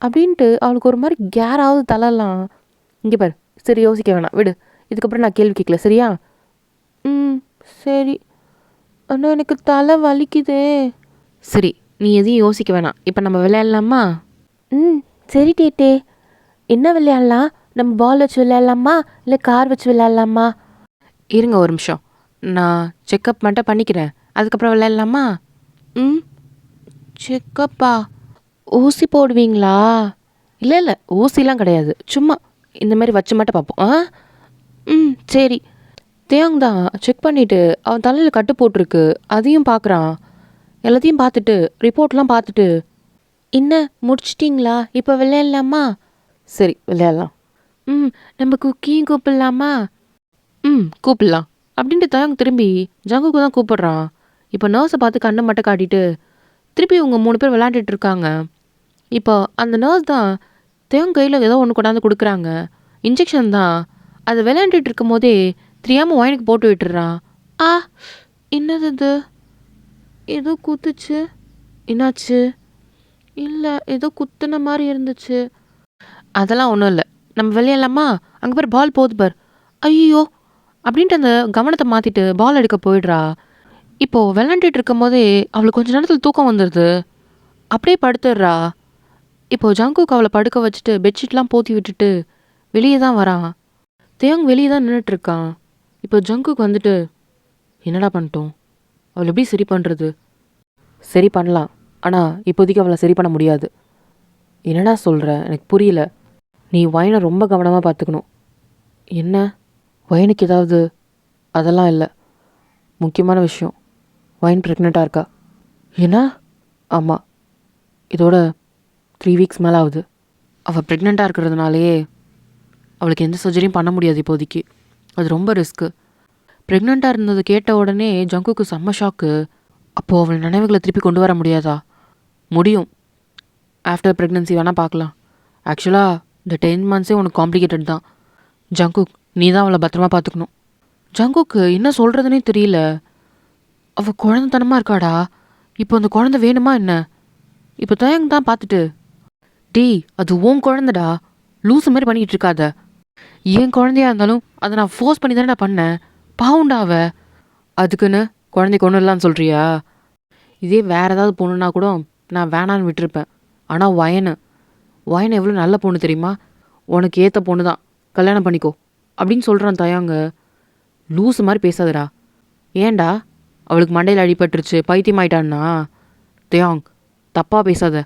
அப்படின்ட்டு அவளுக்கு ஒரு மாதிரி கேராவது தலைலாம். இங்கே பாரு, சரி யோசிக்க வேணாம் விடு, இதுக்கப்புறம் நான் கேள்வி கேட்கல சரியா? ம் சரி, ஆனால் எனக்கு தலை வலிக்குதே. சரி, நீ எதையும் யோசிக்க வேணாம், இப்போ நம்ம விளையாடலாமா? ம் சரி டேட்டே. என்ன விளையாடலாம்? நம்ம பால் வச்சு விளையாடலாமா இல்லை கார் வச்சு விளையாடலாமா? இருங்க ஒரு நிமிஷம், நான் செக்கப் மட்டும் பண்ணிக்கிறேன், அதுக்கப்புறம் விளையாடலாமா? ம் செக்கப்பா? ஊசி போடுவீங்களா? இல்லை இல்லை, ஊசிலாம் கிடையாது, சும்மா இந்த மாதிரி வச்சு மட்டும் பார்ப்போம். ஆ ம் சரி. தேங் தான் செக் பண்ணிவிட்டு அவன் தலையில் கட்டு போட்டிருக்கு அதையும் பார்க்குறான். எல்லாத்தையும் பார்த்துட்டு ரிப்போர்ட்லாம் பார்த்துட்டு, என்ன முடிச்சிட்டிங்களா, இப்போ விளையாடலாமா? சரி விளையாடலாம். ம் நம்ம குக்கியும் கூப்பிடலாமா? ம் கூப்பிடலாம். அப்படின்ட்டு தயங் திரும்பி ஜங்குக்கு தான் கூப்பிடுறான். இப்போ நர்ஸை பார்த்து கண்ணை மட்டும் காட்டிட்டு திருப்பி இவங்க 3 பேர் விளையாண்டுட்டு இருக்காங்க. இப்போ அந்த நர்ஸ் தான் தேவன் கையில் ஏதோ ஒன்று கொண்டாந்து கொடுக்குறாங்க, இன்ஜெக்ஷன் தான். அது விளையாண்டுட்டு இருக்கும் போதே தெரியாமல் வாயினுக்கு போட்டு விட்டுறான். ஆ என்னது இது, ஏதோ குத்துச்சு. என்னாச்சு? இல்லை ஏதோ குத்துன மாதிரி இருந்துச்சு. அதெல்லாம் ஒன்றும் இல்லை, நம்ம விளையாடலாமா? அங்கே பாரு பால் போகுது பார். ஐயோ அப்படின்ட்டு அந்த கவனத்தை மாற்றிட்டு பால் எடுக்க போயிடுறா. இப்போது விளையாண்டுட்டு இருக்கும் போதே அவளுக்கு கொஞ்ச நேரத்தில் தூக்கம் வந்துடுது, அப்படியே படுத்துடுறா. இப்போது ஜங்குக்கு அவளை படுக்க வச்சுட்டு பெட்ஷீட்லாம் போற்றி விட்டுட்டு வெளியே தான் வரான். தேங் வெளியே தான் நின்றுட்டுருக்கான். இப்போ ஜங்குக்கு வந்துட்டு, என்னடா பண்ணிட்டோம், அவளை எப்படி சரி பண்ணுறது? சரி பண்ணலாம், ஆனால் இப்போதைக்கு அவளை சரி பண்ண முடியாது. என்னடா சொல்கிற, எனக்கு புரியல. நீ வயனை ரொம்ப கவனமாக பார்த்துக்கணும். என்ன வயனுக்கு ஏதாவது? அதெல்லாம் இல்லை, முக்கியமான விஷயம், வயன் ப்ரெக்னெண்ட்டாக இருக்கா. என்ன? ஆமாம், இதோட 3 வீக்ஸ் மேலே ஆகுது. அவள் ப்ரெக்னெண்ட்டாக இருக்கிறதுனாலேயே அவளுக்கு எந்த சர்ஜரியும் பண்ண முடியாது இப்போதைக்கு, அது ரொம்ப ரிஸ்க்கு. ப்ரெக்னெண்ட்டாக இருந்தது கேட்ட உடனே ஜங்குக்கு செம்ம ஷாக்கு. அப்போது அவள் நினைவுகளை திருப்பி கொண்டு வர முடியாதா? முடியும், ஆஃப்டர் ப்ரெக்னென்சி வேணால் பார்க்கலாம். ஆக்சுவலாக இந்த 10 monthsே உனக்கு காம்ப்ளிகேட்டட் தான். ஜங்குக், நீ தான் அவளை பத்திரமா பார்த்துக்கணும். ஜங்குக்கு என்ன சொல்கிறதுனே தெரியல. அவள் குழந்தைத்தனமாக இருக்காடா. இப்போ அந்த குழந்தை வேணுமா என்ன? இப்போ தயங்க தான் பார்த்துட்டு, டேய் அது உன் குழந்தைடா, லூசு மாதிரி பண்ணிகிட்டு இருக்காத. என் குழந்தையா இருந்தாலும் அதை நான் ஃபோர்ஸ் பண்ணி தானே பண்ணேன், பாவுண்டா அவ. அதுக்குன்னு குழந்தைக்கு ஒன்றும் இல்லைன்னு சொல்கிறியா? இதே வேறு ஏதாவது பொண்ணுன்னா கூட நான் வேணான்னு விட்டுருப்பேன். ஆனால் வயனை எவ்வளோ நல்ல பொண்ணு தெரியுமா? உனக்கு ஏற்ற பொண்ணு தான், கல்யாணம் பண்ணிக்கோ அப்படின்னு சொல்கிறான் தயாங்க. லூசு மாதிரி பேசாதடா. ஏன்டா, அவளுக்கு மண்டையில் அடிபட்டுருச்சு பைத்தியம் ஆயிட்டான்னா? தயாங் தப்பாக பேசாத.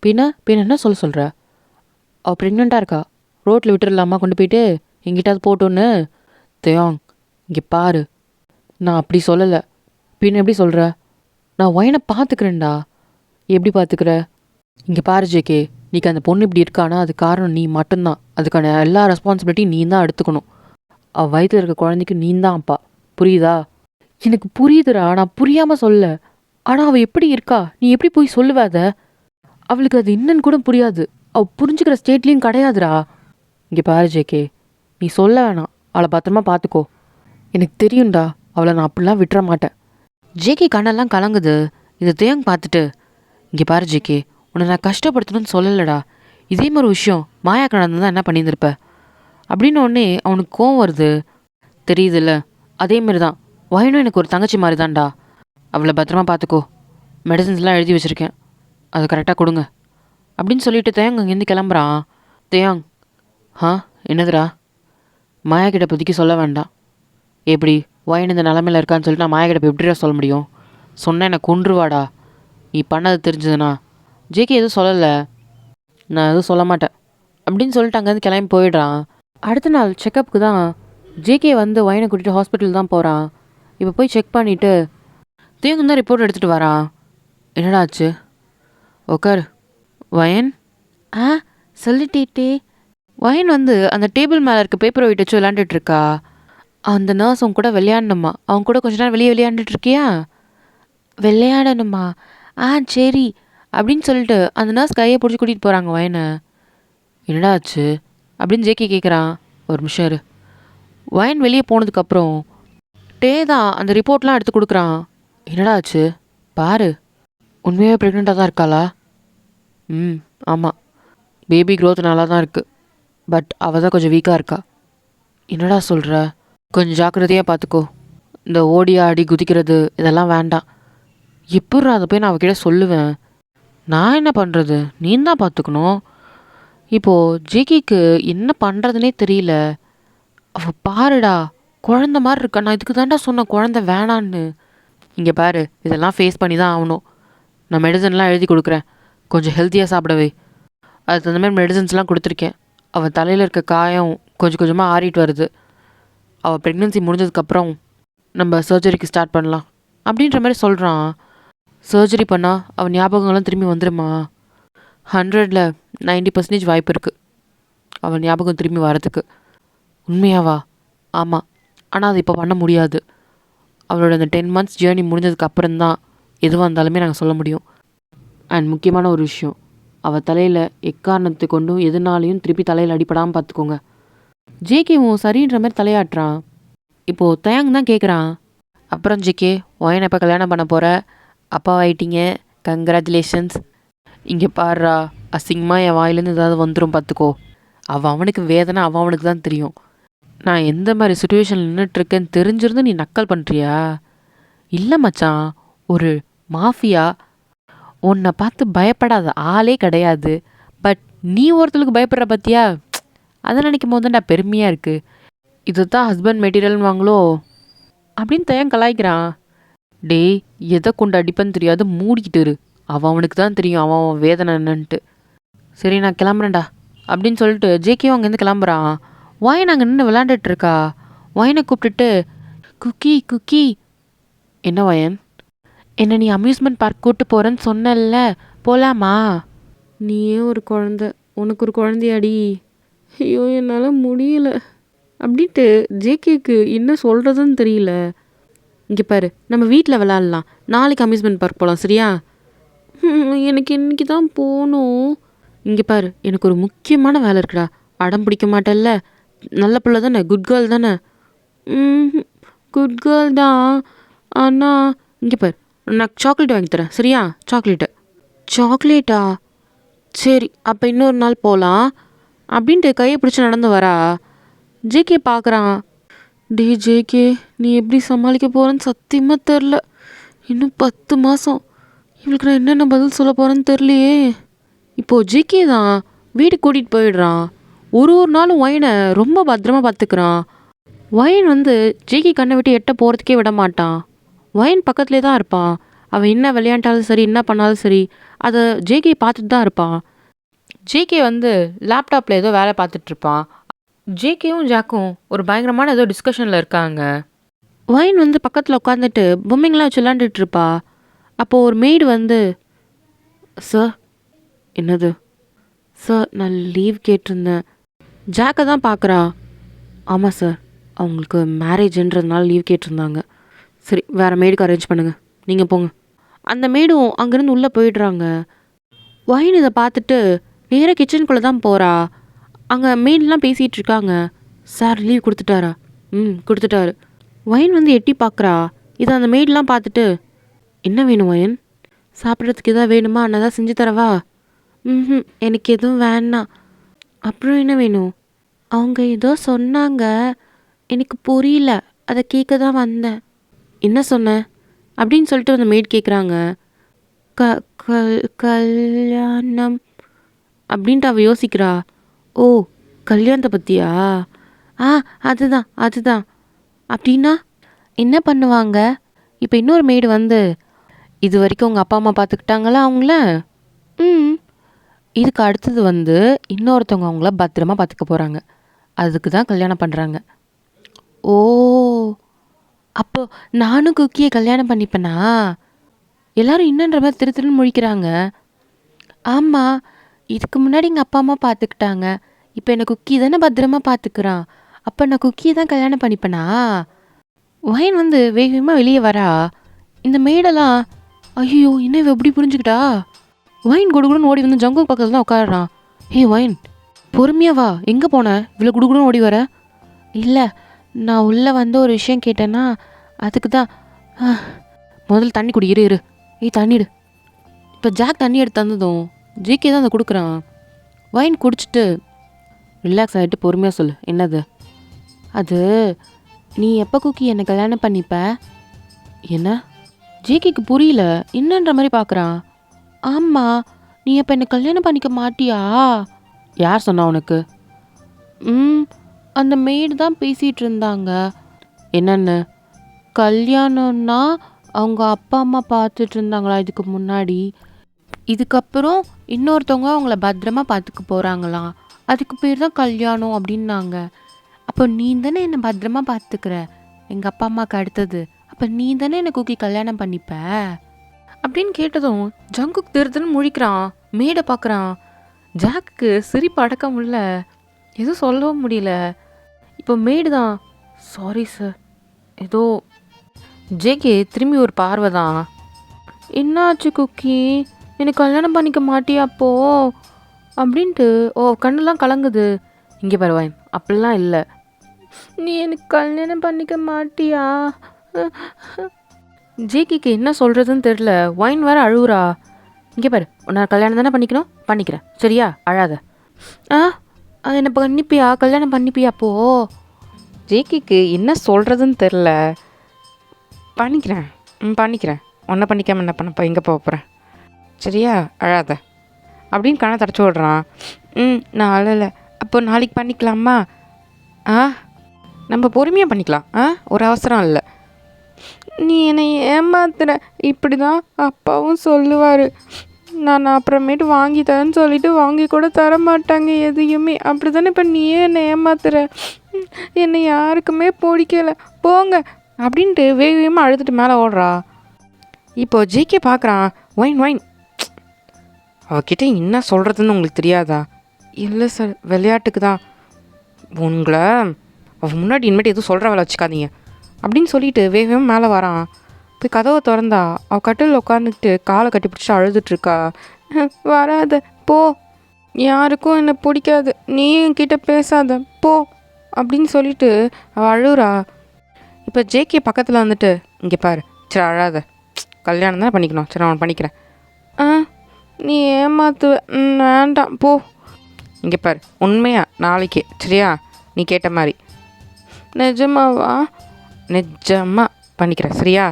பின்ன என்ன சொல்கிற? அவள் ப்ரெக்னெண்ட்டாக இருக்கா, ரோட்டில் விட்டுடலாமா கொண்டு போயிட்டு எங்கிட்டாவது போட்டோன்னு? தயாங் இங்கே பாரு, நான் அப்படி சொல்லலை. பின்ன எப்படி சொல்கிற? நான் வயனை பார்த்துக்கிறேன்டா. எப்படி பார்த்துக்கிற? இங்கே பாரு ஜேகே, நீக்கு அந்த பொண்ணு இப்படி இருக்கானா அது காரணம் நீ மட்டும்தான். அதுக்கான எல்லா ரெஸ்பான்சிபிலிட்டியும் நீ தான் எடுத்துக்கணும். அவள் வயிற்றில் இருக்க குழந்தைக்கு நீ தான் அப்பா, புரியுதா? எனக்கு புரியுதுடா, நான் புரியாமல் சொல்ல. ஆனால் அவள் எப்படி இருக்கா, நீ எப்படி போய் சொல்லுவாத? அவளுக்கு அது என்னன்னு கூட புரியாது, அவள் புரிஞ்சுக்கிற ஸ்டேட்லேயும் கிடையாதுடா. இங்கே பாரு ஜேகே, நீ சொல்ல வேணாம், அவளை பத்திரமா பார்த்துக்கோ. எனக்கு தெரியும்டா, அவளை நான் அப்படிலாம் விட்டுற மாட்டேன். ஜேகே கண்ணெல்லாம் கலங்குது. இதை தேங்க பார்த்துட்டு, இங்கே பாரு ஜேகே, உன்னை நான் கஷ்டப்படுத்தணும்னு சொல்லலடா. இதே மாதிரி விஷயம் மாயாக்கு நடந்ததான் என்ன பண்ணியிருந்திருப்ப அப்படின்னு உடனே அவனுக்கு கோவம் வருது. தெரியுதுல்ல, அதே மாதிரி தான் வயனும் எனக்கு ஒரு தங்கச்சி மாதிரி தான்டா. அவளை பத்திரமா பார்த்துக்கோ, மெடிசன்ஸ்லாம் எழுதி வச்சுருக்கேன், அது கரெக்டாக கொடுங்க அப்படின்னு சொல்லிட்டு தேயாங் அங்கேருந்து கிளம்புறான். தேயாங், என்னதுடா? மாயா கிட்ட இப்போதைக்கு சொல்ல வேண்டாம். எப்படி வயன் இந்த நிலமையில் இருக்கான்னு சொல்லிட்டு நான் மாயா கிட்ட போய் எப்படிடா சொல்ல முடியும்? சொன்னேன் என்னை கொன்றுவாடா நீ பண்ணது தெரிஞ்சதுண்ணா. ஜேகே எதுவும் சொல்லலை, நான் எதுவும் சொல்ல மாட்டேன் அப்படின்னு சொல்லிட்டு அங்கேருந்து கிளம்பி போயிடுறான். அடுத்த நாள் செக்கப்புக்கு தான் ஜேகே வந்து வயனை கூட்டிகிட்டு ஹாஸ்பிட்டல் தான் போகிறான். இப்போ போய் செக் பண்ணிவிட்டு தேங்க தான் ரிப்போர்ட் எடுத்துகிட்டு வரான். என்னடா ஆச்சு? உக்கார். வயன்? சொல்லிட்டே. வயன் வந்து அந்த டேபிள் மேலே இருக்க பேப்பரை விட்டு வச்சு விளையாண்டுட்ருக்கா. அந்த நர்ஸ் அவங்க கூட விளையாடணுமா, அவங்க கூட கொஞ்ச நேரம் வெளியே விளையாண்டுட்ருக்கியா? விளையாடணுமா? சரி அப்படின்னு சொல்லிட்டு அந்த நர்ஸ் கையை பிடிச்சி கூட்டிகிட்டு போகிறாங்க வயனை. என்னடா ஆச்சு அப்படின்னு ஜேகே கேட்குறான். ஒரு நிமிஷம் இரு. வயன் வெளியே போனதுக்கப்புறம் டே தான் அந்த ரிப்போர்ட்லாம் எடுத்து கொடுக்குறான். என்னடா ஆச்சு பாரு, உண்மையாகவே ப்ரெக்னெண்ட்டாக தான் இருக்காளா? ஆமாம். பேபி க்ரோத் நல்லா தான் இருக்குது. பட் அவள் தான் கொஞ்சம் வீக்காக இருக்கா. என்னடா சொல்கிற? கொஞ்சம் ஜாக்கிரதையாக பார்த்துக்கோ. இந்த ஓடி ஆடி குதிக்கிறது இதெல்லாம் வேண்டாம். எப்பட்றா அதை போய் நான் அவகிட்ட சொல்லுவேன்? நான் என்ன பண்ணுறது? நீ தான் பார்த்துக்கணும். இப்போது ஜேகேக்கு என்ன பண்ணுறதுனே தெரியல. அவள் பாருடா, குழந்த மாதிரி இருக்கா. நான் இதுக்கு தாண்டா சொன்னேன் குழந்த வேணான்னு. இங்கே பாரு, இதெல்லாம் ஃபேஸ் பண்ணி தான் ஆகணும். நான் மெடிசன்லாம் எழுதி கொடுக்குறேன். கொஞ்சம் ஹெல்த்தியாக சாப்பிடவே. அதுக்கு தகுந்த மாதிரி மெடிசன்ஸ்லாம் கொடுத்துருக்கேன். அவள் தலையில் இருக்க காயம் கொஞ்சம் கொஞ்சமாக ஆறிட்டு வருது. அவள் ப்ரெக்னென்சி முடிஞ்சதுக்கப்புறம் நம்ம சர்ஜரிக்கு ஸ்டார்ட் பண்ணலாம் அப்படின்ற மாதிரி சொல்கிறான். சர்ஜரி பண்ணால் அவன் ஞாபகங்கள்லாம் திரும்பி வந்துடுமா? 100ல் 90% வாய்ப்பு இருக்குது அவன் ஞாபகம் திரும்பி வரதுக்கு. உண்மையாவா? ஆமாம். ஆனால் அது இப்போ பண்ண முடியாது. அவளோட அந்த 10 months ஜேர்னி முடிஞ்சதுக்கு அப்புறம்தான் எதுவாக இருந்தாலுமே நாங்கள் சொல்ல முடியும். அண்ட் முக்கியமான ஒரு விஷயம், அவள் தலையில் எக்காரணத்தை கொண்டும் எதுனாலையும் திருப்பி தலையில் அடிப்படாமல் பார்த்துக்கோங்க. ஜேகேவும் சரின்ற மாதிரி தலையாட்டுறான். இப்போது தயாங் தான் கேட்குறான், அப்புறம் ஜேகே ஒயனை எப்போ கல்யாணம் பண்ண போகிற? அப்பாவாயிட்டீங்க, கங்க்ராச்சுலேஷன்ஸ். இங்கே பாடுறா, அசிங்கமாக என் வாயிலேருந்து ஏதாவது வந்துடும் பார்த்துக்கோ. அவனுக்கு வேதனை அவனுக்கு தான் தெரியும். நான் எந்த மாதிரி சுச்சுவேஷனில் நின்றுட்டுருக்கேன்னு தெரிஞ்சிருந்து நீ நக்கல் பண்ணுறியா? இல்லை மச்சான், ஒரு மாஃபியா உன்னை பார்த்து பயப்படாத ஆளே கிடையாது. பட் நீ ஒருத்தருக்கு பயப்படுற பற்றியா? அதை நினைக்கும் போது தான்டா பெருமையாக இருக்குது. இது தான் ஹஸ்பண்ட் மெட்டீரியல்னு வாங்களோ அப்படின்னு தயன் கலாய்க்கிறான். டேய், எதை கொண்டு அடிப்பேன்னு தெரியாது, மூடிக்கிட்டு இரு. அவனுக்கு தான் தெரியும் அவன் வேதனை என்னன்ட்டு. சரி நான் கிளம்புறேன்டா அப்படின்னு சொல்லிட்டு ஜேகேவும் அங்கேருந்து கிளம்புறான். வாயன் அங்கே நின்று விளாண்டுட்ருக்கா. வாயனை கூப்பிட்டுட்டு, குக்கி குக்கி. என்ன வாயன்? என்ன நீ அம்யூஸ்மெண்ட் பார்க் கூப்பிட்டு போகிறேன்னு சொன்னல, போகலாமா? நீயே ஒரு குழந்த, உனக்கு ஒரு குழந்தையாடி. ஐயோ என்னால் முடியல அப்படின்ட்டு ஜேகேக்கு என்ன சொல்கிறதுன்னு தெரியல. இங்கே பாரு, நம்ம வீட்டில் விளாட்லாம், நாளைக்கு அம்யூஸ்மெண்ட் பார்க் போகலாம், சரியா? எனக்கு இன்னைக்கு தான் போகணும். இங்கே பாரு, எனக்கு ஒரு முக்கியமான வேலை இருக்குடா. அடம் பிடிக்க மாட்டல்ல? நல்ல பிள்ளை தானே, குட் கேர்ள் தானே? குட் கேர்ள் தான். ஆனால் இங்கே பாரு, நான் சாக்லேட் வாங்கி தரேன், சரியா? சாக்லேட்டா? சரி, அப்போ இன்னொரு நாள் போகலாம் அப்படின்ட்டு கையை பிடிச்சி நடந்து வரா. ஜேகே பார்க்குறான். டே ஜேகே, நீ எப்படி சமாளிக்க போகிறேன்னு சத்தியமாக தெரில. இன்னும் 10 மாதம். இவளுக்கு நான் என்னென்ன பதில் சொல்ல போகிறேன்னு தெரிலையே. இப்போது ஜேகே தான் வீட்டுக்கு கூட்டிகிட்டு போயிடுறான். ஒரு நாளும் ஒயனை ரொம்ப பத்திரமா பார்த்துக்கிறான். ஒயன் ஜேகே கண்ணை விட்டு எட்ட போகிறதுக்கே விட மாட்டான். ஒயன் பக்கத்துலேயே தான் இருப்பான். அவன் என்ன விளையாண்டாலும் சரி, என்ன பண்ணாலும் சரி, அதை ஜேகே பார்த்துட்டு தான் இருப்பான். ஜேகே லேப்டாப்பில் ஏதோ வேலை பார்த்துட்ருப்பான். ஜேகேவும் ஜாக்கும் ஒரு பயங்கரமான ஏதோ டிஸ்கஷனில் இருக்காங்க. ஒயன் பக்கத்தில் உட்காந்துட்டு பொம்மைங்களாம் வச்சு விளாண்டுட்ருப்பா. அப்போது ஒரு மெய்டு சார். என்னது? சார், நான் லீவ் கேட்டிருந்தேன். ஜாக்கை தான் பார்க்குறா. ஆமாம் சார், அவங்களுக்கு மேரேஜ்ன்றதுனால லீவ் கேட்டிருந்தாங்க. சரி, வேறு மெய்டுக்கு அரேஞ்ச் பண்ணுங்கள், நீங்கள் போங்க. அந்த மெய்டும் அங்கேருந்து உள்ளே போயிடுறாங்க. ஒயின் இதை பார்த்துட்டு நேராக கிச்சனுக்குள்ளே தான் போகிறா. அங்கே மெய்டெலாம் பேசிகிட்டு இருக்காங்க. சார் லீவ் கொடுத்துட்டாரா? கொடுத்துட்டாரு. ஒயின் எட்டி பார்க்குறா. இதை அந்த மெய்டெலாம் பார்த்துட்டு, என்ன வேணும் ஒயன்? சாப்பிட்றதுக்கு எதாவது வேணுமா? நான் தான் செஞ்சு தரவா? எனக்கு எதுவும் வேணாம். அப்புறம் என்ன வேணும்? அவங்க ஏதோ சொன்னாங்க, எனக்கு புரியல, அதை கேட்க தான் வந்தேன். என்ன சொன்ன அப்படின்னு சொல்லிட்டு அந்த மெய்ட் கேட்குறாங்க. கல்யாணம் அப்படின்ட்டு அவள் யோசிக்கிறா. ஓ, கல்யாணத்தை பற்றியா? அதுதான். அப்படின்னா என்ன பண்ணுவாங்க? இப்போ இன்னொரு மெய்டு இது வரைக்கும் உங்கள் அப்பா அம்மா பார்த்துக்கிட்டாங்களா அவங்கள? இதுக்கு அடுத்தது இன்னொருத்தவங்க அவங்கள பத்திரமா பார்த்துக்க போகிறாங்க. அதுக்கு தான் கல்யாணம் பண்ணுறாங்க. ஓ, அப்போ நானும் குக்கியை கல்யாணம் பண்ணிப்பேனா? எல்லாரும் இன்னன்ற மாதிரி திருன்னு முழிக்கிறாங்க. ஆமாம், இதுக்கு முன்னாடி எங்கள் அப்பா அம்மா பார்த்துக்கிட்டாங்க, இப்போ என்னை குக்கி தானே பத்திரமா பார்த்துக்கிறான். அப்போ நான் குக்கியை தான் கல்யாணம் பண்ணிப்பேனா? ஒயின் வேகமாக வெளியே வரா. இந்த மேடெல்லாம், ஐயோ என்ன இவ எப்படி புரிஞ்சுக்கிட்டா? ஒயின் குடுகுடுன்னு ஓடி ஜங்கு பக்கத்தில் தான் உட்காடுறான். ஹே ஒயின், பொறுமையா வா, எங்கே போன? இவ்வளோ குடுகுடுன்னு ஓடி வர? இல்லை, நான் உள்ளே ஒரு விஷயம் கேட்டேன்னா அதுக்கு தான். முதல்ல தண்ணி குடி, இரு. ஏய் தண்ணிடு. இப்போ ஜாக் தண்ணி எடுத்து தந்ததும் ஜேகே தான் அதை கொடுக்குறான். வைன் குடிச்சிட்டு ரிலாக்ஸ் ஆகிட்டு பொறுமையாக சொல்லு. என்னது? அது நீ எப்போ குக்கி என்னை கல்யாணம் பண்ணிப்ப? என்ன? ஜேகேக்கு புரியல, என்னன்ற மாதிரி பார்க்குறான். ஆமாம், நீ எப்போ என்னை கல்யாணம் பண்ணிக்க மாட்டியா? யார் சொன்னா உனக்கு? அந்த மெய்டு தான் பேசிகிட்டு இருந்தாங்க. என்னன்னு? கல்யாணம்னா அவங்க அப்பா அம்மா பார்த்துட்டு இருந்தாங்களா இதுக்கு முன்னாடி. இதுக்கப்புறம் இன்னொருத்தவங்க அவங்கள பத்திரமா பார்த்துக்க போகிறாங்களாம். அதுக்கு பேர் தான் கல்யாணம் அப்படின்னாங்க. அப்போ நீ தானே என்னை பத்திரமா பார்த்துக்கிற எங்கள் அப்பா அம்மாவுக்கு அடுத்தது. அப்போ நீ தானே என்னை குக்கி கல்யாணம் பண்ணிப்ப அப்படின்னு கேட்டதும் ஜங்குக் திருதுன்னு முழிக்கிறான். மேடை பார்க்குறான். ஜாக்குக்கு சிரிப்பு அடக்க முடியல, எதுவும் சொல்லவும் முடியல. இப்போ மேடு தான், சாரி சார். ஏதோ ஜேகே திரும்பி ஒரு பார்வை தான். என்னாச்சு குக்கி, எனக்கு கல்யாணம் பண்ணிக்க மாட்டியா அப்போ அப்படின்ட்டு கண்ணெல்லாம் கலங்குது. இங்கே பரவாயின், அப்படிலாம் இல்லை. நீ எனக்கு கல்யாணம் பண்ணிக்க மாட்டியா? ஜேகிக்கு என்ன சொல்கிறதுன்னு தெரில. வைன் வேறு அழுவுறா. இங்கே பாரு, நான் கல்யாணம் தானே பண்ணிக்கணும், பண்ணிக்கிறேன் சரியா, அழாத. என்னை பண்ணிப்பியா, கல்யாணம் பண்ணிப்பியா அப்போ? ஜேகிக்கு என்ன சொல்கிறதுன்னு தெரில. பண்ணிக்கிறேன் பண்ணிக்கிறேன், ஒன்றை பண்ணிக்காமல் என்ன பண்ணப்போ எங்கே போக போகிறேன் சரியா, அழாத அப்படின்னு கண்ணை தடச்சி விட்றான். நான் அழலை. அப்போ நாளைக்கு பண்ணிக்கலாமா? நம்ம பொறுமையாக பண்ணிக்கலாம், ஒரு அவசரம் இல்லை. நீ என்னை ஏமாத்துற, இப்படி தான் அப்பாவும் சொல்லுவார். நான் அப்புறமேட்டு வாங்கி தரேன்னு சொல்லிட்டு வாங்கி கூட தர மாட்டாங்க எதையுமே. அப்படி தானே இப்போ நீயே என்னை ஏமாத்துற. என்னை யாருக்குமே பிடிக்கல, போங்க அப்படின்ட்டு வேகமாக அழுதுட்டு மேலே ஓடுறா. இப்போது ஜேகே பார்க்குறான். வைன் அவகிட்ட என்ன சொல்கிறதுன்னு உங்களுக்கு தெரியாதா? இல்லை சார், விளையாட்டுக்கு தான். உங்களை அவள் முன்னாடி இனிமேட்டு எதுவும் சொல்கிற வேலை வச்சுக்காதீங்க அப்படின்னு சொல்லிட்டு வேகமாக மேலே வரான். போய் கதவை திறந்தா அவள் கட்டில் உட்காந்துக்கிட்டு காலை கட்டி பிடிச்சி அழுதுட்ருக்கா. வராத போ, யாருக்கும் என்னை பிடிக்காது, நீ என்கிட்ட பேசாத போ அப்படின்னு சொல்லிட்டு அவள் அழுகுறா. இப்போ ஜேகே பக்கத்தில் வந்துட்டு, இங்கே பாரு, சரி அழாத, கல்யாணம் தான் பண்ணிக்கணும், சரி நான் பண்ணிக்கிறேன். நீ ஏமாத்துவ, வேண்டாம் போ. இங்கே பாரு, உண்மையா நாளைக்கு சரியா, நீ கேட்ட மாதிரி. நிஜமாவா? நிஜமா பண்ணிக்கிறேன் சரியா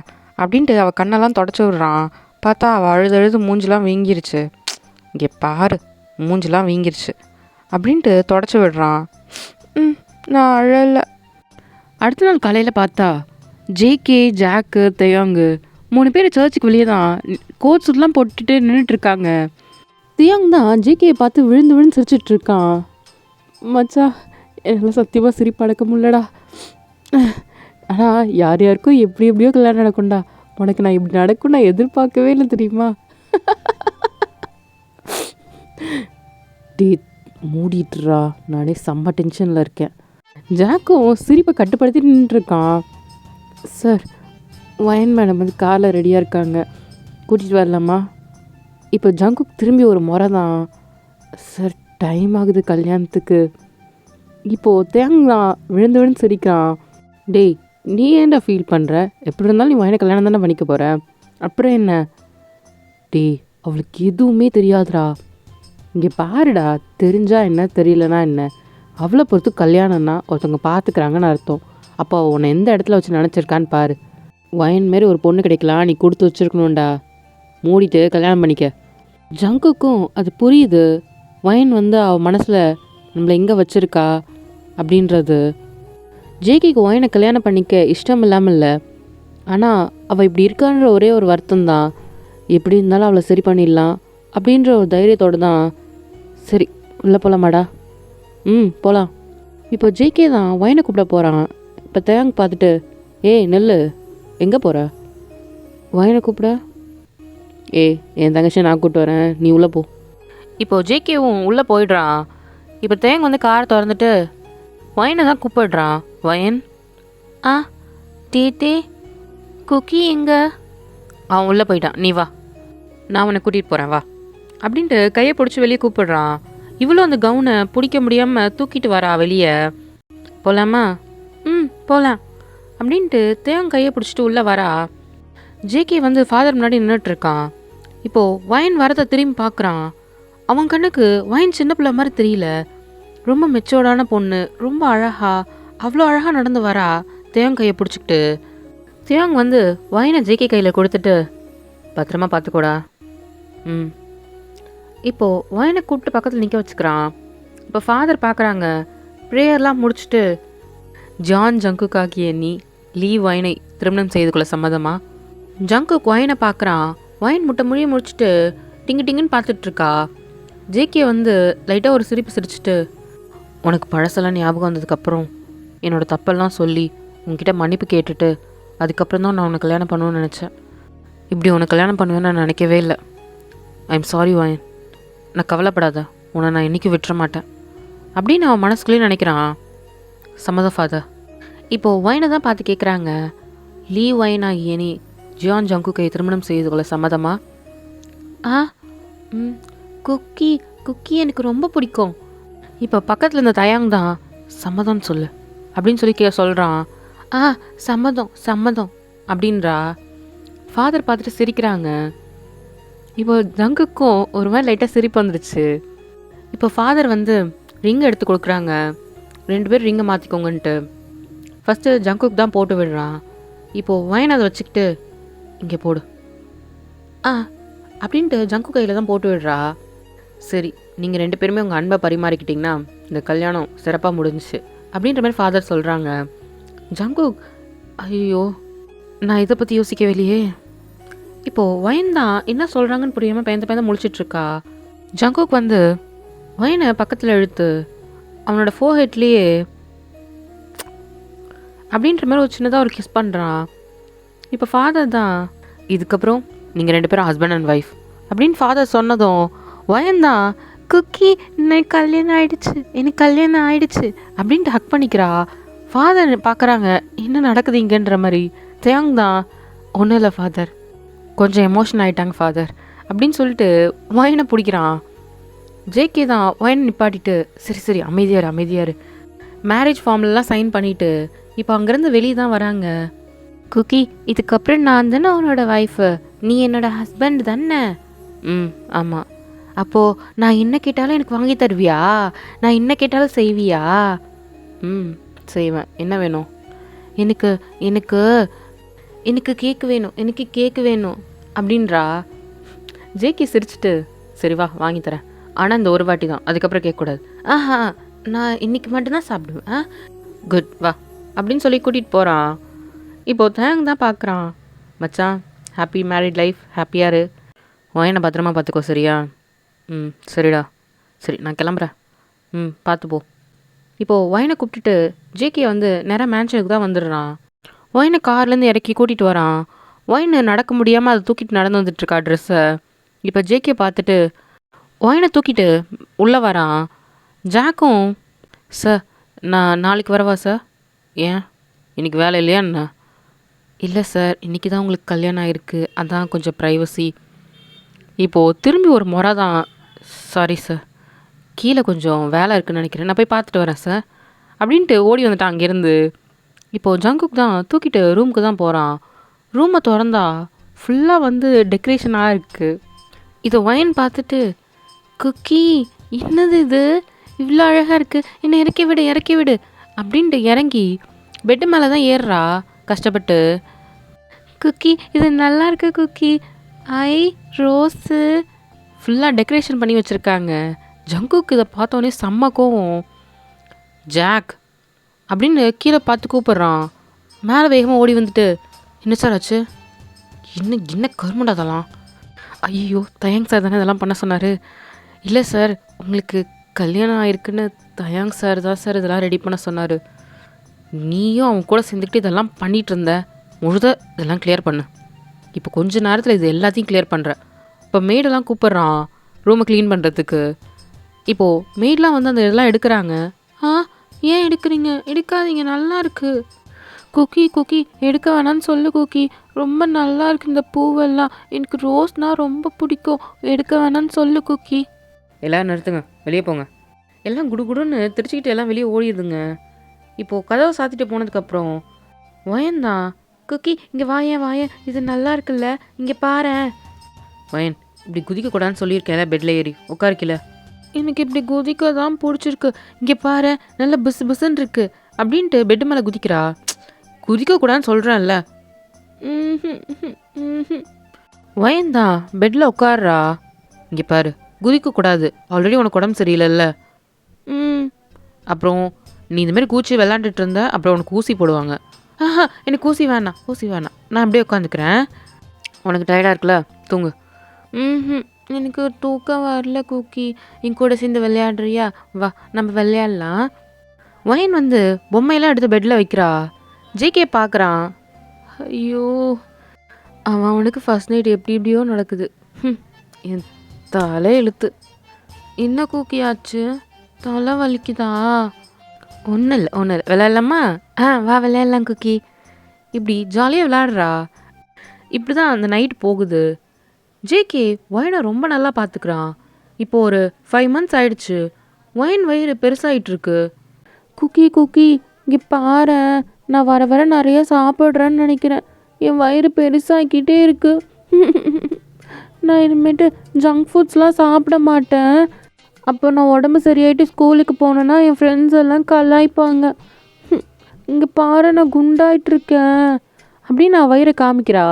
அப்படின்ட்டு அவள் கண்ணெல்லாம் தொடச்சி விட்றான். பார்த்தா அவள் அழுது மூஞ்சிலாம் வீங்கிருச்சு. இங்கே பாரு, மூஞ்சிலாம் வீங்கிருச்சு அப்படின்ட்டு தொடச்சி விடுறான். நான் அழலை. அடுத்த நாள் காலையில் பார்த்தா ஜேகே, ஜாக்கு, தெயாங்கு 3 பேர் சர்ச்சுக்கு வெளியே தான் கோட் சூட்லாம் போட்டுட்டு நின்றுட்டுருக்காங்க. தியாங் தான் ஜேகேயை பார்த்து விழுந்து சிரிச்சிட்ருக்கான். மச்சா, என்னால் சத்தியமாக சிரிப்பு அடக்க முடியலடா. ஆனால் யாருக்கும் எப்படியோ கல்யாணம் நடக்கும்டா. உனக்கு நான் இப்படி நடக்கும் நான் எதிர்பார்க்கவே இல்லை தெரியுமா? டே மூடிட்டுறா, நானே செம்ம டென்ஷனில் இருக்கேன். ஜாக்கும் சிரிப்பை கட்டுப்படுத்தி நின்றுருக்கான். சார், வயன் மேடம் வந்து காரில் ரெடியாக இருக்காங்க, கூட்டிகிட்டு வரலாமா? இப்போ ஜங்குக் திரும்பி ஒரு முறை தான். சார், டைம் ஆகுது கல்யாணத்துக்கு. இப்போது தேங்காய் விழுந்து சிரிக்கிறான். டேய், நீ ஏன்டா ஃபீல் பண்ணுற? எப்படி இருந்தாலும் நீ வயனை கல்யாணம் தானே பண்ணிக்க போகிற, அப்புறம் என்ன? டேய், அவளுக்கு எதுவுமே தெரியாதுடா. இங்கே பாருடா, தெரிஞ்சா என்ன தெரியலனா என்ன, அவளை பொறுத்து கல்யாணம்னா ஒருத்தவங்க பார்த்துக்கிறாங்கன்னு அர்த்தம். அப்போ உன்னை எந்த இடத்துல வச்சு நினச்சிருக்கான்னு பாரு. வயன் மாரி ஒரு பொண்ணு கிடைக்கலாம், நீ கொடுத்து வச்சுருக்கணும்டா. மூடிட்டு கல்யாணம் பண்ணிக்க. ஜங்குக்கும் அது புரியுது. வயன் வந்து அவள் மனசில் நம்மளை எங்கே வச்சுருக்கா அப்படின்றது. ஜேகேக்கு வயனை கல்யாணம் பண்ணிக்க இஷ்டம் இல்லாமல் இல்லை, ஆனால் அவள் இப்படி இருக்கான்ற ஒரே ஒரு வருத்தம் தான். எப்படி இருந்தாலும் அவளை சரி பண்ணிடலாம் அப்படின்ற ஒரு தைரியத்தோடு தான். சரி, உள்ளே போகலாமாடா? போகலாம். இப்போ ஜேகே தான் வயனை கூப்பிட போகிறான். இப்போ தேங்க் பார்த்துட்டு, ஏய் நெல்லு, எங்கே போகிற? வயனை கூப்பிட. என் தங்கச்சி நான் கூப்பிட்டு வரேன், நீ உள்ளே போ. இப்போது ஜேகேவும் உள்ளே போயிடுறான். இப்போ தேங்க வந்து காரை திறந்துட்டு வயனை தான் கூப்பிடுறான். வயன், டே குக்கி எங்க? அவன் உள்ளே போயிட்டான், நீ வா, நான் உன்னை கூட்டிகிட்டு போகிறேன் வா அப்படின்ட்டு கையை பிடிச்சி வெளியே கூப்பிடுறான். இவ்வளோ அந்த கவுனை பிடிக்க முடியாமல் தூக்கிட்டு வரா வெளியே. போகலாமா? போகலாம் அப்படின்ட்டு தேங்க கையை பிடிச்சிட்டு உள்ளே வரா. ஜேகே வந்து ஃபாதர் முன்னாடி நின்றுட்டுருக்கான். இப்போது வயன் வரதை திரும்பி பார்க்குறான். அவன் கண்ணுக்கு வயன் சின்ன பிள்ளை மாதிரி தெரியல. ரொம்ப மெச்சோர்டான பொண்ணு, ரொம்ப அழகா, அவ்வளோ அழகாக நடந்து வரா தேவங் கையை பிடிச்சிக்கிட்டு. தேவங் வந்து வயனை ஜேகே கையில் கொடுத்துட்டு, பத்திரமா பார்த்துக்கோடா. இப்போது வயனை கூப்பிட்டு பக்கத்தில் நிற்க வச்சுக்கிறான். இப்போ ஃபாதர் பார்க்குறாங்க. ப்ரேயர்லாம் முடிச்சுட்டு, ஜான் ஜங்குக் ஆகிய நீ லீ வயனை திருமணம் செய்து கொள்ள சம்மதமா? ஜங்குக் வயனை பார்க்குறான். வயன் முட்டை மொழியை முடிச்சுட்டு டிங்கு டிங்குன்னு பார்த்துட்ருக்கா. ஜேகே வந்து லைட்டாக ஒரு சிரிப்பு சிரிச்சுட்டு, உனக்கு பழசெல்லாம் ஞாபகம் வந்ததுக்கப்புறம் என்னோடய தப்பெல்லாம் சொல்லி உன்கிட்ட மன்னிப்பு கேட்டுட்டு அதுக்கப்புறம் தான் நான் உனக்கு கல்யாணம் பண்ணுவேன்னு நினச்சேன். இப்படி உனக்கு கல்யாணம் பண்ணுவேன்னு நான் நினைக்கவே இல்லை. I'm sorry Wayne. நான் கவலைப்படாத, உன்னை நான் இன்றைக்கி விட்டுற மாட்டேன் அப்படின்னு அவன் மனசுக்குள்ளேயே நினைக்கிறான். சம்மதம் ஃபாதர். இப்போது வயனை தான் பார்த்து கேட்குறாங்க, லீ வயன் ஆகிய நீ ஜியான் ஜங்குக்கை திருமணம் செய்து கொள்ள சம்மதமா? குக்கி குக்கி எனக்கு ரொம்ப பிடிக்கும். இப்போ பக்கத்தில் இருந்த தயாங் தான், சம்மதம்னு சொல்லு அப்படின்னு சொல்லி சொல்கிறான். சம்மதம் சம்மதம் அப்படின்றா. ஃபாதர் பார்த்துட்டு சிரிக்கிறாங்க. இப்போ ஜங்குக்கும் ஒரு மாதிரி லைட்டாக சிரிப்பு வந்துருச்சு. இப்போ ஃபாதர் வந்து ரிங் எடுத்து கொடுக்குறாங்க. 2 பேர் ரிங்கை மாற்றிக்கோங்கன்ட்டு. ஃபஸ்ட்டு ஜங்குக் தான் போட்டு விடுறான். இப்போது வயன் அதை வச்சுக்கிட்டு, இங்கே போடு அப்படின்ட்டு ஜங்கு கையில் தான் போட்டு விடுறா. சரி, நீங்கள் 2 பேருமே உங்கள் அன்பை பரிமாறிக்கிட்டிங்கன்னா இந்த கல்யாணம் சிறப்பாக முடிஞ்சிச்சு அப்படின்ற மாதிரி ஃபாதர் சொல்கிறாங்க. ஜங்குக், ஐயோ நான் இதை பற்றி யோசிக்கவே இல்லையே. இப்போது வயன் தான் என்ன சொல்கிறாங்கன்னு புரியாமல் பயந்து முழிச்சிட்ருக்கா. ஜங்குக் வந்து வயனை பக்கத்தில் இழுத்து அவனோட ஃபோர்ஹெட்லேயே அப்படின்ற மாதிரி ஒரு சின்னதாக ஒரு கிஸ் பண்ணுறான். இப்போ ஃபாதர் தான், இதுக்கப்புறம் நீங்கள் 2 பேரும் ஹஸ்பண்ட் அண்ட் ஒய்ஃப் அப்படின்னு ஃபாதர் சொன்னதும் வயன்தான், குக்கி எனக்கு கல்யாணம் ஆயிடுச்சு அப்படின்ட்டு ஹக் பண்ணிக்கிறா. ஃபாதர் பார்க்குறாங்க, என்ன நடக்குது இங்கன்ற மாதிரி. தேங் தான், ஒன்றும் இல்லை ஃபாதர், கொஞ்சம் எமோஷன் ஆகிட்டாங்க ஃபாதர் அப்படின்னு சொல்லிட்டு வயனை பிடிக்கிறான். ஜேகே தான் வயனை நிப்பாட்டிட்டு, சரி அமைதியாரு மேரேஜ் ஃபார்ம்லாம் சைன் பண்ணிவிட்டு இப்போ அங்கேருந்து வெளியே தான் வராங்க. குக்கி, இதுக்கப்புறம் நான் தானே உன்னோட ஒய்ஃபு, நீ என்னோட ஹஸ்பண்ட் தானே? ஆமாம். அப்போது நான் என்ன கேட்டாலும் எனக்கு வாங்கி தருவியா? நான் என்ன கேட்டாலும் செய்வியா? செய்வேன். என்ன வேணும்? எனக்கு எனக்கு எனக்கு கேக்கு வேணும் அப்படின்றா. ஜேகே சிரிச்சிட்டு, சரி வா வாங்கி தரேன், ஆனால் இந்த ஒரு வாட்டி தான், அதுக்கப்புறம் கேட்கக்கூடாது. நான் இன்னைக்கு மட்டும்தான் சாப்பிடுவேன். குட் வா அப்படின்னு சொல்லி கூட்டிகிட்டு போகிறான். இப்போது தேங் தான் பார்க்குறான். மச்சான், ஹாப்பி மேரிட் லைஃப், ஹாப்பியாக இரு, வயனை பத்திரமா பார்த்துக்கோ சரியா? சரிடா. சரி நான் கிளம்புறேன். பார்த்து போ. இப்போது வயனை கூப்பிட்டுட்டு ஜேகே வந்து நேராக மேன்ஷனுக்கு தான் வந்துடுறான். வயனை கார்லேருந்து இறக்கி கூட்டிகிட்டு வரான். வயனை நடக்க முடியாமல் அதை தூக்கிட்டு நடந்து வந்துட்டுருக்கா ட்ரெஸ்ஸை. இப்போ ஜேகே பார்த்துட்டு வயனை தூக்கிட்டு உள்ளே வரான். ஜாக்கும், சார் நான் நாளைக்கு வரவா சார்? ஏன், இன்றைக்கி வேலை இல்லையா என்ன? இல்லை சார், இன்றைக்கி தான் உங்களுக்கு கல்யாணம் ஆகிருக்கு, அதான் கொஞ்சம் ப்ரைவசி. இப்போது திரும்பி ஒரு முறை தான், சாரி சார், கீழே கொஞ்சம் வேலை இருக்குதுன்னு நினைக்கிறேன், நான் போய் பார்த்துட்டு வரேன் சார் அப்படின்ட்டு ஓடி வந்துட்டான் அங்கேருந்து. இப்போது ஜங்குக் தான் தூக்கிட்டு ரூமுக்கு தான் போகிறான். ரூமை திறந்தா ஃபுல்லாக வந்து டெக்கரேஷனாக இருக்குது. இதை வயன் பார்த்துட்டு, குக்கி என்னது இது, இவ்வளோ அழகாக இருக்குது, என்னை இறக்கி விடு அப்படின்ட்டு இறங்கி பெட்டு மேலே தான் ஏறுறா கஷ்டப்பட்டு. குக்கி இது நல்லா இருக்கு குக்கி, ரோஸு ஃபுல்லாக டெக்கரேஷன் பண்ணி வச்சுருக்காங்க. ஜங்குக்கு இதை பார்த்தோன்னே செம்ம கோவம். ஜாக் அப்படின்னு கீழே பார்த்து கூப்பிட்றான். மேலே வேகமாக ஓடி வந்துட்டு, என்ன சார் ஆச்சு? என்ன கருமண்டா அதெல்லாம்? ஐயோ, தயாங் சார் தானே இதெல்லாம் பண்ண சொன்னார். இல்லை சார், உங்களுக்கு கல்யாணம் ஆயிருக்குன்னு தயாங் சார் தான் சார் இதெல்லாம் ரெடி பண்ண சொன்னார். நீயும் அவன் கூட சேர்ந்துக்கிட்டு இதெல்லாம் பண்ணிகிட்டு இருந்த, இதெல்லாம் கிளியர் பண்ணு. இப்போ கொஞ்ச நேரத்தில் இது எல்லாத்தையும் கிளியர் பண்ணுறேன். இப்போ மெய்டெல்லாம் கூப்பிட்றான் ரூமை க்ளீன் பண்ணுறதுக்கு. இப்போது மெய்டெலாம் வந்து அந்த இதெல்லாம் எடுக்கிறாங்க. ஏன் எடுக்காதீங்க, நல்லா இருக்குது. குக்கி எடுக்க வேணான்னு சொல்லு குக்கி, ரொம்ப நல்லா இருக்குது இந்த பூவெல்லாம், எனக்கு ரோஸ்னால் ரொம்ப பிடிக்கும், எடுக்க வேணான்னு சொல்லு குக்கி. எல்லோரும் நிறுத்துங்க, வெளியே போங்க. எல்லாம் குடுகுடுன்னு திருச்சிக்கிட்டு எல்லாம் வெளியே ஓடிடுதுங்க. இப்போது கதவை சாத்திட்டு போனதுக்கப்புறம் வயன்தான், குக்கி இங்கே வாயேன், இது நல்லா இருக்குல்ல, இங்கே பாரேன். வயன், இப்படி குதிக்கக்கூடாதுன்னு சொல்லியிருக்கேன்ல பெட்டில் ஏறி உட்காருக்கில. எனக்கு இப்படி குதிக்க தான் பிடிச்சிருக்கு. இங்கே பாரு நல்ல பிசு பிசுன்னு இருக்கு அப்படின்ட்டு பெட்டு மேலே குதிக்கிறா. குதிக்கக்கூடாதுன்னு சொல்கிறேன்ல. வயந்தான் பெட்டில் உட்கார்றா. இங்கே பாரு குதிக்கக்கூடாது, ஆல்ரெடி உனக்கு உடம்பு சரியில்லைல்ல. அப்புறம் நீ இந்தமாரி கூச்சி விளாண்டுட்டு இருந்த, அப்புறம் உனக்கு ஊசி போடுவாங்க. எனக்கு ஊசி வேணாம், ஊசி வேணாம், நான் அப்படியே உட்காந்துக்கிறேன். உனக்கு டயர்டாக இருக்குல்ல, தூங்கு. எனக்கு தூக்கம் வரல குக்கி, என் கூட சேர்ந்து விளையாடுறியா? வா நம்ம விளையாடலாம். வயன் வந்து பொம்மையெல்லாம் எடுத்து பெட்டில் வைக்கிறா. ஜேகே பார்க்குறான். ஐயோ, அவன் அவனுக்கு ஃபர்ஸ்ட் நைட் எப்படி எப்படியோ நடக்குது. என் தலை எழுத்து. என்ன குக்கி ஆச்சு? தலை வலிக்குதா? ஒன்றும் இல்லை ஒன்றும் இல்லை, விளையாடலாமா? வா விளையாடலாம் குக்கி. இப்படி ஜாலியாக விளையாடுறா. இப்படி தான் அந்த நைட் போகுது. ஜேகே ஒயனை ரொம்ப நல்லா பார்த்துக்கிறான். இப்போது ஒரு 5 months ஆயிடுச்சு. ஒயன் வயிறு பெருசாகிட்டு இருக்கு. குக்கி குக்கி இங்கே பாரு, நான் வர வர நிறைய சாப்பிட்றேன்னு நினைக்கிறேன். என் வயிறு பெருசாகிக்கிட்டே இருக்கு. நான் இனிமேட்டு ஜங்க் ஃபுட்ஸ்லாம் சாப்பிட மாட்டேன். அப்போ நான் உடம்பு சரியாயிட்டு ஸ்கூலுக்கு போனேன்னா என் ஃப்ரெண்ட்ஸ் எல்லாம் கலாய்ப்பாங்க. இங்கே பாரு நான் குண்டாயிட்ருக்கேன் அப்படின்னு நான் வயிறை காமிக்கிறா.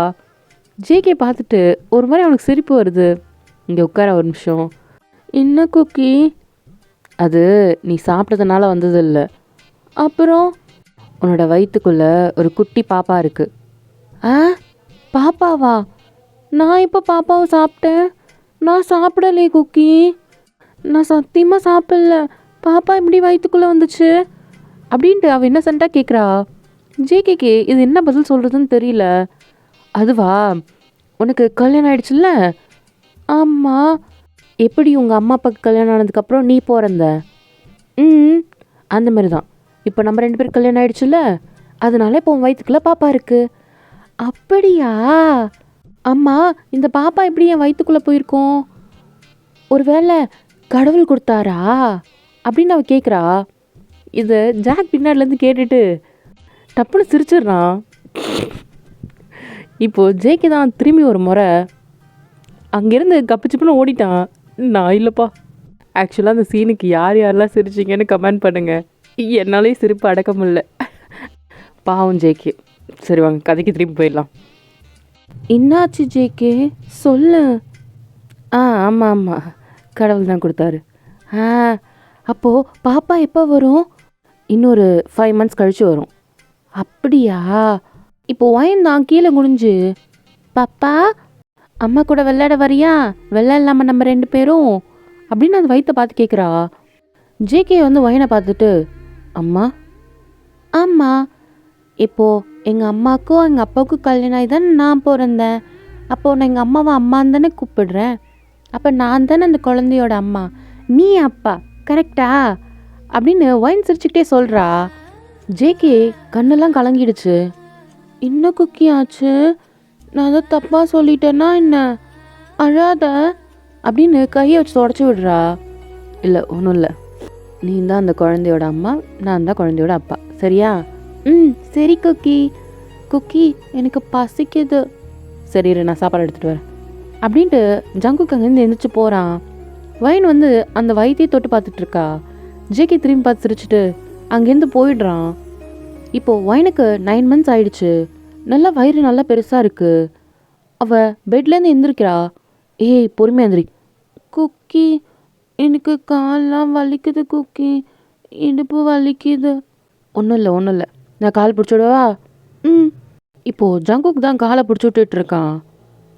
ஜேகே பார்த்துட்டு ஒரு மாதிரி அவனுக்கு சிரிப்பு வருது. இங்கே உட்கார ஒரு நிமிஷம். என்ன குக்கி? அது நீ சாப்பிட்டதுனால வந்தது இல்லை. அப்புறம் உன்னோட வயிற்றுக்குள்ளே ஒரு குட்டி பாப்பா இருக்குது. பாப்பாவா? நான் இப்போ பாப்பாவை சாப்பிட்டேன்? நான் சாப்பிடலையே குக்கி, நான் சத்தியமாக சாப்பிடல. பாப்பா எப்படி வயிற்றுக்குள்ளே வந்துச்சு அப்படின்ட்டு அவள் இன்னசென்ட்டாக கேட்குறா. ஜேகேக்கு இது என்ன பதில் சொல்கிறதுன்னு தெரியல. அதுவா, உனக்கு கல்யாணம் ஆயிடுச்சுல்ல? ஆமாம். எப்படி உங்கள் அம்மா அப்பாவுக்கு கல்யாணம் ஆனதுக்கப்புறம் நீ பிறந்த? அந்த மாதிரி தான் இப்போ நம்ம 2 பேருக்கு கல்யாணம் ஆயிடுச்சுல்ல, அதனால இப்போ உன் வயிற்றுக்குள்ளே பாப்பா இருக்குது. அப்படியா? அம்மா, இந்த பாப்பா எப்படி என் வயிற்றுக்குள்ளே போயிருக்கோம்? ஒரு வேளை கடவுள் கொடுத்தாரா அப்படின்னு அவள் கேட்குறா. இது ஜாக் பின்னாடிலேருந்து கேட்டுட்டு டப்புன்னு சிரிச்சிடுறான். இப்போது ஜேகே தான் திரும்பி ஒரு முறை அங்கேருந்து கப்பிச்சிப்புன்னு ஓடிட்டான். நான் இல்லைப்பா. ஆக்சுவலாக அந்த சீனுக்கு யார் யாரெல்லாம் சிரிச்சிங்கன்னு கமெண்ட் பண்ணுங்கள். என்னாலே சிரிப்பு அடக்க முடியல. பாவம் ஜேகே. சரி வாங்க கதைக்கு திரும்பி போயிடலாம். என்னாச்சு ஜேகே சொல்லு. ஆமாம் ஆமாம், கடவுள் தான் கொடுத்தாரு. அப்போது பாப்பா எப்போ வரும்? இன்னொரு 5 months கழித்து வரும். அப்படியா? இப்போது ஒயன் தான் கீழே குனிஞ்சு, பாப்பா அம்மா கூட விளையாட வரியா? விளையாடலாமா நம்ம 2 பேரும் அப்படின்னு அந்த வயிற்றை பார்த்து கேட்குறா. ஜேகே வந்து ஒயனை பார்த்துட்டு, அம்மா. ஆமாம், இப்போது எங்கள் அம்மாவுக்கும் எங்கள் அப்பாவுக்கும் கல்யாணம் ஆகி தானே நான் பிறந்தேன். அப்போது நான் எங்கள் அம்மாவை அம்மான்னு தானே கூப்பிடுறேன். அப்போ நான் தானே அந்த குழந்தையோட அம்மா, நீ அப்பா, கரெக்டா அப்படின்னு ஒயின் சிரிச்சுக்கிட்டே சொல்கிறா. ஜேகே கண்ணெல்லாம் கலங்கிடுச்சு. என்ன குக்கி ஆச்சு? நான் அதை தப்பாக சொல்லிட்டேன்னா என்ன? அழாத அப்படின்னு கையை வச்சு தொடச்சி விடுறா. இல்லை ஒன்றும் இல்லை, நீ தான் அந்த குழந்தையோட அம்மா, நான் தான் குழந்தையோட அப்பா, சரியா? சரி குக்கி. குக்கி எனக்கு பசிக்குது. சரி இரு, நான் சாப்பாடு எடுத்துகிட்டு வரேன் அப்படின்ட்டு ஜங்குக்கு அங்கேருந்து எழுந்திரிச்சு போகிறான். வயன் வந்து அந்த வயிற்றையை தொட்டு பார்த்துட்ருக்கா. ஜேகே திரும்பி பார்த்து சிரிச்சுட்டு அங்கேருந்து போயிடுறான். இப்போது வயனுக்கு 9 months ஆயிடுச்சு. நல்லா வயிறு நல்லா பெருசாக இருக்குது. அவள் பெட்லேருந்து எந்திரிக்கிறா. ஏய் பொறுமையாக எந்திரி. குக்கி எனக்கு கால்லாம் வலிக்குது குக்கி, இடுப்பு வலிக்குது. ஒன்றும் இல்லை ஒன்றும் இல்லை, நான் கால் பிடிச்சிடுவா? இப்போது ஜங்குக்கு தான் காலை பிடிச்சி விட்டுட்டு இருக்கான்.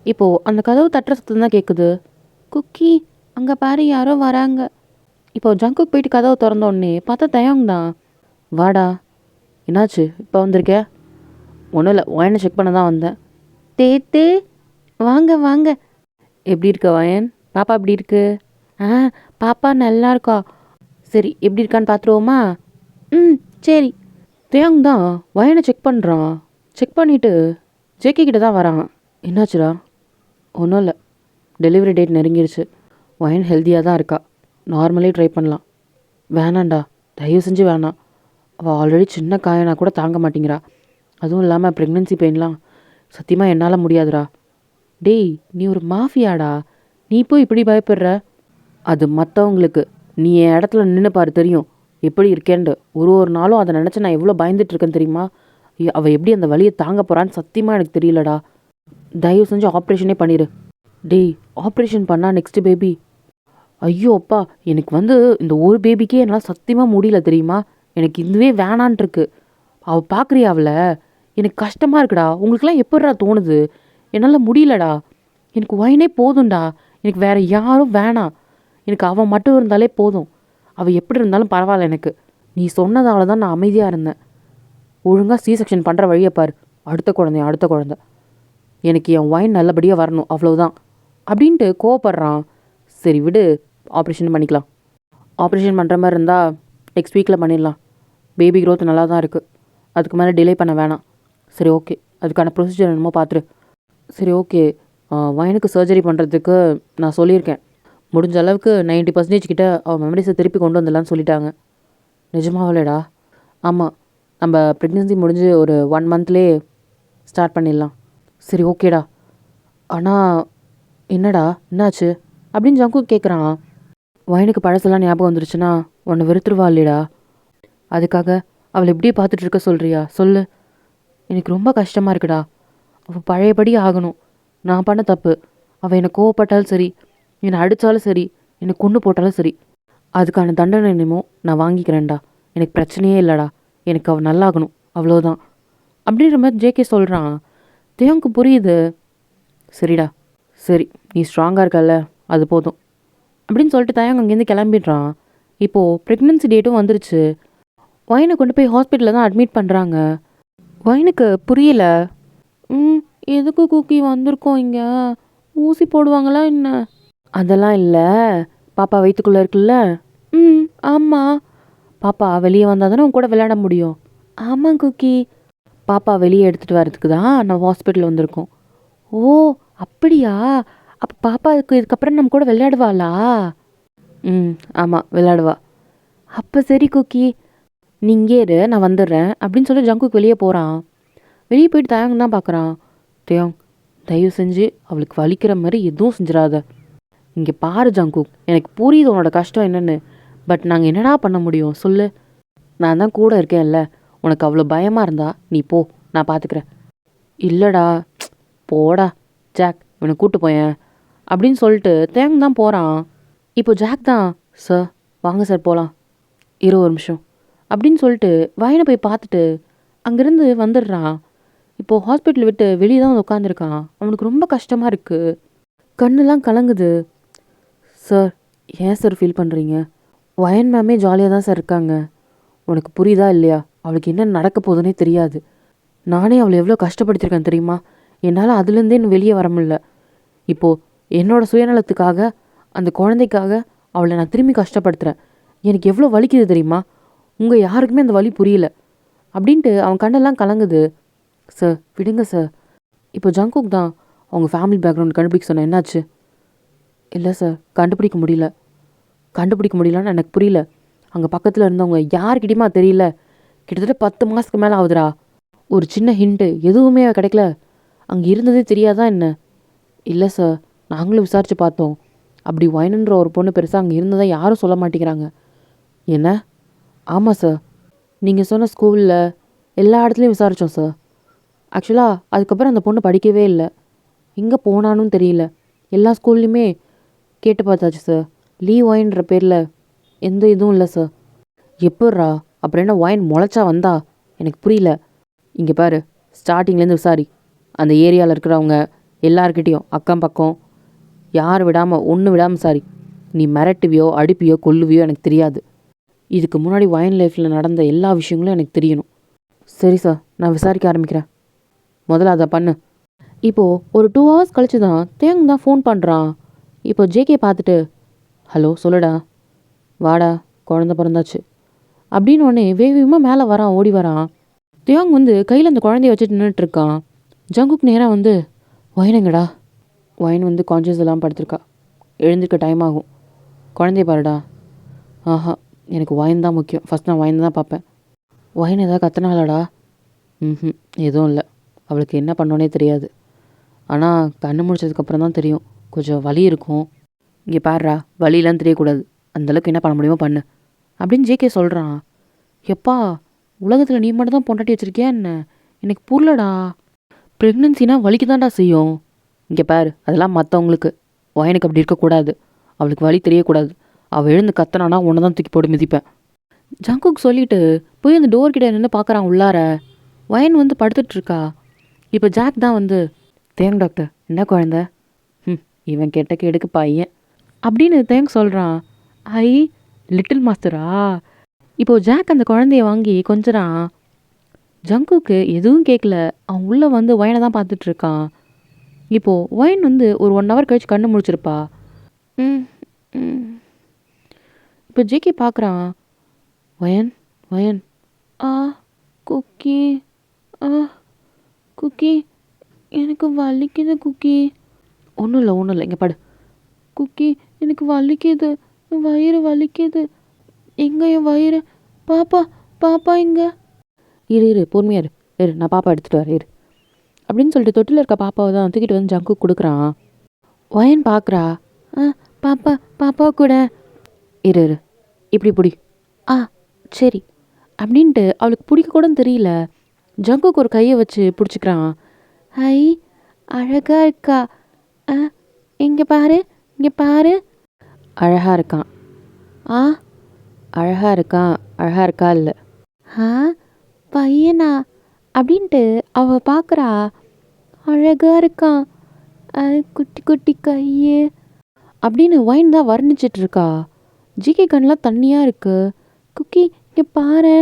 இப்போது அந்த கதவு தட்டுற சத்தம் தான் கேட்குது. குக்கி அங்கே பாரு யாரோ வராங்க. இப்போது ஜங்குக்கு போயிட்டு கதவை திறந்த உடனே பார்த்தா தயங் தான். வாடா, என்னாச்சு இப்போ வந்திருக்க? ஒன்றும் இல்லை, வயனை செக் பண்ண தான் வந்தேன். தேத்தே வாங்க வாங்க. எப்படி இருக்க வயன்? பாப்பா எப்படி இருக்கு? பாப்பா நல்லா இருக்கா. சரி எப்படி இருக்கான்னு பார்த்துருவோமா? சரி. தேங் தான் வயனை செக் பண்ணுறான். செக் பண்ணிவிட்டு ஜேகே கிட்ட தான் வரான். என்னாச்சுடா? ஒன்றும் இல்லை, டெலிவரி டேட் நெருங்கிடுச்சு. வயன் ஹெல்த்தியாக தான் இருக்கா, நார்மலே ட்ரை பண்ணலாம். வேணாண்டா, தயவு செஞ்சு வேணாம். அவள் ஆல்ரெடி சின்ன காயனா கூட தாங்க மாட்டேங்கிறா. அதுவும் இல்லாமல் ப்ரெக்னென்சி பெயின்லாம் சத்தியமாக என்னால் முடியாதுடா. டேய் நீ ஒரு மாஃபியாடா, நீ போய் இப்படி பயப்படுற? அது மற்றவங்களுக்கு. நீ என் இடத்துல நின்று பாரு தெரியும் எப்படி இருக்கேன்ட்டு. ஒரு ஒரு நாளும் அதை நினச்சி நான் எவ்வளோ பயந்துட்டு இருக்கேன் தெரியுமா? அவள் எப்படி அந்த வலியை தாங்க போகிறான்னு சத்தியமாக எனக்கு தெரியலடா. தயவு செஞ்சு ஆப்ரேஷனே பண்ணிடு. டேய், ஆப்ரேஷன் பண்ணால் நெக்ஸ்ட் பேபி. ஐயோ அப்பா, எனக்கு வந்து இந்த ஒரு பேபிக்கே என்னால் சத்தியமாக முடியல தெரியுமா? எனக்கு இதுவே வேணான்ட்டுருக்கு. அவள் பார்க்குறியா அவளை? எனக்கு கஷ்டமாக இருக்குடா. உங்களுக்குலாம் எப்படிடா தோணுது? என்னால் முடியலடா. எனக்கு ஒயினே போதும்டா. எனக்கு வேறு யாரும் வேணாம். எனக்கு அவன் மட்டும் இருந்தாலே போதும். அவள் எப்படி இருந்தாலும் பரவாயில்ல எனக்கு. நீ சொன்னதால தான் நான் அமைதியாக இருந்தேன். ஒழுங்காக சி செக்ஷன் பண்ணுற வழியை பாரு. அடுத்த குழந்தை. எனக்கு என் ஒயின் நல்லபடியாக வரணும், அவ்வளோதான் அப்படின்ட்டு கோவப்படுறான். சரி விடு, ஆப்ரேஷன் பண்ணிக்கலாம். ஆப்ரேஷன் பண்ணுற மாதிரி இருந்தால் நெக்ஸ்ட் வீக்கில் பண்ணிடலாம். பேபி க்ரோத் நல்லா தான் இருக்குது. அதுக்கு மேலே டிலே பண்ண வேணாம். சரி ஓகே, அதுக்கான ப்ரொசீஜர் என்னமோ பார்த்துரு. சரி ஓகே, வயனுக்கு சர்ஜரி பண்ணுறதுக்கு நான் சொல்லியிருக்கேன். முடிஞ்ச அளவுக்கு 90% கிட்ட அவள் மெமரிஸை திருப்பி கொண்டு வந்துடலான்னு சொல்லிட்டாங்க. நிஜமாவலேடா? ஆமாம், நம்ம ப்ரெக்னென்சி முடிஞ்சு ஒரு 1 மந்த்லேயே ஸ்டார்ட் பண்ணிடலாம். சரி ஓகேடா. ஆனால் என்னடா என்னாச்சு அப்படின்னு ஜங்கு கேட்குறான். வயனுக்கு பழசெல்லாம் ஞாபகம் வந்துருச்சுன்னா உன்னை வெறுத்துருவா இல்லைடா? அதுக்காக அவளை எப்படியே பார்த்துட்டு இருக்க சொல்கிறியா? சொல்லு. எனக்கு ரொம்ப கஷ்டமாக இருக்குடா. அவள் பழையபடி ஆகணும். நான் பண்ண தப்பு. அவள் என்னை கோவப்பட்டாலும் சரி, என்னை அடித்தாலும் சரி, என்னை கொண்டு போட்டாலும் சரி, அதுக்கான தண்டனை என்னமோ நான் வாங்கிக்கிறேன்டா. எனக்கு பிரச்சனையே இல்லைடா. எனக்கு அவள் நல்லாகணும், அவ்வளோதான் அப்படின்ற மாதிரி ஜேகே சொல்கிறான். தேவனுக்கு புரியுது. சரிடா, சரி, நீ ஸ்ட்ராங்காக இருக்கல்ல, அது போதும் அப்படின்னு சொல்லிட்டு தயங்க அங்கேருந்து கிளம்பிடுறான். இப்போது ப்ரெக்னென்சி டேட்டும் வந்துருச்சு. ஒயினை கொண்டு போய் ஹாஸ்பிட்டலில் தான் அட்மிட் பண்ணுறாங்க. ஒயினுக்கு புரியல. எதுக்கு குக்கி வந்திருக்கோம் இங்கே? ஊசி போடுவாங்களா என்ன? அதெல்லாம் இல்லை, பாப்பா வயிற்றுக்குள்ளே இருக்குல்ல. ஆமாம். பாப்பா வெளியே வந்தால் தானே உன் கூட விளையாட முடியும். ஆமாம் குக்கி. பாப்பா வெளியே எடுத்துகிட்டு வரதுக்கு தான் நம்ம ஹாஸ்பிட்டல் வந்திருக்கோம். ஓ அப்படியா? அப்போ பாப்பா இதுக்கப்புறம் நம்ம கூட விளையாடுவாளா? ஆமாம், விளையாடுவா. அப்போ சரி குக்கி, நீங்கள் இரு, நான் வந்துடுறேன் அப்படின்னு சொல்லி ஜங்குக்கு வெளியே போகிறான். வெளியே போயிட்டு தயங்க தான் பார்க்குறான். தேவங், தயவு செஞ்சு அவளுக்கு வலிக்கிற மாதிரி எதுவும் செஞ்சிடாத. இங்கே பாரு ஜங்குக், எனக்கு புரியுது உன்னோட கஷ்டம் என்னென்னு. பட் நாங்கள் என்னடா பண்ண முடியும் சொல்லு? நான் தான் கூட இருக்கேன்ல. உனக்கு அவ்வளோ பயமாக இருந்தா நீ போ, நான் பார்த்துக்கிறேன். இல்லைடா. போடா ஜாக், இவனை கூட்டு போயேன் அப்படின்னு சொல்லிட்டு தேவங் தான் போகிறான். இப்போ ஜாக் தான், சார் வாங்க சார் போகலாம், 20 நிமிஷம் அப்படின்னு சொல்லிட்டு வயனை போய் பார்த்துட்டு அங்கேருந்து வந்துடுறான். இப்போது ஹாஸ்பிட்டல் விட்டு வெளியே தான் உட்காந்துருக்கான். அவனுக்கு ரொம்ப கஷ்டமாக இருக்குது. கண்ணெல்லாம் கலங்குது. சார் ஏன் சார் ஃபீல் பண்ணுறீங்க? வயன் மேமே ஜாலியாக தான் சார் இருக்காங்க. உனக்கு புரியுதா இல்லையா? அவளுக்கு என்ன நடக்க போகுதுன்னே தெரியாது. நானே அவளை எவ்வளோ கஷ்டப்படுத்திருக்கேன் தெரியுமா? என்னால் அதுலேருந்தே இன்னும் வெளியே வர முடியல. இப்போது என்னோடய சுயநலத்துக்காக, அந்த குழந்தைக்காக அவளை நான் திரும்பி கஷ்டப்படுத்துகிறேன். எனக்கு எவ்வளோ வலிக்குது தெரியுமா? உங்கள் யாருக்குமே அந்த வலி புரியல அப்படின்ட்டு அவன் கண்ணெல்லாம் கலங்குது. சார் விடுங்க சார். இப்போ ஜங்குக் தான் அவங்க ஃபேமிலி பேக்ரவுண்ட் கண்டுபிடிக்க சொன்னேன். என்னாச்சு? இல்லை சார், கண்டுபிடிக்க முடியலன்னு எனக்கு புரியல. அங்கே பக்கத்தில் இருந்தவங்க யார்கிட்டையுமா தெரியல. கிட்டத்தட்ட 10 மாதத்துக்கு மேலே ஆகுதுடா. ஒரு சின்ன ஹிண்ட்டு எதுவுமே கிடைக்கல. அங்கே இருந்ததே தெரியாதா என்ன? இல்லை சார், நாங்களும் விசாரித்து பார்த்தோம். அப்படி ஒயினுன்ற ஒரு பொண்ணு பெருசாக அங்கே இருந்ததாக யாரும் சொல்ல மாட்டேங்கிறாங்க. என்ன? ஆமாம் சார், நீங்கள் சொன்ன ஸ்கூலில் எல்லா இடத்துலையும் விசாரித்தோம் சார். ஆக்சுவலாக அதுக்கப்புறம் அந்த பொண்ணு படிக்கவே இல்லை. எங்கே போனான்னு தெரியல. எல்லா ஸ்கூல்லையுமே கேட்டு பார்த்தாச்சு சார். லீ ஒயின்ற பேரில் எந்த இதுவும் இல்லை சார். எப்பட்றா? அப்புறம் என்ன ஒயின் முளைச்சா வந்தா? எனக்கு புரியல. இங்கே பாரு, ஸ்டார்டிங்லேருந்து விசாரி. அந்த ஏரியாவில் இருக்கிறவங்க எல்லார்கிட்டேயும் அக்கம் பக்கம் யார் விடாமல் ஒன்று விடாமல் சாரி. நீ மிரட்டுவியோ அடிப்பியோ கொல்லுவியோ எனக்கு தெரியாது. இதுக்கு முன்னாடி ஒயின் லைஃப்பில் நடந்த எல்லா விஷயங்களும் எனக்கு தெரியணும். சரி சார், நான் விசாரிக்க ஆரம்பிக்கிறேன். முதல்ல அதை பண்ணு. இப்போது ஒரு 2 ஹவர்ஸ் கழிச்சு தான் தேங் தான் ஃபோன் பண்ணுறான். இப்போ ஜேகே பார்த்துட்டு, ஹலோ சொல்லுடா. வாடா, குழந்த பிறந்தாச்சு அப்படின்னு உடனே வேகமாக மேலே வரான், ஓடி வரான். தேங் வந்து கையில் அந்த குழந்தைய வச்சுட்டு நின்றுட்டுருக்கான். ஜங்குக் நேராக வந்து, ஒயினுங்கடா. ஒயின் வந்து கான்ஷியஸ் எல்லாம் படுத்திருக்கா. எழுந்திருக்க டைம் ஆகும். குழந்தைய பாருடா. ஆஹா, எனக்கு ஒயின் தான் முக்கியம். ஃபஸ்ட் நான் ஒயின் தான் பார்ப்பேன். ஒயின் ஏதாவது கத்துனாலடா? எதுவும் இல்லை. அவளுக்கு என்ன பண்ணோன்னே தெரியாது. ஆனால் கண்ணு முடிச்சதுக்கப்புறம் தான் தெரியும். கொஞ்சம் வலி இருக்கும். இங்கே பாருடா, வலியெல்லாம் தெரியக்கூடாது, அந்தளவுக்கு என்ன பண்ண முடியுமோ பண்ணு அப்படின்னு ஜேகே சொல்கிறான். எப்பா, உலகத்தில் நீ மட்டும் தான் பொண்டாட்டி வச்சுருக்கியா என்ன? எனக்கு புரியலடா. ப்ரெக்னென்சினா வலிக்கு தான்டா செய்யும். இங்கே பாரு, அதெல்லாம் மற்றவங்களுக்கு, வயனுக்கு அப்படி இருக்கக்கூடாது. அவளுக்கு வலி தெரியக்கூடாது. அவள் எழுந்து கத்தனானா உன்னை தான் தூக்கி போட்டு மிதிப்பேன். ஜங்குக் சொல்லிட்டு போய் அந்த டோர் கிட்ட நின்று பார்க்குறான் உள்ளார. வயன் வந்து படுத்துட்ருக்கா. இப்போ ஜாக் தான் வந்து, தேங்க் டாக்டர், என்ன குழந்த? இவன் கெட்ட கேடுக்கு பையன் அப்படின்னு தேங்க் சொல்கிறான். ஐ, லிட்டில் மாஸ்டரா? இப்போது ஜாக் அந்த குழந்தைய வாங்கி கொஞ்சறான். ஜங்குக்கு எதுவும் கேட்கல. அவன் உள்ளே வந்து வயனை தான் பார்த்துட்ருக்கான். இப்போது வயன் வந்து ஒரு 1 hour கழிச்சு கண்ணு முடிச்சிருப்பா. இப்போ ஜேகே பார்க்குறான். வயன், வயன், ஆ குக்கி, ஆ குக்கி, எனக்கு வலிக்குது குக்கி. ஒன்றும் இல்லை, இங்கே படு. குக்கி, எனக்கு வலிக்குது, வயிறு வலிக்குது. எங்கே என் வயிறு? பாப்பா, பாப்பா இங்கே. இரு பொறுமையா இரு, நான் பாப்பா எடுத்துகிட்டு வரேன் அப்படின்னு சொல்லிட்டு தொட்டில் இருக்க பாப்பாவை தான் தூக்கிட்டு வந்து ஜங்குக்கு கொடுக்குறான். வயன் பார்க்குறா. பாப்பா, பாப்பா கூட. இரு இப்படி பிடி. சரி அப்படின்ட்டு அவளுக்கு பிடிக்க கூட தெரியல. ஜங்குக்கு ஒரு கையை வச்சு பிடிச்சிக்கிறான். ஹை, அழகா இருக்கா. இங்கே பாரு. அழகா இருக்கான். அழகா இருக்கா இல்லை. பையனா அப்படின்ட்டு அவள் பார்க்குறா. அழகா இருக்கான், குட்டி குட்டி கையே அப்படின்னு வைன் தான் வர்ணிச்சிட்ருக்கா. ஜிகே கண்ணெலாம் தண்ணியாக இருக்கு. குக்கி, இங்கே பாரு,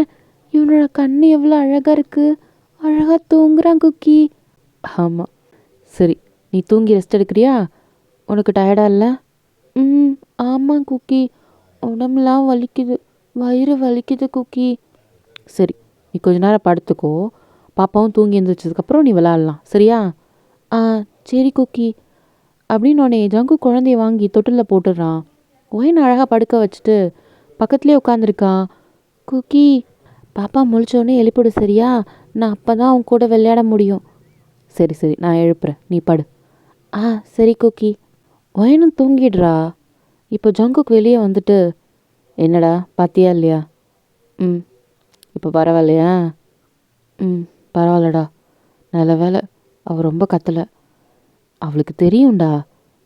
இவனோட கண் எவ்வளோ அழகாக இருக்குது. அழகாக தூங்குறான் குக்கி. ஆமாம், சரி, நீ தூங்கி ரெஸ்ட் எடுக்கிறியா? உனக்கு டயர்டாக இல்லை? ஆமாம் குக்கி, உடம்புலாம் வலிக்குது, வயிறு வலிக்குது குக்கி. சரி, நீ கொஞ்ச நேரம் படுத்துக்கோ. பாப்பாவும் தூங்கி எழுந்திரிச்சதுக்கப்புறம் நீ விளாட்லாம், சரியா? சரி குக்கி அப்படின்னு உடனே ஜங்கு குழந்தைய வாங்கி தொட்டிலில் போட்டுடுறான். ஒயின் அழகாக படுக்க வச்சுட்டு பக்கத்துலேயே உட்காந்துருக்கான். குக்கி, பாப்பா முழிச்சோடனே எழுப்பிடு, சரியா? நான் அப்போ தான் உன் கூட விளையாட முடியும். சரி, நான் எழுப்புறேன், நீ படு. சரி குக்கி. ஒயனும் தூங்கிடுறா. இப்போ ஜங்குக்கு வெளியே வந்துட்டு, என்னடா பார்த்தியா இல்லையா? இப்போ பரவாயில்லையா? பரவாயில்லடா, நல்ல வேலை அவள் ரொம்ப கத்தலை. அவளுக்கு தெரியும்டா,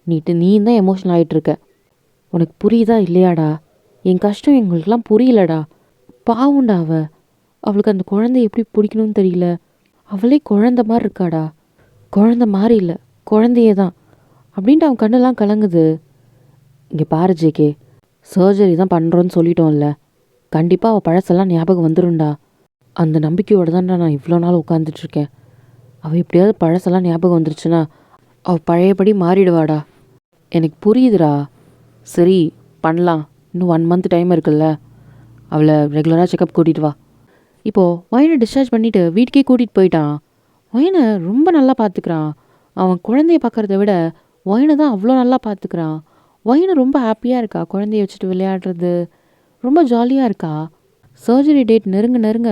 நீ தான் எமோஷனல் ஆகிட்டுருக்க. உனக்கு புரியுதா இல்லையாடா? என் கஷ்டம் எங்களுக்கெல்லாம் புரியலடா. பாவுண்டா அவளுக்கு அந்த குழந்தை எப்படி பிடிக்கணும்னு தெரியல. அவளே குழந்த மாதிரி இருக்காடா. குழந்த மாதிரி இல்லை, குழந்தையே தான் அப்படின்ட்டு அவன் கண்ணெல்லாம் கலங்குது. இங்கே பாரு ஜேகே, சர்ஜரி தான் பண்ணுறோன்னு சொல்லிட்டோம்ல, கண்டிப்பாக அவள் பழசெல்லாம் ஞாபகம் வந்துடும்டா. அந்த நம்பிக்கையோடு தான்டா நான் இவ்வளோ நாள் உட்காந்துட்ருக்கேன். அவள் எப்படியாவது பழசெல்லாம் ஞாபகம் வந்துருச்சுன்னா அவள் பழையபடி மாறிடுவாடா. எனக்கு புரியுதுடா. சரி, பண்ணலாம். இன்னும் 1 month டைம் இருக்குல்ல. அவளை ரெகுலராக செக்கப் கூட்டிகிட்டு வா. இப்போது ஒயனை டிஸ்சார்ஜ் பண்ணிவிட்டு வீட்டுக்கே கூட்டிகிட்டு போயிட்டான். ஒயனை ரொம்ப நல்லா பார்த்துக்கிறான். அவன் குழந்தைய பார்க்குறத விட ஒயனை தான் அவ்வளோ நல்லா பார்த்துக்கிறான். ஒயனை ரொம்ப ஹாப்பியாக இருக்கா, குழந்தைய வச்சுட்டு விளையாடுறது ரொம்ப ஜாலியாக இருக்கா. சர்ஜரி டேட் நெருங்க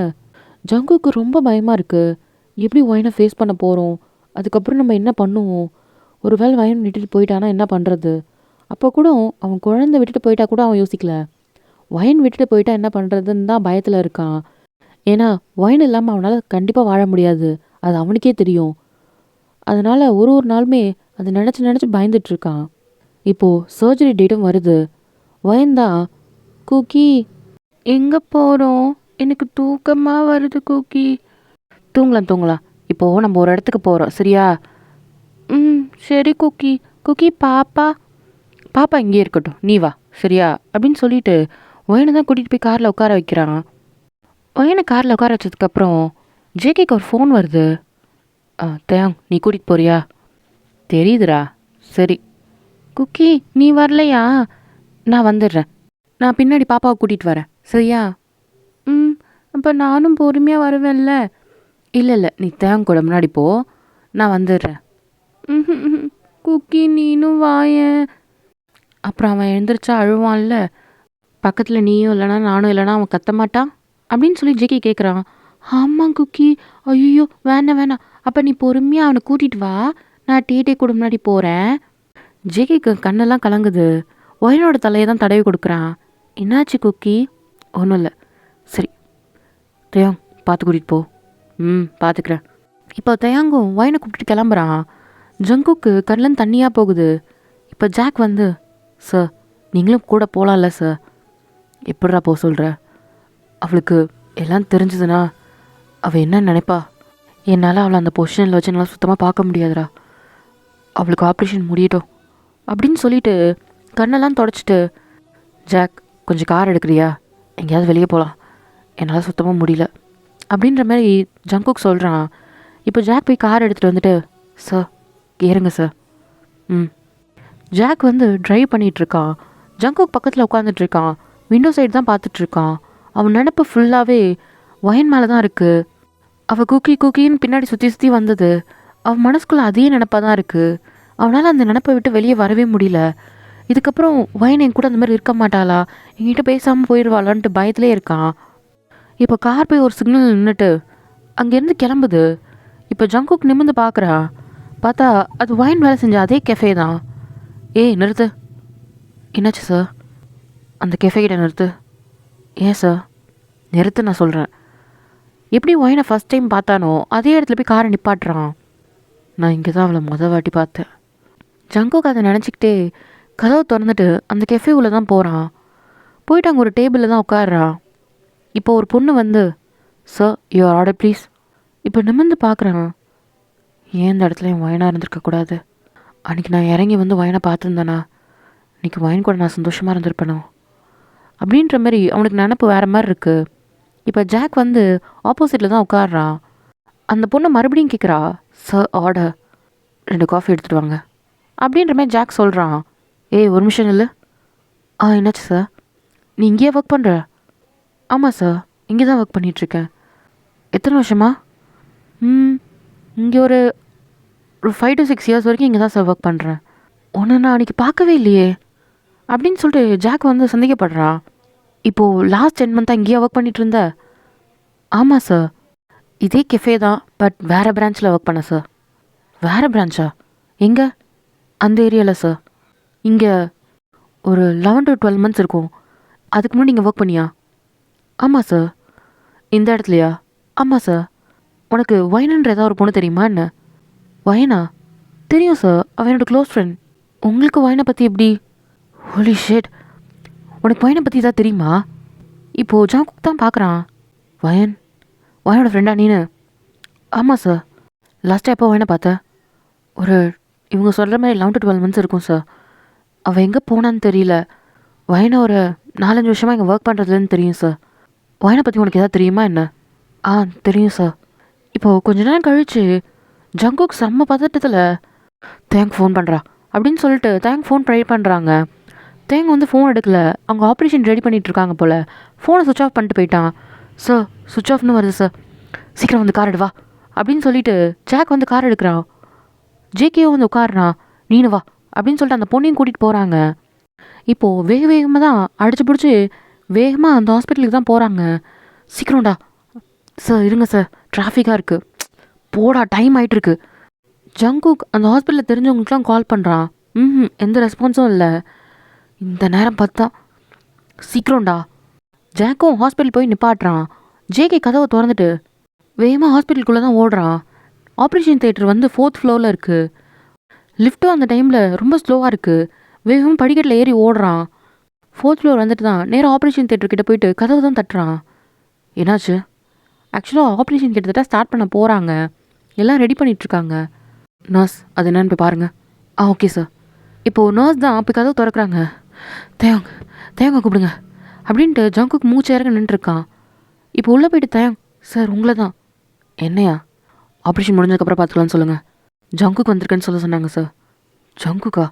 ஜங்குக்கு ரொம்ப பயமாக இருக்குது. எப்படி ஒயனை ஃபேஸ் பண்ண போகிறோம்? அதுக்கப்புறம் நம்ம என்ன பண்ணுவோம்? ஒரு வேளை வயன் விட்டுட்டு போயிட்டானா என்ன பண்ணுறது? அப்போ கூட அவன் குழந்தை விட்டுட்டு போயிட்டா கூட அவன் யோசிக்கல. வயன் விட்டுட்டு போயிட்டா என்ன பண்ணுறதுன்னு தான் பயத்தில் இருக்கான். ஏன்னா வயன் இல்லாமல் அவனால் கண்டிப்பாக வாழ முடியாது, அது அவனுக்கே தெரியும். அதனால் ஒரு நாளுமே அதை நினச்சி பயந்துட்டுருக்கான். இப்போது சர்ஜரி டேட்டும் வருது. வயன் தான், குக்கி எங்கே போகிறோம்? எனக்கு தூக்கமாக வருது குக்கி. தூங்கலாம். இப்போது நம்ம ஒரு இடத்துக்கு போகிறோம், சரியா? சரி குக்கி. குக்கி, பாப்பா இங்கே இருக்கட்டும், நீ வா, சரியா? அப்படின்னு சொல்லிட்டு ஒயனை தான் கூட்டிகிட்டு போய் காரில் உட்கார வைக்கிறான். ஒயனை காரில் உட்கார வச்சதுக்கப்புறம் ஜேகேக்கு ஒரு ஃபோன் வருது. தேங், நீ கூட்டிகிட்டு போறியா? தெரியுதுடா. சரி குக்கி, நீ வரலையா? நான் வந்துடுறேன். நான் பின்னாடி பாப்பாவை கூட்டிகிட்டு வரேன், சரியா? அப்போ நானும் பொறுமையாக வருவேன்ல. இல்லை, நீ தேங் கூட முன்னாடி போ, நான் வந்துடுறேன். குக்கி, நீனும் வாயேன். அப்புறம் அவன் எழுந்திரிச்சா அழுவான்ல, பக்கத்தில் நீயும் இல்லைனா நானும் இல்லைனா அவன் கத்த மாட்டான் அப்படின்னு சொல்லி ஜேகே கேட்குறான். ஆமாம் குக்கி. ஐயோ, வேணாம். அப்போ நீ பொறுமையாக அவனை கூட்டிகிட்டு வா, நான் டேட்டே கூட முன்னாடி போகிறேன். ஜேகேக்கு கண்ணெல்லாம் கலங்குது. ஒயனோட தலையை தான் தடவி கொடுக்குறான். என்னாச்சு குக்கி? ஒன்றும் இல்லை. சரி தயாங் பார்த்து கூட்டிகிட்டு போ. பார்த்துக்கிறேன். இப்போ தயாங்கும் ஒயனை கூப்பிட்டு கிளம்புறான். ஜங்குக்கு கண்ணில் தண்ணியாக போகுது. இப்போ ஜாக் வந்து, சார் நீங்களும் கூட போகலாம்ல சார். எப்படிடா போக சொல்கிற? அவளுக்கு எல்லாம் தெரிஞ்சதுன்னா அவள் என்ன நினைப்பா? என்னால் அவளை அந்த பொசிஷனில் வச்சு என்னால் சுத்தமாக பார்க்க முடியாதுடா. அவளுக்கு ஆப்ரேஷன் முடியட்டும் அப்படின்னு சொல்லிட்டு கண்ணெல்லாம் தொடச்சிட்டு, ஜாக் கொஞ்சம் கார் எடுக்கிறியா? எங்கேயாவது வெளியே போகலாம், என்னால் சுத்தமாக முடியல அப்படின்ற மாதிரி ஜங்குக் சொல்கிறான். இப்போ ஜாக் போய் கார் எடுத்துகிட்டு வந்துட்டு, சார் ஏறுங்க சார். ஜாக் வந்து ட்ரைவ் பண்ணிகிட்ருக்கான். ஜங்குக் பக்கத்தில் உட்காந்துட்ருக்கான். விண்டோ சைடு தான் பார்த்துட்ருக்கான். அவன் நினப்பு ஃபுல்லாகவே ஒயன் மேலே தான் இருக்குது. அவள் குக்கின்னு பின்னாடி சுற்றி வந்தது அவன் மனசுக்குள்ளே அதே நினப்பாக தான் இருக்குது. அவனால் அந்த நினப்பை விட்டு வெளியே வரவே முடியல. இதுக்கப்புறம் ஒயன் என் கூட அந்த மாதிரி இருக்க மாட்டாளா, என்கிட்ட பேசாமல் போயிடுவாளான்ட்டு பயத்திலே இருக்கான். இப்போ கார் போய் ஒரு சிக்னல் நின்றுட்டு அங்கேருந்து கிளம்புது. இப்போ ஜங்குக் நிமிர்ந்து பார்க்குறான். பார்த்தா அது ஒயன் வேலை செஞ்ச அதே கெஃபே தான். ஏய் நிறுத்து. என்னாச்சு சார்? அந்த கெஃபே கிட்ட நிறுத்து. ஏன் சார்? நிறுத்து நான் சொல்கிறேன். எப்படி ஒயனை ஃபஸ்ட் டைம் பார்த்தானோ அதே இடத்துல போய் காரை நிப்பாட்டுறான். நான் இங்கே தான் அவளை வாட்டி பார்த்தேன். ஜங்குக் அதை நினச்சிக்கிட்டே கதவை திறந்துட்டு அந்த கெஃபே உள்ளே தான் போகிறான். போயிட்டு அங்கே ஒரு டேபிளில் தான் உட்காடுறான். இப்போ ஒரு பொண்ணு வந்து, சார் யுவர் ஆர்டர் ப்ளீஸ். இப்போ நிமிர்ந்து பார்க்குறான். ஏன் இந்த இடத்துல என் ஒயனாக இருந்திருக்கக்கூடாது? அன்றைக்கி நான் இறங்கி வந்து ஒயனை பார்த்துருந்தேனா இன்றைக்கி ஒயன் கூட நான் சந்தோஷமாக இருந்திருப்பேனோ அப்படின்ற மாதிரி அவனுக்கு நினப்பு வேறு மாதிரி இருக்குது. இப்போ ஜாக் வந்து ஆப்போசிட்டில் தான் உட்காடுறான். அந்த பொண்ணு மறுபடியும் கேட்குறா, சார் ஆர்டர் 2 காஃபி எடுத்துகிட்டு வாங்க அப்படின்ற மாதிரி ஜாக் சொல்கிறான். ஏய் ஒரு நிமிஷம் இல்லை. என்னாச்சு சார்? நீ இங்கேயே ஒர்க் பண்ணுற? ஆமாம் சார், இங்கே தான் ஒர்க் பண்ணிகிட்ருக்கேன். எத்தனை வருஷமா? இங்கே ஒரு 5 to 6 இயர்ஸ் வரைக்கும் இங்கே தான் சார் ஒர்க் பண்ணுறேன். ஒன்று நான் அன்றைக்கி பார்க்கவே இல்லையே அப்படின்னு சொல்லிட்டு ஜாக் வந்து சந்தேகப்படுறான். இப்போது லாஸ்ட் 10 மந்த்தாக இங்கேயே ஒர்க் பண்ணிகிட்டு இருந்த? ஆமாம் சார், இதே கெஃபே தான், பட் வேறு பிரான்ச்சில் ஒர்க் பண்ணேன் சார். வேறு பிரான்ச்சா? எங்கே? அந்த ஏரியாவில் சார். இங்கே ஒரு 11 to 12 மந்த்ஸ் இருக்கும். அதுக்கு முன்னாடி நீங்கள் ஒர்க் பண்ணியா? ஆமாம் சார். இந்த இடத்துலையா? ஆமாம் சார். உனக்கு ஒயனன்ற ஏதாவது ஒரு பொண்ணு தெரியுமா என்ன? ஒயனா? தெரியும் சார், அவன் என்னோட க்ளோஸ் ஃப்ரெண்ட். உங்களுக்கு ஒயனை பற்றி எப்படி? ஹோலி ஷிட், உனக்கு ஒயனை பற்றி ஏதாவது தெரியுமா? இப்போது ஜாங்குக் தான் பார்க்குறான். ஒயனோட ஃப்ரெண்டா நீனு? ஆமாம் சார். லாஸ்ட்டாக எப்போ ஒயனை பார்த்தேன்? ஒரு இவங்க சொல்கிற மாதிரி 11 to 12 மந்த்ஸ் இருக்கும் சார். அவள் எங்கே போனான்னு தெரியல. ஒயனை ஒரு 4-5 வருஷமாக இங்கே ஒர்க் பண்ணுறதுலேருந்து தெரியும் சார். ஒயனை பற்றி உனக்கு எதாவது தெரியுமா என்ன? தெரியும் சார். இப்போது கொஞ்ச நேரம் கழித்து ஜங்குக் செம்ம பதட்டத்தில் தேங்க் ஃபோன் பண்ணுறா அப்படின்னு சொல்லிட்டு தேங்க் ஃபோன் ட்ரை பண்ணுறாங்க. தேங்க் வந்து ஃபோன் எடுக்கலை. அவங்க ஆப்ரேஷன் ரெடி பண்ணிகிட்ருக்காங்க போல். ஃபோனை சுவிட்ச் ஆஃப் பண்ணிட்டு போயிட்டான். சார் சுவிட்ச் ஆஃப்னு வருது சார், சீக்கிரம் வந்து கார் எடுவா அப்படின்னு சொல்லிட்டு ஜாக் வந்து கார் எடுக்கிறான். ஜேகேவும் வந்து உட்காடுறான். நீனு வா அப்படின்னு சொல்லிட்டு அந்த பொண்ணையும் கூட்டிகிட்டு போகிறாங்க. இப்போது வேகமாக தான் அடிச்சு பிடிச்சி வேகமாக அந்த ஹாஸ்பிட்டலுக்கு தான் போகிறாங்க. சீக்கிரம்டா. சார் இருங்க சார், டிராஃபிக்காக இருக்குது. போடா டைம் ஆகிட்டுருக்கு. ஜங்குக் அந்த ஹாஸ்பிட்டலில் தெரிஞ்சவங்களுக்குலாம் கால் பண்ணுறான். எந்த ரெஸ்பான்ஸும் இல்லை. இந்த நேரம் பார்த்தா சீக்கிரம்டா. ஜாக்கும் ஹாஸ்பிட்டல் போய் நிப்பாட்டுறான். ஜேகே கதவை திறந்துட்டு வேகமாக ஹாஸ்பிட்டலுக்குள்ளே தான் ஓடுறான். ஆப்ரேஷன் தியேட்டர் வந்து 4th ஃப்ளோரில் இருக்குது. லிஃப்ட்டும் அந்த டைமில் ரொம்ப ஸ்லோவாக இருக்குது. வேகமாக படிக்கட்டில் ஏறி ஓடுறான். 4th ஃப்ளோர் வந்துட்டு தான் நேராக ஆப்ரேஷன் தியேட்டர்கிட்ட போயிட்டு கதவை தான் தட்டுறான். என்னாச்சு? ஆக்சுவலாக ஆப்ரேஷன் கிட்டத்தட்ட ஸ்டார்ட் பண்ண போகிறாங்க. எல்லாம் ரெடி பண்ணிகிட்ருக்காங்க. நர்ஸ் அது என்னன்னு போய் பாருங்கள். Okay sir. இப்போது நர்ஸ் தான் போய் கதவை திறக்கிறாங்க. தேவங்க கூப்பிடுங்க அப்படின்ட்டு ஜங்குக்கு மூச்சு இறங்க நின்றுருக்கான். இப்போ உள்ளே போயிட்டு சார் உங்களை தான். என்னையா? ஆப்ரேஷன் முடிஞ்சதுக்கப்புறம் பார்த்துக்கலான்னு சொல்லுங்கள். ஜங்குக்கு வந்திருக்கேன்னு சொல்ல சொன்னாங்க சார். ஜங்குக்கா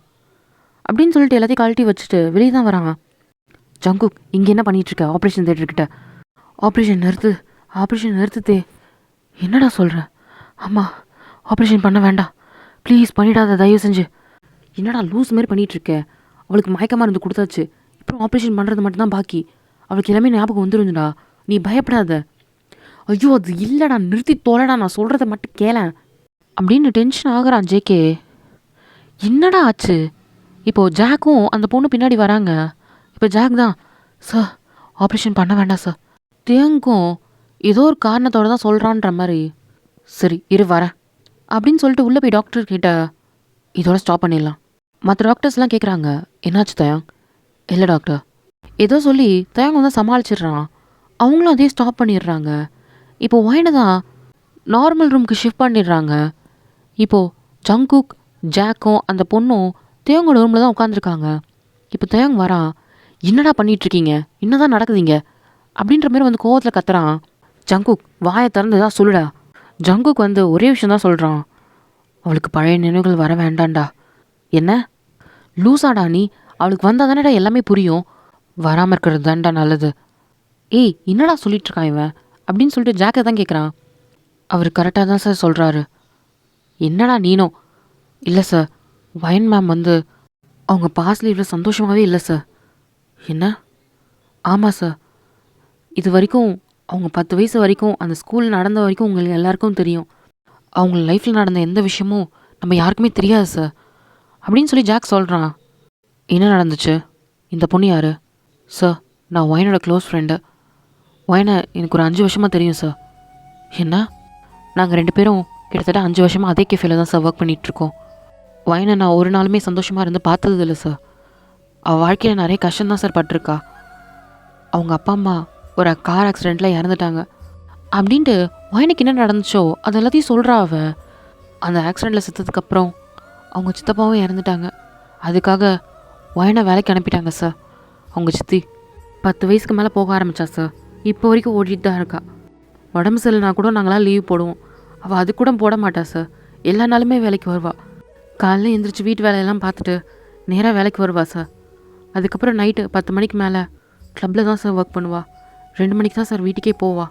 அப்படின்னு சொல்லிட்டு எல்லாத்தையும் கழட்டி வச்சுட்டு வெளியே தான் வராங்க. ஜங்குக் இங்கே என்ன பண்ணிகிட்ருக்க? ஆப்ரேஷன் தேட்டர்கிட்ட. ஆப்ரேஷன் நிறுத்துதே. என்னடா சொல்கிற? ஆமாம், ஆப்ரேஷன் பண்ண வேண்டாம் ப்ளீஸ், பண்ணிடாத தயவு செஞ்சு. என்னடா லூஸ் மாதிரி பண்ணிகிட்ருக்க? அவளுக்கு மயக்கமாக இருந்து கொடுத்தாச்சு. அப்புறம் ஆப்ரேஷன் பண்ணுறது மட்டும்தான் பாக்கி. அவளுக்கு எல்லாமே ஞாபகம் வந்துருந்துடா, நீ பயப்படாத. ஐயோ அது இல்லைடா, நிறுத்தி தோலடா, நான் சொல்கிறத மட்டும் கேளேன் அப்படின்னு டென்ஷன் ஆகுறான் ஜேகே. என்னடா ஆச்சு? இப்போது ஜாக்கும் அந்த பொண்ணு பின்னாடி வராங்க. இப்போ ஜாக் தான், சார் ஆப்ரேஷன் பண்ண வேண்டாம் சார். தேங்கும் ஏதோ ஒரு காரணத்தோடு தான் சொல்கிறான்ற மாதிரி, சரி இரு வரேன் அப்படின்னு சொல்லிட்டு உள்ளே போய் டாக்டர் கிட்ட இதோட ஸ்டாப் பண்ணிடலாம். மற்ற டாக்டர்ஸ்லாம் கேட்குறாங்க, என்னாச்சு தயாங்? இல்லை டாக்டர், ஏதோ சொல்லி தயாங் வந்து சமாளிச்சிடுறான். அவங்களும் அதே ஸ்டாப் பண்ணிடுறாங்க. இப்போது ஒயினை தான் நார்மல் ரூமுக்கு ஷிஃப்ட் பண்ணிடுறாங்க. இப்போது ஜங்குக், ஜாக்கும் அந்த பொண்ணும் தேவங்களோட ரூமில் தான் உட்காந்துருக்காங்க. இப்போ தேவங் வரான், என்னடா பண்ணிகிட்ருக்கீங்க, என்னதான் நடக்குதுங்க அப்படின்ற மாதிரி வந்து கோவத்தில் கத்துறான். ஜங்குக் வாயை திறந்து தான் சொல்லுடா. ஜங்குக் வந்து ஒரே விஷயம் தான் சொல்கிறான், அவளுக்கு பழைய நினைவுகள் வர வேண்டாண்டா. என்ன லூசாடா நீ? அவளுக்கு வந்தால் தானேடா எல்லாமே புரியும், வராமல் இருக்கிறது தான்டா நல்லது. ஏய் என்னடா சொல்லிட்டு இருக்கான் இவன் அப்படின்னு சொல்லிட்டு ஜாக்கை தான் கேட்குறான். அவர் கரெக்டாக தான் சார் சொல்கிறாரு. என்னடா நீனோ? இல்லை சார், வயன் மேம் வந்து அவங்க பாஸ் லீவில் சந்தோஷமாகவே இல்லை சார். என்ன? ஆமாம் சார், இது வரைக்கும் அவங்க 10 வயசு வரைக்கும் அந்த ஸ்கூல் நடந்த வரைக்கும் உங்களுக்கு எல்லாருக்கும் தெரியும். அவங்க லைஃப்பில் நடந்த எந்த விஷயமும் நம்ம யாருக்குமே தெரியாது சார் அப்படின்னு சொல்லி ஜாக் சொல்கிறான். என்ன நடந்துச்சு? இந்த பொண்ணு யார்? சார் நான் ஒயனோட க்ளோஸ் ஃப்ரெண்டு. ஒயனை எனக்கு ஒரு 5 வருஷமாக தெரியும் சார். என்ன? நாங்கள் 2 பேரும் கிட்டத்தட்ட 5 வருஷமாக அதே கேஃபேல தான் சார் ஒர்க் பண்ணிகிட்ருக்கோம். ஒயனை நான் ஒரு நாளுமே சந்தோஷமாக இருந்து பார்த்தது இல்லை சார். அவள் வாழ்க்கையில் நிறைய கஷ்டம்தான் சார் பட்டிருக்கா. அவங்க அப்பா அம்மா ஒரு கார் ஆக்சிடெண்ட்டில் இறந்துட்டாங்க அப்படின்ட்டு ஒயனுக்கு என்ன நடந்துச்சோ அது எல்லாத்தையும் சொல்கிறா அவள். அந்த ஆக்சிடெண்ட்டில் செத்ததுக்கப்புறம் அவங்க சித்தப்பாவும் இறந்துட்டாங்க. அதுக்காக ஒயனை வேலைக்கு அனுப்பிட்டாங்க சார். அவங்க சித்தி 10 வயசுக்கு மேலே போக ஆரம்பித்தா சார். இப்போ வரைக்கும் ஓடிட்டு தான் இருக்கா. உடம்பு சரியில்லைனா கூட நாங்களாம் லீவ் போடுவோம், அவள் அது கூட போட மாட்டா சார். எல்லா நாளுமே வேலைக்கு வருவாள். காலையில் எழுந்திரிச்சு வீட்டு வேலையெல்லாம் பார்த்துட்டு நேராக வேலைக்கு வருவா சார். அதுக்கப்புறம் நைட்டு 10 மணிக்கு மேலே கிளப்பில் தான் சார் ஒர்க் பண்ணுவாள். 2 மணிக்கு தான் சார் வீட்டுக்கே போவா.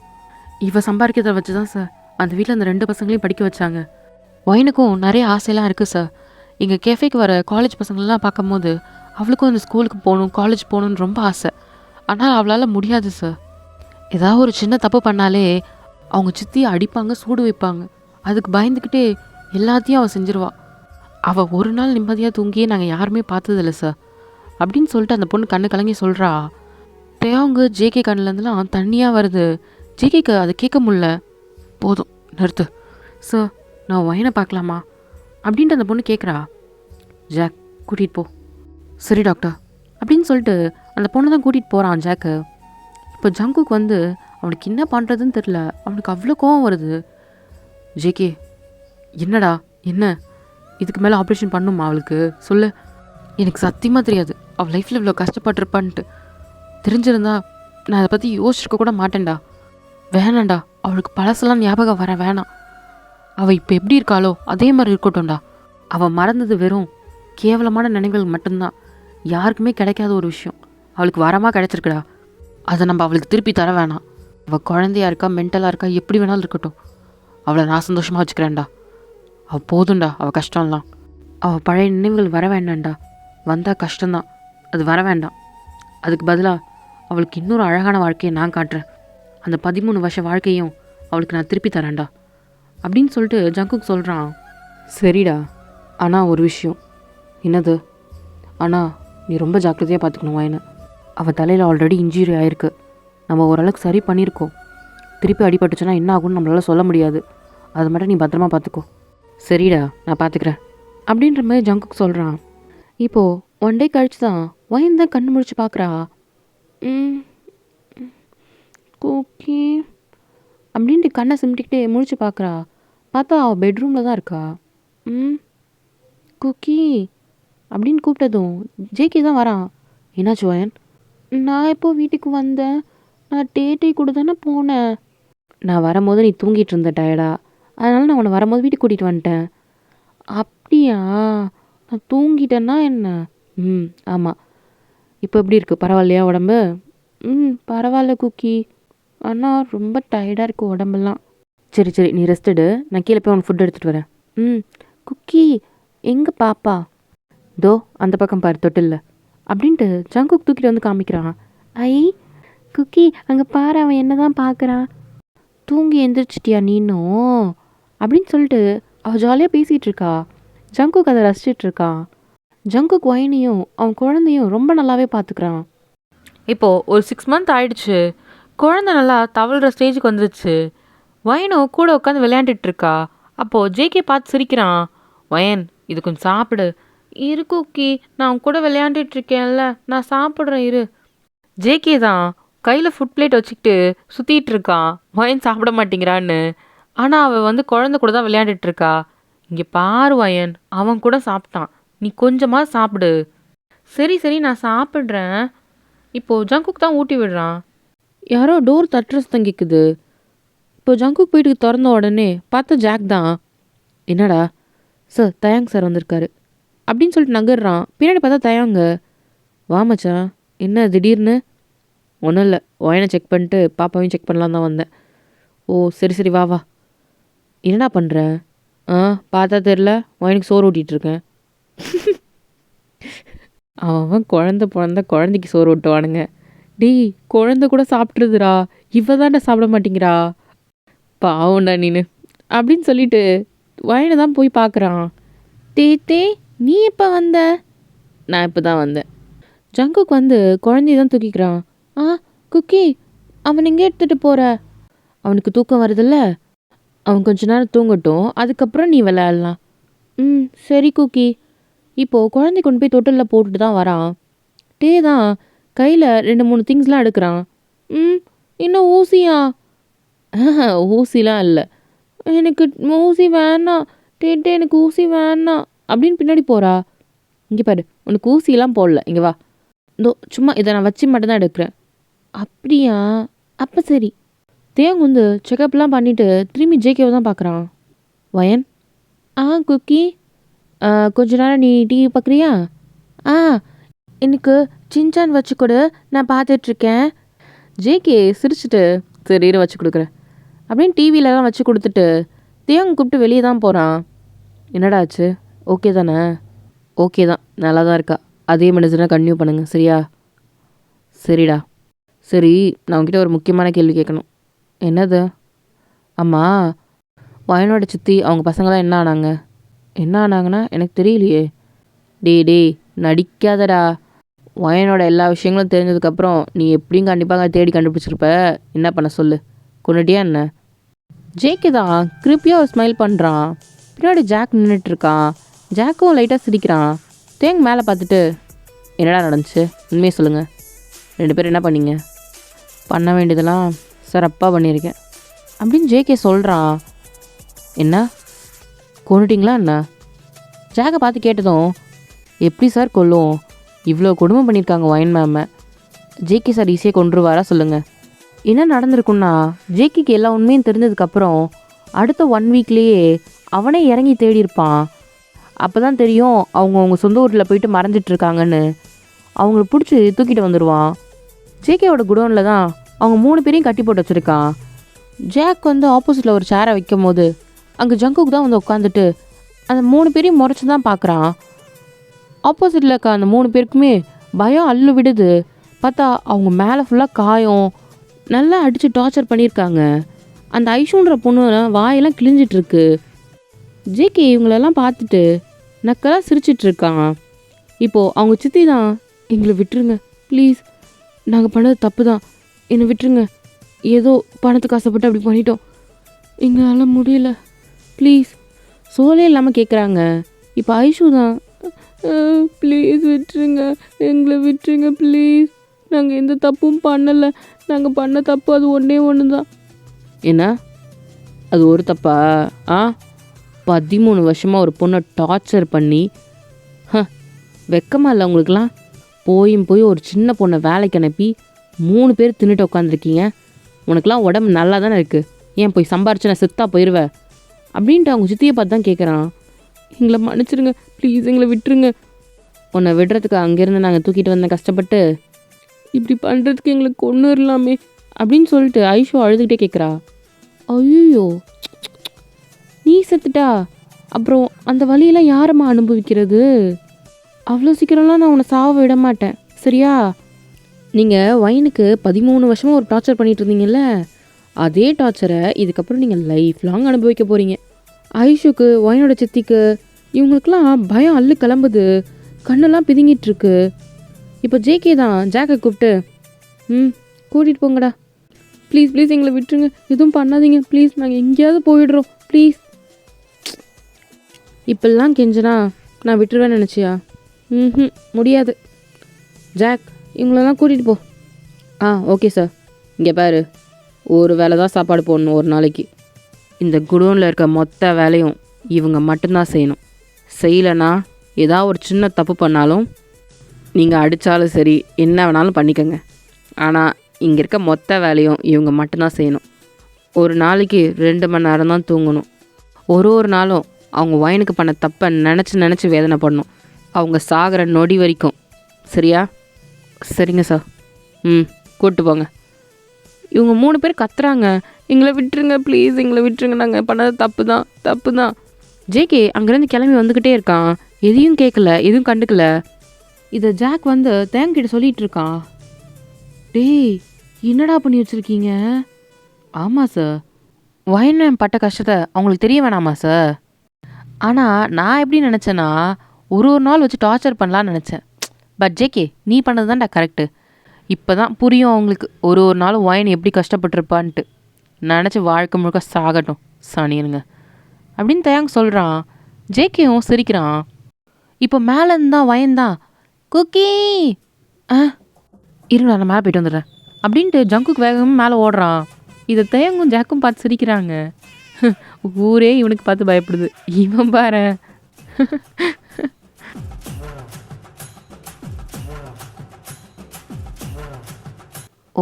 இவள் சம்பாதிக்கிறத வச்சு தான் சார் அந்த வீட்டில் அந்த 2 பசங்களையும் படிக்க வச்சாங்க. ஒயனுக்கும் நிறைய ஆசையெல்லாம் இருக்குது சார். எங்கள் கேஃபேக்கு வர காலேஜ் பசங்களெலாம் பார்க்கும்போது அவளுக்கும் அந்த ஸ்கூலுக்கு போகணும், காலேஜ் போகணுன்னு ரொம்ப ஆசை. ஆனால் அவளால் முடியாது சார். ஏதாவது ஒரு சின்ன தப்பு பண்ணாலே அவங்க சித்தியை அடிப்பாங்க, சூடு வைப்பாங்க. அதுக்கு பயந்துக்கிட்டே எல்லாத்தையும் அவள் செஞ்சிருவா. அவள் ஒரு நாள் நிம்மதியாக தூங்கியே நாங்கள் யாருமே பார்த்ததில்ல சார் அப்படின்னு சொல்லிட்டு அந்த பொண்ணு கண்ணு கலங்கி சொல்கிறா. தேவங்க ஜேகே கண்ணிலேருந்துலாம் தண்ணியாக வருது. ஜேகேக்கு அதை கேட்க முடில. போதும் நிறுத்து சார், நான் ஒயனை பார்க்கலாமா அப்படின்ட்டு அந்த பொண்ணு கேட்குறா. ஜாக் கூட்டிகிட்டு போ. சரி டாக்டர் அப்படின்னு சொல்லிட்டு அந்த பொண்ணு தான் கூட்டிகிட்டு போகிறான் ஜாக்கு. இப்போ ஜங்குக்கு வந்து அவனுக்கு என்ன பண்ணுறதுன்னு தெரில. அவனுக்கு அவ்வளோ கோவம் வருது. ஜேகே என்னடா என்ன, இதுக்கு மேலே ஆப்ரேஷன் பண்ணுமா அவளுக்கு? சொல்லு. எனக்கு சத்தியமாக தெரியாது அவள் லைஃப்பில் இவ்வளோ கஷ்டப்பட்டிருப்பான்ட்டு. தெரிஞ்சிருந்தா நான் அதை பற்றி யோசிச்சிருக்க கூட மாட்டேன்டா. வேணாண்டா, அவளுக்கு பழசெல்லாம் ஞாபகம் வர வேணாம். அவள் இப்போ எப்படி இருக்காளோ அதே மாதிரி இருக்கட்டும்டா. அவள் மறந்தது வெறும் கேவலமான நினைவுகள் மட்டும்தான், யாருக்குமே கிடைக்காத ஒரு விஷயம் அவளுக்கு வரமாக கிடைச்சிருக்குடா. அதை நம்ம அவளுக்கு திருப்பி தர வேணாம். அவள் குழந்தையா இருக்கா, மென்டலாக இருக்கா, எப்படி வேணாலும் இருக்கட்டும், அவளை நான் சந்தோஷமாக வச்சுக்கிறேன்டா. அவள் போதும்டா, அவள் கஷ்டம்லாம். அவள் பழைய நினைவுகள் வர வேண்டாம்டா. வந்தால் கஷ்டம்தான், அது வர வேண்டாம். அதுக்கு பதிலாக அவளுக்கு இன்னொரு அழகான வாழ்க்கையை நான் காட்டுறேன். அந்த 13 வருஷ வாழ்க்கையும் அவளுக்கு நான் திருப்பி தரேன்டா அப்படின்னு சொல்லிட்டு ஜங்குக் சொல்கிறான். சரிடா, ஆனால் ஒரு விஷயம். என்னது? ஆனால் நீ ரொம்ப ஜாக்கிரதையாக பார்த்துக்கணும் வாயினை. அவள் தலையில் ஆல்ரெடி இன்ஜுரி ஆகிருக்கு. நம்ம ஓரளவுக்கு சரி பண்ணியிருக்கோம். திருப்பி அடிபட்டுச்சுன்னா என்ன ஆகும்னு நம்மளால் சொல்ல முடியாது. அது மட்டும் நீ பத்திரமா பார்த்துக்கோ. சரிடா, நான் பார்த்துக்கிறேன் அப்படின்ற மாதிரி ஜங்குக் சொல்கிறான். இப்போது 1 டே கழிச்சு தான் வயன் தான் கண்ணு முழிச்சு பார்க்குறா. குக்கி அப்படின்ட்டு கண்ணை சிமிட்டிக்கிட்டே முழிச்சு பார்க்குறா. பார்த்தா அவள் பெட்ரூமில் தான் இருக்கா. குக்கி அப்படின்னு கூப்பிட்டதும் ஜேகே தான் வரான். என்னாச்சு வயன்? நான் எப்போ வீட்டுக்கு வந்தேன்? நான் டேட்டை கூட தானே போனேன். நான் வரும்போது நீ தூங்கிட்டு இருந்த டயர்டா, அதனால் நான் உன்னை வரும்போது வீட்டுக்கு கூட்டிகிட்டு வந்துட்டேன். அப்படியா? நான் தூங்கிட்டேன்னா என்ன? ஆமாம். இப்போ எப்படி இருக்குது, பரவாயில்லையா உடம்பு? பரவாயில்ல குக்கி, ஆனால் ரொம்ப டயர்டாக இருக்குது உடம்பெல்லாம். சரி சரி, நீ ரெஸ்ட் எடு, நான் கீழே போய் உனக்கு ஃபுட் எடுத்துகிட்டு வரேன். குக்கி எங்கே பாப்பா? தோ அந்த பக்கம் பாரு தொட்டில்ல அப்படின்ட்டு ஜங்குக் தூக்கிட்டு வந்து காமிக்கிறான். ஐ குக்கி, அங்கே பாரு, அவன் என்ன தான் பார்க்குறான். தூங்கி எந்திரிச்சிட்டியா நீனும் அப்படின்னு சொல்லிட்டு அவள் ஜாலியாக பேசிகிட்டு இருக்கா. ஜங்குக் அதை ரசிச்சிட்ருக்கான். ஜங்குக் ஒயினையும் அவன் குழந்தையும் ரொம்ப நல்லாவே பார்த்துக்கிறான். இப்போது ஒரு 6 மந்த் ஆயிடுச்சு. குழந்தை நல்லா தவழ்கிற ஸ்டேஜுக்கு வந்துருச்சு. வயனும் கூட உட்காந்து விளையாண்டுட்டு இருக்கா. அப்போது ஜேகே பார்த்து சிரிக்கிறான். வயன், இது கொஞ்சம் சாப்பிடு. இரு குக்கி, நான் உன் கூட விளையாண்டுட்டு இருக்கேன்ல, நான் சாப்பிட்றேன் இரு. ஜேகே தான் கையில் ஃபுட் பிளேட் வச்சுக்கிட்டு சுற்றிட்டு இருக்கான். வயன் சாப்பிட மாட்டேங்கிறான்னு. ஆனால் அவள் குழந்தை கூட தான் விளையாண்டுட்டு இருக்கா. இங்கே பாரு வயன், அவன் கூட சாப்பிட்டான். நீ கொஞ்சமாக சாப்பிடு. சரி சரி, நான் சாப்பிட்றேன். இப்போது ஜங்குக் தான் ஊட்டி விடுறான். யாரோ டோர் தட்டுற சத்தம் கேட்குது. இப்போ ஜங்குக் வீட்டுக்கு திறந்த உடனே பார்த்த ஜாக் தான். என்னடா சார், தயாங் சார் வந்திருக்காரு அப்படின்னு சொல்லிட்டு நகர்றான். பின்னாடி பார்த்தா தயாங்க. வா மச்சான், என்ன திடீர்னு? ஒன்றும் இல்லை, ஒயனை செக் பண்ணிட்டு பாப்பாவையும் செக் பண்ணலாம் தான் வந்தேன். ஓ சரி சரி, வா வா. என்னடா பண்ணுற? பார்த்தா தெரில, ஒயனுக்கு சோறு ஊட்டிகிட்ருக்கேன். அவன் குழந்தைக்கு சோறு ஊட்டுவானுங்க. டேய், குழந்தை கூட சாப்பிட்ருதுடா, இவ தாண்டா சாப்பிட மாட்டேங்கிறா. பாவண்டா நீனு அப்படின்னு சொல்லிட்டு வயனை தான் போய் பார்க்குறான். தே நீ எப்போ வந்த? நான் இப்போ தான் வந்தேன். ஜங்குக் குழந்தைய தான் தூக்கிக்கிறான். குக்கி, அவன் எங்கே எடுத்துகிட்டு போகிற? அவனுக்கு தூக்கம் வருதில்ல, அவன் கொஞ்ச நேரம் தூங்கட்டும், அதுக்கப்புறம் நீ விளையாடலாம். சரி குக்கி. இப்போது குழந்தை கொண்டு போய் தொட்டிலில் போட்டுட்டு தான் வரான். தான் கையில் 2-3 திங்ஸ்லாம் எடுக்கிறான். இன்னும் ஊசியா? ஊசிலாம் இல்லை, எனக்கு ஊசி வேணாம். எனக்கு ஊசி வேணாம் அப்படின்னு பின்னாடி போகிறா. இங்கே பாரு, உனக்கு ஊசியெல்லாம் போடல, இங்கே வா. இதோ சும்மா இதை நான் வச்சு மட்டும்தான் எடுக்கிறேன். அப்படியா? அப்போ சரி. தேங்க செக்கப்லாம் பண்ணிவிட்டு திரும்பி ஜேகேவை தான் பார்க்குறான். வயன், குக்கி, கொஞ்ச நேரம் நீ டிவி பார்க்குறியா? எனக்கு சின்சான் வச்சு கொடு, நான் பார்த்துட்ருக்கேன். ஜேகே சிரிச்சிட்டு சரி வச்சு கொடுக்குறேன் அப்படின்னு டிவிலலாம் வச்சு கொடுத்துட்டு தேங்க கூப்பிட்டு வெளியே தான் போகிறான். என்னடா ஆச்சு? ஓகே தானே? ஓகே தான், நல்லா தான் இருக்கா. அதே மெடிசனாக கன்டினியூ பண்ணுங்க, சரியா? சரிடா. சரி, நான் உங்ககிட்ட ஒரு முக்கியமான கேள்வி கேட்கணும். என்னது? ஆமாம், வயனோட சித்தி அவங்க பசங்களாம் என்ன ஆனாங்க? என்ன ஆனாங்கன்னா எனக்கு தெரியலையே. டேய் நடிக்காதடா. வயனோட எல்லா விஷயங்களும் தெரிஞ்சதுக்கப்புறம் நீ எப்படியும் கண்டிப்பாக தேடி கண்டுபிடிச்சிருப்ப. என்ன பண்ண சொல்லு, கொண்டுட்டியா என்ன? ஜேகே தான் கிருப்பியாக ஒரு ஸ்மைல் பண்ணுறான். பின்னாடி ஜாக் நின்றுட்டுருக்கான். ஜாக்கும் லைட்டாக சிரிக்கிறான். தேங்க மேலே பார்த்துட்டு என்னடா நடந்துச்சு, உண்மையை சொல்லுங்கள். 2 பேரும் என்ன பண்ணீங்க? பண்ண வேண்டியதெல்லாம் சிறப்பாக பண்ணியிருக்கேன் அப்படின்னு ஜேகே சொல்கிறான். என்ன, கொண்டுட்டிங்களா என்ன? ஜாக்கை பார்த்து கேட்டதும் எப்படி சார் கொல்லும், இவ்வளோ கொடுமை பண்ணியிருக்காங்க வயன் மேமை. ஜேகே சார் ஈஸியாக கொண்டுருவாரா சொல்லுங்கள். என்ன நடந்திருக்குன்னா, ஜேகேக்கு எல்லா உண்மையும் தெரிஞ்சதுக்கப்புறம் அடுத்த 1 வீக்லேயே அவனே இறங்கி தேடி இருப்பான். அப்போ தான் தெரியும் அவங்க சொந்த ஊரில் போயிட்டு மறைஞ்சிட்ருக்காங்கன்னு. அவங்கள பிடிச்சி தூக்கிட்டு வந்துடுவான். ஜேகேவோட குடோனில் தான் அவங்க 3 பேரையும் கட்டி போட்டு வச்சுருக்கான். ஜாக் ஆப்போசிட்டில் ஒரு சேரை வைக்கும் போது அங்கே ஜங்குக்கு தான் உட்காந்துட்டு அந்த 3 பேரையும் முறைச்சி தான் பார்க்குறான். ஆப்போசிட்டில் இருக்க அந்த 3 பேருக்குமே பயம் அள்ளு விடுது. பார்த்தா அவங்க மேலே ஃபுல்லாக காயம், நல்லா அடித்து டார்ச்சர் பண்ணியிருக்காங்க. அந்த ஐஷுன்ற பொண்ணு வாயெல்லாம் கிழிஞ்சிட்ருக்கு. ஜேகே இவங்களெல்லாம் பார்த்துட்டு நக்கலாக சிரிச்சிட்ருக்கான். இப்போது அவங்க சித்தி தான், எங்களை விட்டுருங்க ப்ளீஸ், நாங்கள் பண்ணது தப்பு தான், என்னை விட்டுருங்க, ஏதோ பணத்துக்கு ஆசைப்பட்டு அப்படி பண்ணிட்டோம், எங்களால் முடியல ப்ளீஸ், சோலே இல்லாமல் கேட்குறாங்க. இப்போ ஐஷு தான், ப்ளீஸ் விட்டுருங்க, எங்களை விட்டுருங்க ப்ளீஸ், நாங்கள் எந்த தப்பும் பண்ணலை, நாங்கள் பண்ண தப்பு அது ஒன்று தான். என்ன, அது ஒரு தப்பா? 13 வருஷமாக ஒரு பொண்ணை டார்ச்சர் பண்ணி, வெக்கமா இல்லை உங்களுக்குலாம்? போய் ஒரு சின்ன பொண்ணை வேலைக்கு அனுப்பி 3 பேர் தின்னுட்டு உட்காந்துருக்கீங்க. உனக்குலாம் உடம்பு நல்லா தானே இருக்குது, ஏன் போய் சம்பாரிச்சு நான் செத்தா போயிடுவேன் அப்படின்ட்டு அவங்க சித்தியை பார்த்து தான் கேட்குறான். எங்களை மன்னிச்சிருங்க ப்ளீஸ், எங்களை விட்டுருங்க, உன்னை விடுறதுக்கு அங்கேருந்து நாங்கள் தூக்கிட்டு வந்தேன் கஷ்டப்பட்டு, இப்படி பண்ணுறதுக்கு எங்களுக்கு கொண்டு வரலாமே அப்படின்னு சொல்லிட்டு ஐஷோ அழுதுகிட்டே கேட்குறா. ஐயோ, நீ செத்துட்டா அப்புறம் அந்த வழியெல்லாம் யாரம்மா அனுபவிக்கிறது? அவ்வளோ சீக்கிரம்லாம் நான் உன்னை சாவ விட மாட்டேன், சரியா? நீங்கள் வயனுக்கு 13 வருஷமாக ஒரு டார்ச்சர் பண்ணிட்டு இருந்தீங்கல்ல, அதே டார்ச்சரை இதுக்கப்புறம் நீங்கள் லைஃப் லாங் அனுபவிக்க போகிறீங்க. ஐஷுக்கு, வயனோட சித்திக்கு, இவங்களுக்கெல்லாம் பயம் அள்ளு கிளம்புது. கண்ணெல்லாம் பிதுங்கிட்டு இருக்கு. இப்போ ஜேகே தான் ஜாக்கை கூப்பிட்டு கூட்டிகிட்டு போங்கடா, ப்ளீஸ் ப்ளீஸ் எங்களை விட்டுருங்க, எதுவும் பண்ணாதீங்க ப்ளீஸ், நாங்கள் எங்கேயாவது போயிடுறோம் ப்ளீஸ். இப்பெல்லாம் கெஞ்சனா நான் விட்டுருவேன்னு நினச்சியா? முடியாது. ஜாக் இவங்களெல்லாம் கூட்டிகிட்டு போ. Okay sir. இங்கே பாரு, ஒரு வேளை தான் சாப்பாடு போடணும் ஒரு நாளைக்கு. இந்த குடோனில் இருக்க மொத்த வேலையும் இவங்க மட்டும்தான் செய்யணும். செய்யலைன்னா ஏதாவது ஒரு சின்ன தப்பு பண்ணாலும் நீங்கள் அடித்தாலும் சரி என்ன வேணாலும் பண்ணிக்கோங்க. ஆனால் இங்கே இருக்க மொத்த வேலையும் இவங்க மட்டும்தான் செய்யணும். ஒரு நாளைக்கு 2 மணி நேரம் தான் தூங்கணும். ஒரு நாளும் அவங்க வயனுக்கு பண்ண தப்பை நினச்சி வேதனை பண்ணணும், அவங்க சாகிற நொடி வரைக்கும். சரியா? சரிங்க சார். கூப்பிட்டு போங்க. இவங்க 3 பேர் கத்துறாங்க, எங்களை விட்டுருங்க ப்ளீஸ், எங்களை விட்டுருங்க, நாங்கள் பண்ணது தப்பு தான். ஜேகே அங்கேருந்து கிளம்பி வந்துக்கிட்டே இருக்கான். எதையும் கேட்கல, எதுவும் கண்டுக்கல. இதை ஜாக் வந்து தேங்கிட்ட சொல்லிகிட்டு இருக்கான். டேய் என்னடா பண்ணி வச்சுருக்கீங்க? ஆமாம் சார், வயன் பட்ட கஷ்டத்தை அவங்களுக்கு தெரிய வேணாமா சார்? ஆனால் நான் எப்படி நினச்சேன்னா ஒரு நாள் வச்சு டார்ச்சர் பண்ணலான்னு நினச்சேன். பட் ஜேகே நீ பண்ணது தான்டா கரெக்டு. இப்போ தான் புரியும் அவங்களுக்கு ஒரு நாளும் வயன் எப்படி கஷ்டப்பட்டுருப்பான்ட்டு. நினச்சி வாழ்க்கை முழுக்க சாகட்டும் சனியனுங்க அப்படின்னு தயாங்க சொல்கிறான். ஜேகேவும் சிரிக்கிறான். இப்போ மேலே இருந்தான் வயன் தான் குக்கி இருங்க நான் மேலே போய்ட்டு வந்துடுறேன் அப்படின்ட்டு ஜங்குக்கு வேகமாக மேலே ஓடுறான். இதை தயங்கும் ஜாக்கும் பார்த்து சிரிக்கிறாங்க. ஊரே இவனுக்கு பார்த்து பயப்படுது. இவன் பாரு.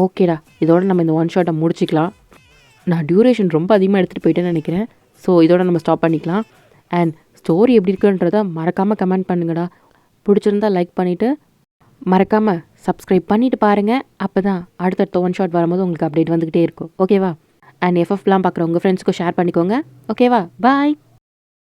ஓகேடா, இதோட நம்ம இந்த ஒன் ஷாட்டை முடிச்சிக்கலாம். நான் டியூரேஷன் ரொம்ப அதிகமாக எடுத்துகிட்டு போயிட்டேன்னு நினைக்கிறேன். ஸோ இதோட நம்ம ஸ்டாப் பண்ணிக்கலாம். அண்ட் ஸ்டோரி எப்படி இருக்குன்றதை மறக்காமல் கமெண்ட் பண்ணுங்கடா. பிடிச்சிருந்தா லைக் பண்ணிவிட்டு மறக்காமல் சப்ஸ்கிரைப் பண்ணிவிட்டு பாருங்கள். அப்போ தான் அடுத்தடுத்த ஒன் ஷாட் வரும்போது உங்களுக்கு அப்டேட் வந்துக்கிட்டே இருக்கும். ஓகேவா? அண்ட் எஃப்எஃப்லாம் பார்க்குற உங்கள் ஃப்ரெண்ட்ஸ்க்கும் ஷேர் பண்ணிக்கோங்க. ஓகேவா? பாய்.